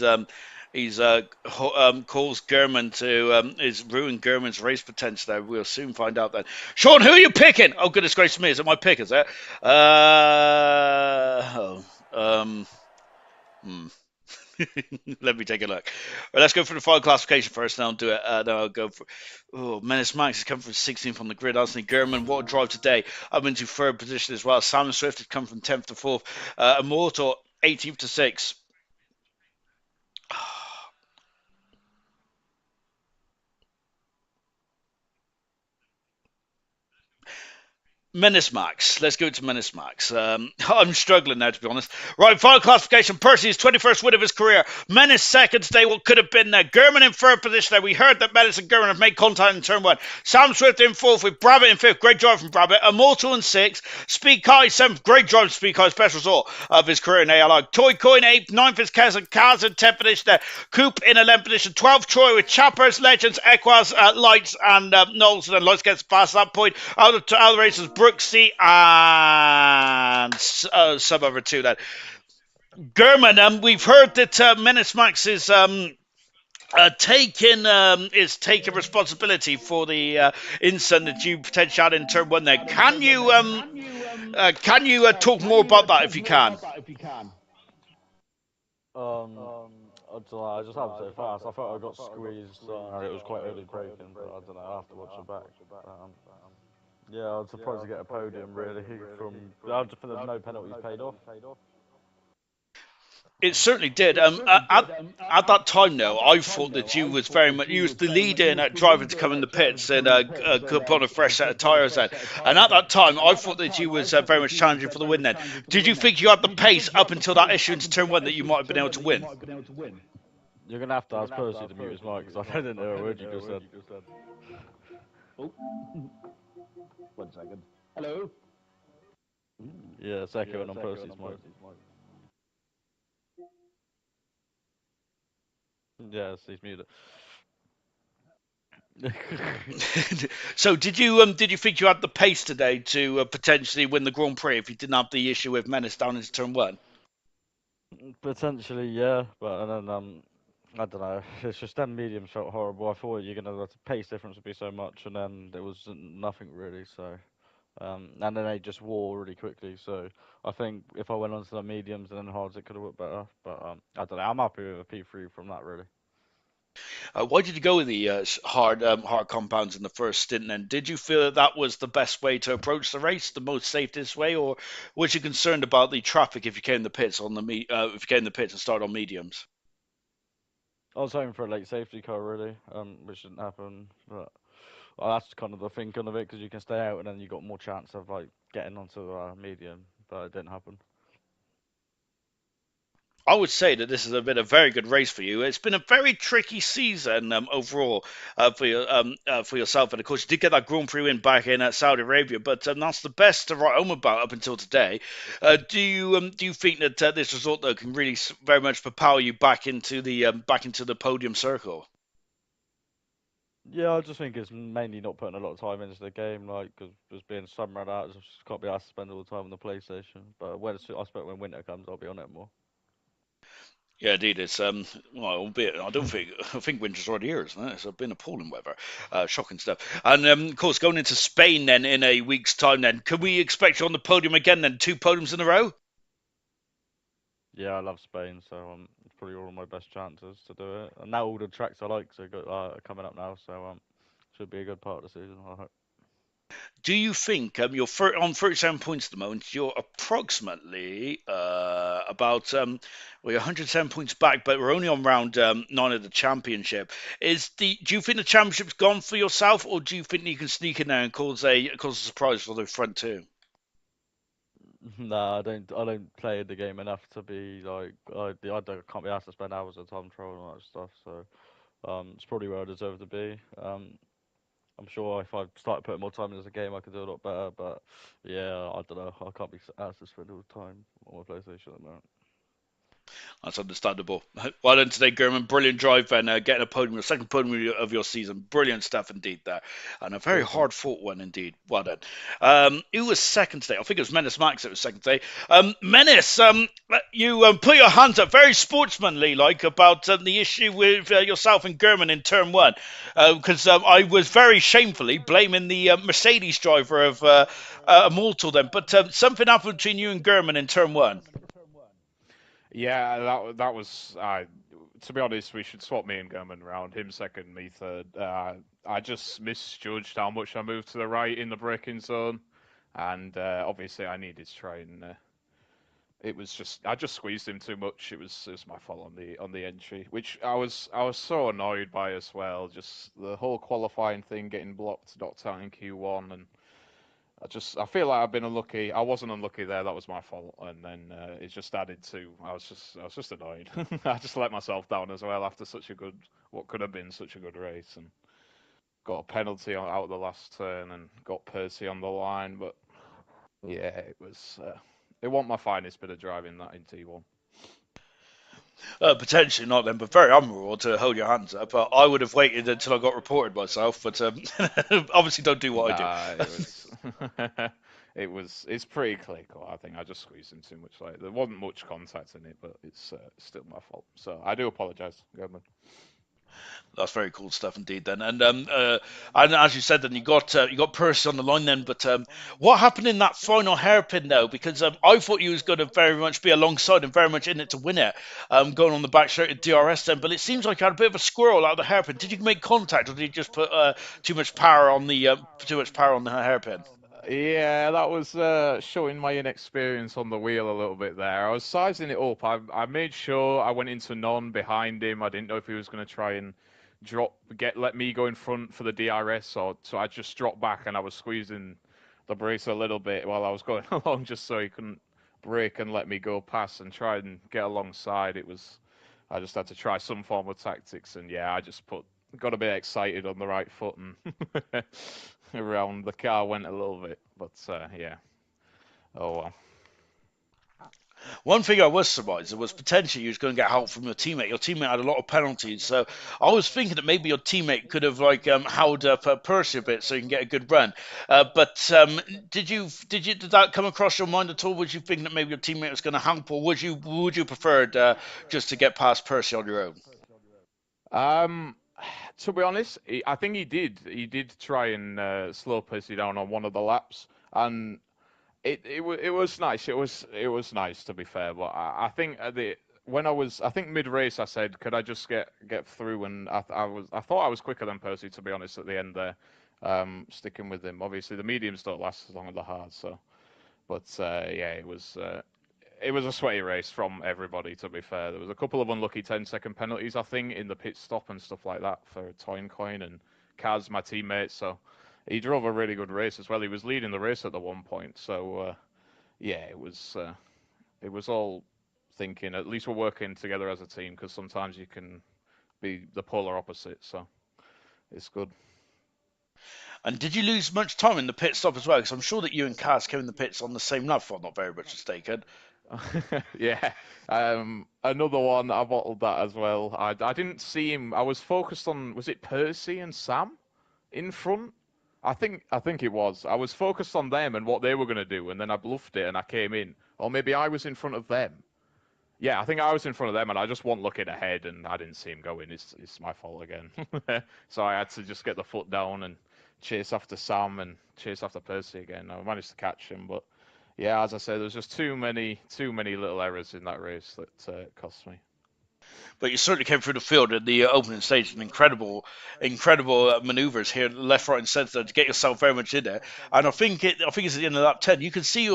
[SPEAKER 1] caused German to is ruined German's race potential there. We'll soon find out then. Sean, who are you picking? Oh goodness gracious me, is it my pick? Is it? Hmm. Let me take a look. Right, let's go for the final classification first, and I'll do it. Then I'll go for. Oh, Menace Max has come from 16th on the grid. Anthony German, what a drive today. I'm into third position as well. Sam Swift has come from 10th to 4th. Immortal, 18th to 6th. Menace Max. Let's go to Menace Max. I'm struggling now, to be honest. Right, final classification. Percy's 21st win of his career. Menace second today. What could have been there? German in third position there. We heard that Menace and German have made contact in turn one. Sam Swift in fourth with Brabbit in fifth. Great drive from Brabbit. Immortal in sixth. Speed Kai seventh. Great drive from Speed Kai. Best result of his career in ALR. Toy Coin eighth. Ninth is Kaz in 10th position there. Coop in 11th position. 12th Troy with Chappers, Legends, Equas, Lights, and Knowles. And then Lights gets past that point. Out of the races, Brooksy and some other two. That German, we've heard that Menace Max is taking responsibility for the incident that you potentially had in turn one. There, can you talk more about that if you can?
[SPEAKER 2] I just happened so fast. I thought I got squeezed, and it was quite early braking, but I don't know. I have to watch it back. Yeah, I was surprised to get a podium really from. I just think there's no penalties paid off.
[SPEAKER 1] It certainly did. At that time, though, I thought that you was very much you was the lead in driver to come in the pits and put a fresh set of tyres in. And at that time, I thought that you was very much challenging for the win. Then, did you think you had the pace up until that issue into turn one that you might have been able to win?
[SPEAKER 2] You're gonna have to ask Percy to mute his mic because I didn't hear a word you just said.
[SPEAKER 3] Oh, one second. Hello.
[SPEAKER 2] Yeah, it's echoing on Percy's mic. Yes, he's muted.
[SPEAKER 1] So, did you think you had the pace today to potentially win the Grand Prix if you didn't have the issue with Menace down into turn one?
[SPEAKER 2] Potentially, yeah, but and then I don't know. It's just them mediums felt horrible. I thought the pace difference would be so much, and then there was nothing really. So, and then they just wore really quickly. So I think if I went on to the mediums and then hards, it could have worked better. But I don't know. I'm happy with a P3 from that really.
[SPEAKER 1] Why did you go with the hard compounds in the first stint? And did you feel that that was the best way to approach the race, the most safest way, or was you concerned about the traffic if you came in the pits if you came in the pits and started on mediums?
[SPEAKER 2] I was hoping for a late safety car really, which didn't happen. But that's kind of the thinking of it because you can stay out and then you got more chance of like getting onto the medium, but it didn't happen.
[SPEAKER 1] I would say that this has been a very good race for you. It's been a very tricky season overall for yourself, and of course you did get that Grand Prix win back in Saudi Arabia, but that's the best to write home about up until today. Do you think that this result though can really very much propel you back into the podium circle?
[SPEAKER 2] Yeah, I just think it's mainly not putting a lot of time into the game, like because just being summer and that, just can't be asked to spend all the time on the PlayStation. But I expect when winter comes, I'll be on it more.
[SPEAKER 1] Yeah, indeed. It's well, albeit I don't think I think winter's already here, isn't it? It's been appalling weather, shocking stuff. And of course, going into Spain then in a week's time, then can we expect you on the podium again? Then two podiums in a row.
[SPEAKER 2] Yeah, I love Spain, so it's probably all of my best chances to do it. And now all the tracks I like are coming up now, so should be a good part of the season. I hope.
[SPEAKER 1] Do you think you're on 37 points at the moment? You're approximately about well, you're 107 points back, but we're only on round nine of the championship. Do you think the championship's gone for yourself, or do you think you can sneak in there and cause a surprise for the front two?
[SPEAKER 2] Nah, I don't play the game enough to be like can't be asked to spend hours of time trolling and all that stuff. So it's probably where I deserve to be. I'm sure if I started putting more time into the game, I could do a lot better. But yeah, I don't know. I can't be asked to spend all the time on my PlayStation at the moment.
[SPEAKER 1] That's understandable. Well done today, German. Brilliant drive and getting a podium, the second podium of your season. Brilliant stuff indeed there. And a very
[SPEAKER 2] Cheers, mate.
[SPEAKER 1] hard fought one indeed. Well done. Who was second today? I think it was Menace Max that was second today. Menace, you put your hands up very sportsmanly like about the issue with yourself and German in turn one. Because I was very shamefully blaming the Mercedes driver of Mortal then. But something happened between you and German in turn one.
[SPEAKER 3] Yeah, that was. To be honest, we should swap me and Gurman round. Him second, me third. I just misjudged how much I moved to the right in the braking zone, and obviously I needed to try and. It was just I just squeezed him too much. It was my fault on the entry, which I was so annoyed by as well. Just the whole qualifying thing getting blocked, knocked out in Q1, and I feel like I've been unlucky. I wasn't unlucky there. That was my fault, and then it just added to. I was just annoyed. I just let myself down as well after such a good, what could have been such a good race, and got a penalty out of the last turn and got Percy on the line. But yeah, it wasn't my finest bit of driving that in T1.
[SPEAKER 1] Potentially not then, but very admirable to hold your hands up. I would have waited until I got reported myself, but obviously don't do what I do.
[SPEAKER 3] Nah, it was. It's pretty clear cut. I think I just squeezed in too much. Like there wasn't much contact in it, but it's still my fault. So I do apologise, Government.
[SPEAKER 1] That's very cool stuff indeed. Then, and as you said, then you got Percy on the line. Then, but what happened in that final hairpin though? Because I thought you was going to very much be alongside and very much in it to win it, going on the back straight at DRS. Then, but it seems like you had a bit of a squirrel out of the hairpin. Did you make contact, or did you just put too much power on the hairpin?
[SPEAKER 3] Yeah, that was showing my inexperience on the wheel a little bit there. I was sizing it up. I made sure I went into none behind him. I didn't know if he was going to try and let me go in front for the DRS, or so I just dropped back and I was squeezing the brakes a little bit while I was going along, just so he couldn't brake and let me go past and try and get alongside. I just had to try some form of tactics, and yeah, I just got a bit excited on the right foot and around the car went a little bit, but yeah. Oh well.
[SPEAKER 1] One thing I was surprised was potentially you was going to get help from your teammate. Your teammate had a lot of penalties, so I was thinking that maybe your teammate could have held up Percy a bit so you can get a good run. But did that come across your mind at all? Would you think that maybe your teammate was going to help, or would you prefer just to get past Percy on your own?
[SPEAKER 3] Um, to be honest, I think he did. He did try and slow Percy down on one of the laps, and it was nice. It was nice, to be fair. But I think I think mid race I said, could I just get through? And I thought I was quicker than Percy, to be honest, at the end there. Sticking with him. Obviously the mediums don't last as long as the hards, so. But yeah, it was a sweaty race from everybody. To be fair, there was a couple of unlucky 10-second penalties, I think, in the pit stop and stuff like that for Coin and Kaz, my teammate. So he drove a really good race as well. He was leading the race at the one point. So yeah, it was all thinking. At least we're working together as a team, because sometimes you can be the polar opposite. So it's good.
[SPEAKER 1] And did you lose much time in the pit stop as well? Because I'm sure that you and Kaz came in the pits on the same lap, if I'm not very much mistaken.
[SPEAKER 3] Yeah. Another one, I bottled that as well. I didn't see him. I was focused on, was it Percy and Sam in front? I think it was. I was focused on them and what they were going to do, and then I bluffed it and I came in. Or maybe I was in front of them. Yeah, I think I was in front of them, and I just wasn't looking ahead, and I didn't see him going. It's my fault again. So I had to just get the foot down and chase after Sam and chase after Percy again. I managed to catch him, but yeah, as I said, there was just too many little errors in that race that cost me.
[SPEAKER 1] But you certainly came through the field in the opening stage, and incredible manoeuvres here, left, right, and centre to get yourself very much in there. And I think it's at the end of lap 10. You can see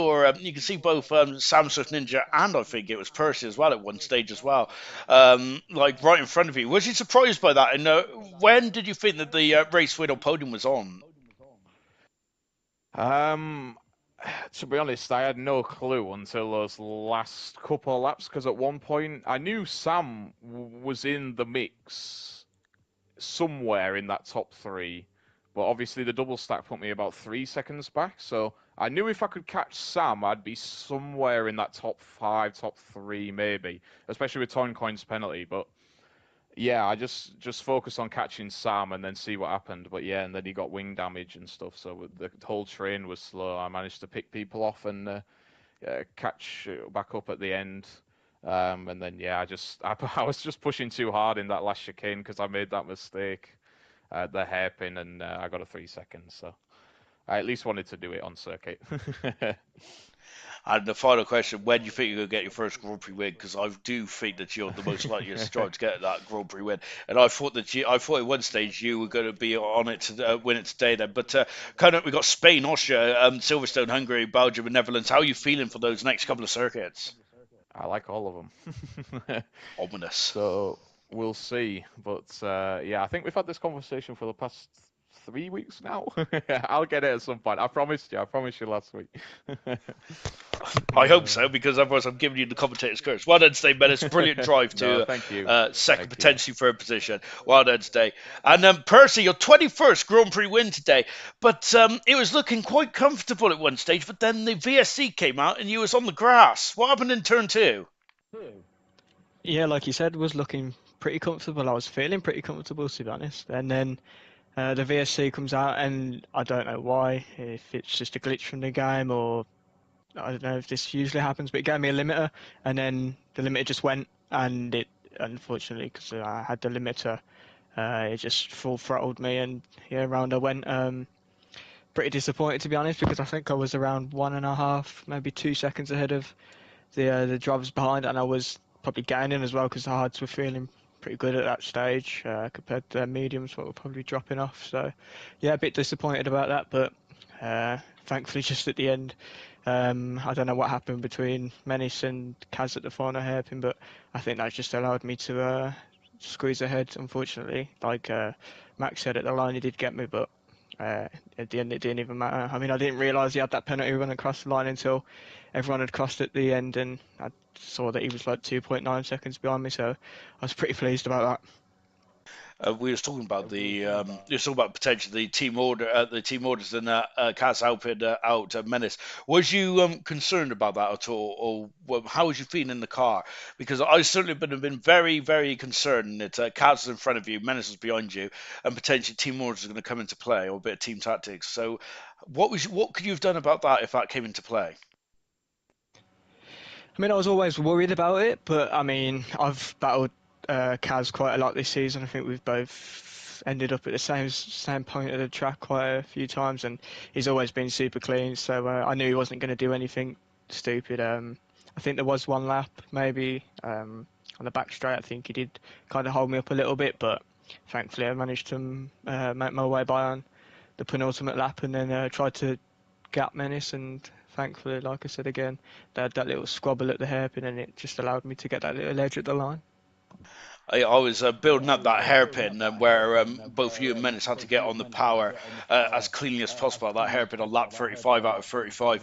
[SPEAKER 1] both Sam Swift Ninja and I think it was Percy as well at one stage as well, like right in front of you. Was you surprised by that? And when did you think that the race win or podium was on?
[SPEAKER 3] Um, to be honest, I had no clue until those last couple of laps, because at one point I knew Sam was in the mix somewhere in that top three, but obviously the double stack put me about 3 seconds back. So I knew if I could catch Sam, I'd be somewhere in that top five, top three, maybe, especially with Coin's penalty. But yeah, I just focused on catching Sam and then see what happened. But yeah, and then he got wing damage and stuff, so the whole train was slow. I managed to pick people off and catch back up at the end. And then yeah, I was just pushing too hard in that last chicane because I made that mistake at the hairpin, and I got a 3 seconds. So I at least wanted to do it on circuit.
[SPEAKER 1] And the final question: when do you think you're going to get your first Grand Prix win? Because I do think that you're the most likeliest driver to get that Grand Prix win. And I thought at one stage you were going to be on it to win it today. Then, but kind of we got Spain, Austria, Silverstone, Hungary, Belgium, and Netherlands. How are you feeling for those next couple of circuits?
[SPEAKER 3] I like all of them.
[SPEAKER 1] Ominous.
[SPEAKER 3] So we'll see. But yeah, I think we've had this conversation for the past 3 weeks now. I'll get it at some point. I promised you. I promised you last week.
[SPEAKER 1] I hope so, because otherwise I'm giving you the commentator's curse. Well done today, Menace. Brilliant drive
[SPEAKER 3] No,
[SPEAKER 1] to
[SPEAKER 3] thank you.
[SPEAKER 1] second,
[SPEAKER 3] Thank you.
[SPEAKER 1] potentially third position. Well done today. And Percy, your 21st Grand Prix win today. But it was looking quite comfortable at one stage, but then the VSC came out and you was on the grass. What happened in turn two?
[SPEAKER 4] Yeah, like you said, was looking pretty comfortable. I was feeling pretty comfortable, to be honest. And then the VSC comes out, and I don't know why, if it's just a glitch from the game, or I don't know if this usually happens, but it gave me a limiter, and then the limiter just went, and it, unfortunately, because I had the limiter, It just full throttled me, and yeah, round I went. Pretty disappointed, to be honest, because I think I was around 1.5, maybe 2 seconds ahead of the drivers behind, and I was probably gaining as well because the hards were feeling pretty good at that stage compared to the mediums, what were probably dropping off. So yeah, a bit disappointed about that, but thankfully just at the end, I don't know what happened between Menace and Kaz at the final hairpin, but I think that just allowed me to squeeze ahead. Unfortunately, like Max said at the line, he did get me, but at the end, it didn't even matter. I mean, I didn't realise he had that penalty run across the line until everyone had crossed at the end, and I saw that he was like 2.9 seconds behind me, so I was pretty pleased about that.
[SPEAKER 1] We was talking about you was talking about potentially the team orders, and Kaz helping out Menace. Was you concerned about that at all, or how was you feeling in the car? Because I certainly have been very, very concerned that Kaz is in front of you, Menace is behind you, and potentially team orders are going to come into play, or a bit of team tactics. So, what could you have done about that if that came into play?
[SPEAKER 4] I mean, I was always worried about it, but I mean, I've battled Kaz quite a lot this season. I think we've both ended up at the same point of the track quite a few times, and he's always been super clean. So I knew he wasn't going to do anything stupid. I think there was one lap maybe on the back straight. I think he did kind of hold me up a little bit, but thankfully I managed to make my way by on the penultimate lap, and then tried to gap Menace, and thankfully, like I said again, they had that little squabble at the hairpin, and it just allowed me to get that little edge at the line.
[SPEAKER 1] I was building up that hairpin where both you and Menace had to get on the power as cleanly as possible at that hairpin on lap 35 out of 35.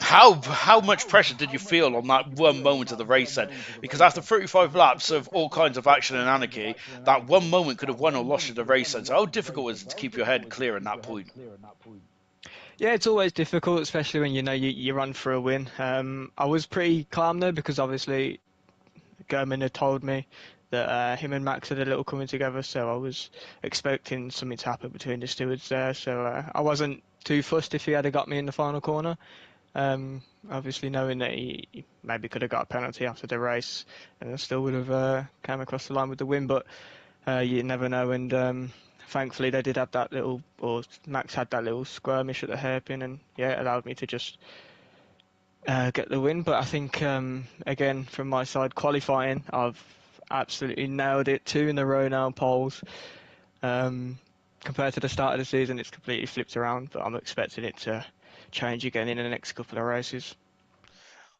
[SPEAKER 1] How much pressure did you feel on that one moment of the race then? Because after 35 laps of all kinds of action and anarchy, that one moment could have won or lost you the race then. So how difficult was it to keep your head clear in that point?
[SPEAKER 4] Yeah, it's always difficult, especially when you know you run for a win. I was pretty calm though, because obviously German had told me that him and Max had a little coming together, so I was expecting something to happen between the stewards there. So I wasn't too fussed if he had got me in the final corner. Obviously knowing that he maybe could have got a penalty after the race, and I still would have come across the line with the win, but you never know. And thankfully they did have that little, or Max had that little skirmish at the hairpin, and yeah, it allowed me to just get the win. But I think again from my side, qualifying, I've absolutely nailed it, 2 in a row now poles. Compared to the start of the season, it's completely flipped around, but I'm expecting it to change again in the next couple of races.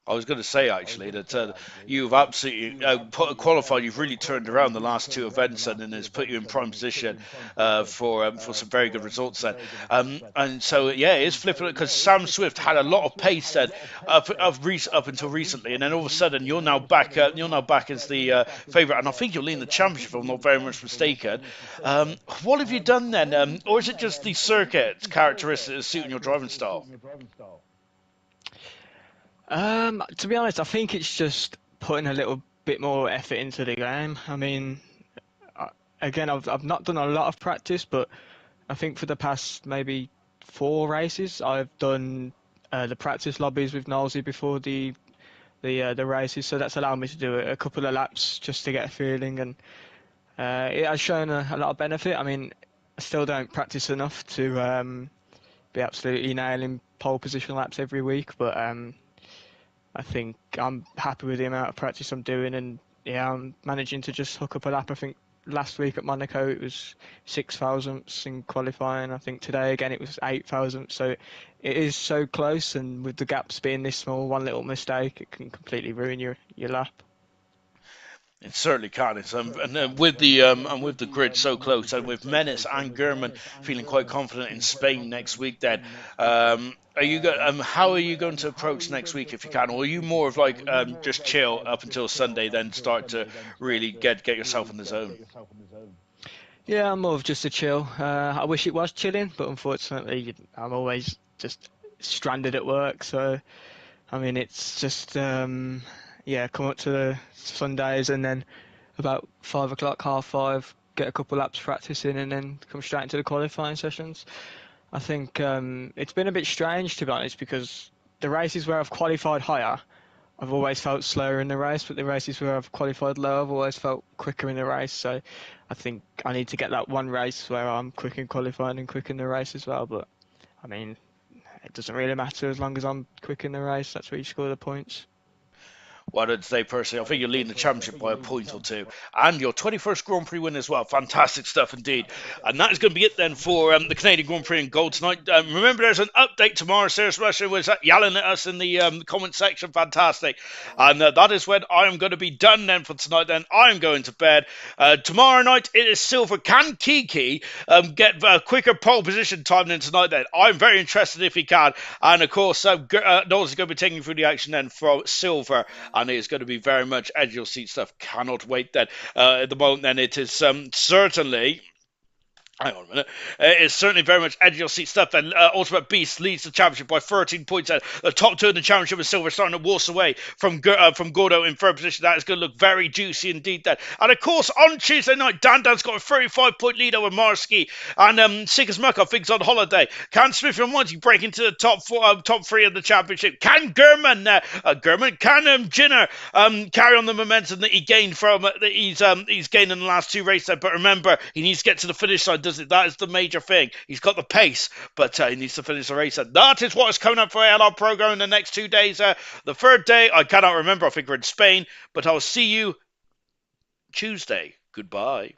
[SPEAKER 1] I was going to say actually that you've absolutely qualified. You've really turned around the last two events, and has put you in prime position for some very good results then. And so yeah, it is flipping because Sam Swift had a lot of pace then up until recently, and then all of a sudden you're now back. You're now back as the favourite, and I think you're leading the championship, if I'm not very much mistaken. What have you done then, or is it just the circuit characteristics suiting your driving style?
[SPEAKER 4] To be honest, I think it's just putting a little bit more effort into the game. I mean, again, I've not done a lot of practice, but I think for the past maybe 4 races, I've done the practice lobbies with Nosey before the races, so that's allowed me to do a couple of laps just to get a feeling, and it has shown a lot of benefit. I mean, I still don't practice enough to be absolutely nailing pole position laps every week, but I think I'm happy with the amount of practice I'm doing, and yeah, I'm managing to just hook up a lap. I think last week at Monaco it was 6 thousandths in qualifying. I think today again it was 8 thousandths. So it is so close, and with the gaps being this small, one little mistake it can completely ruin your lap.
[SPEAKER 1] It certainly can. It's and with the grid so close, and with Menace and German feeling quite confident in Spain next week, then how are you going to approach next week if you can, or are you more of like just chill up until Sunday, then start to really get yourself in the zone?
[SPEAKER 4] Yeah, I'm more of just a chill. I wish it was chilling, but unfortunately I'm always just stranded at work. So I mean, it's just yeah, come up to the Sundays, and then about 5 o'clock, half 5, get a couple laps practicing, and then come straight into the qualifying sessions. I think it's been a bit strange, to be honest, because the races where I've qualified higher, I've always felt slower in the race, but the races where I've qualified low, I've always felt quicker in the race. So I think I need to get that one race where I'm quick in qualifying and quick in the race as well. But I mean, it doesn't really matter as long as I'm quick in the race. That's where you score the points.
[SPEAKER 1] Well, I'd say personally, I think you're leading the championship by a point or two, and your 21st Grand Prix win as well. Fantastic stuff indeed. And that is going to be it then for the Canadian Grand Prix in gold tonight. Remember, there's an update tomorrow. Sarah Smasher was yelling at us in the comment section. Fantastic. And that is when I am going to be done then for tonight. Then I am going to bed. Tomorrow night it is silver. Can Kiki get a quicker pole position time than tonight? Then I'm very interested if he can. And of course, Knowles is going to be taking through the action then from silver. And it's going to be very much edge of your seat stuff. Cannot wait then. At the moment, then it is certainly. Hang on a minute. It's certainly very much edge of your seat stuff. And Ultimate Beast leads the championship by 13 points. The top two in the championship is Silver, starting to waltz away from Gordo in third position. That is going to look very juicy indeed then. And of course, on Tuesday night, Dan's got a 35-point lead over Marski. And Sick as Muck, I think, is on holiday. Can Smith and Monty break into the top three of the championship? Can Gurman, can Jinner carry on the momentum that he gained from he's gained in the last two races? But remember, he needs to get to the finish line. Does it? That is the major thing. He's got the pace, but he needs to finish the race. That is what is coming up for ALR program in the next 2 days. The third day, I cannot remember. I think we're in Spain, but I'll see you Tuesday. Goodbye.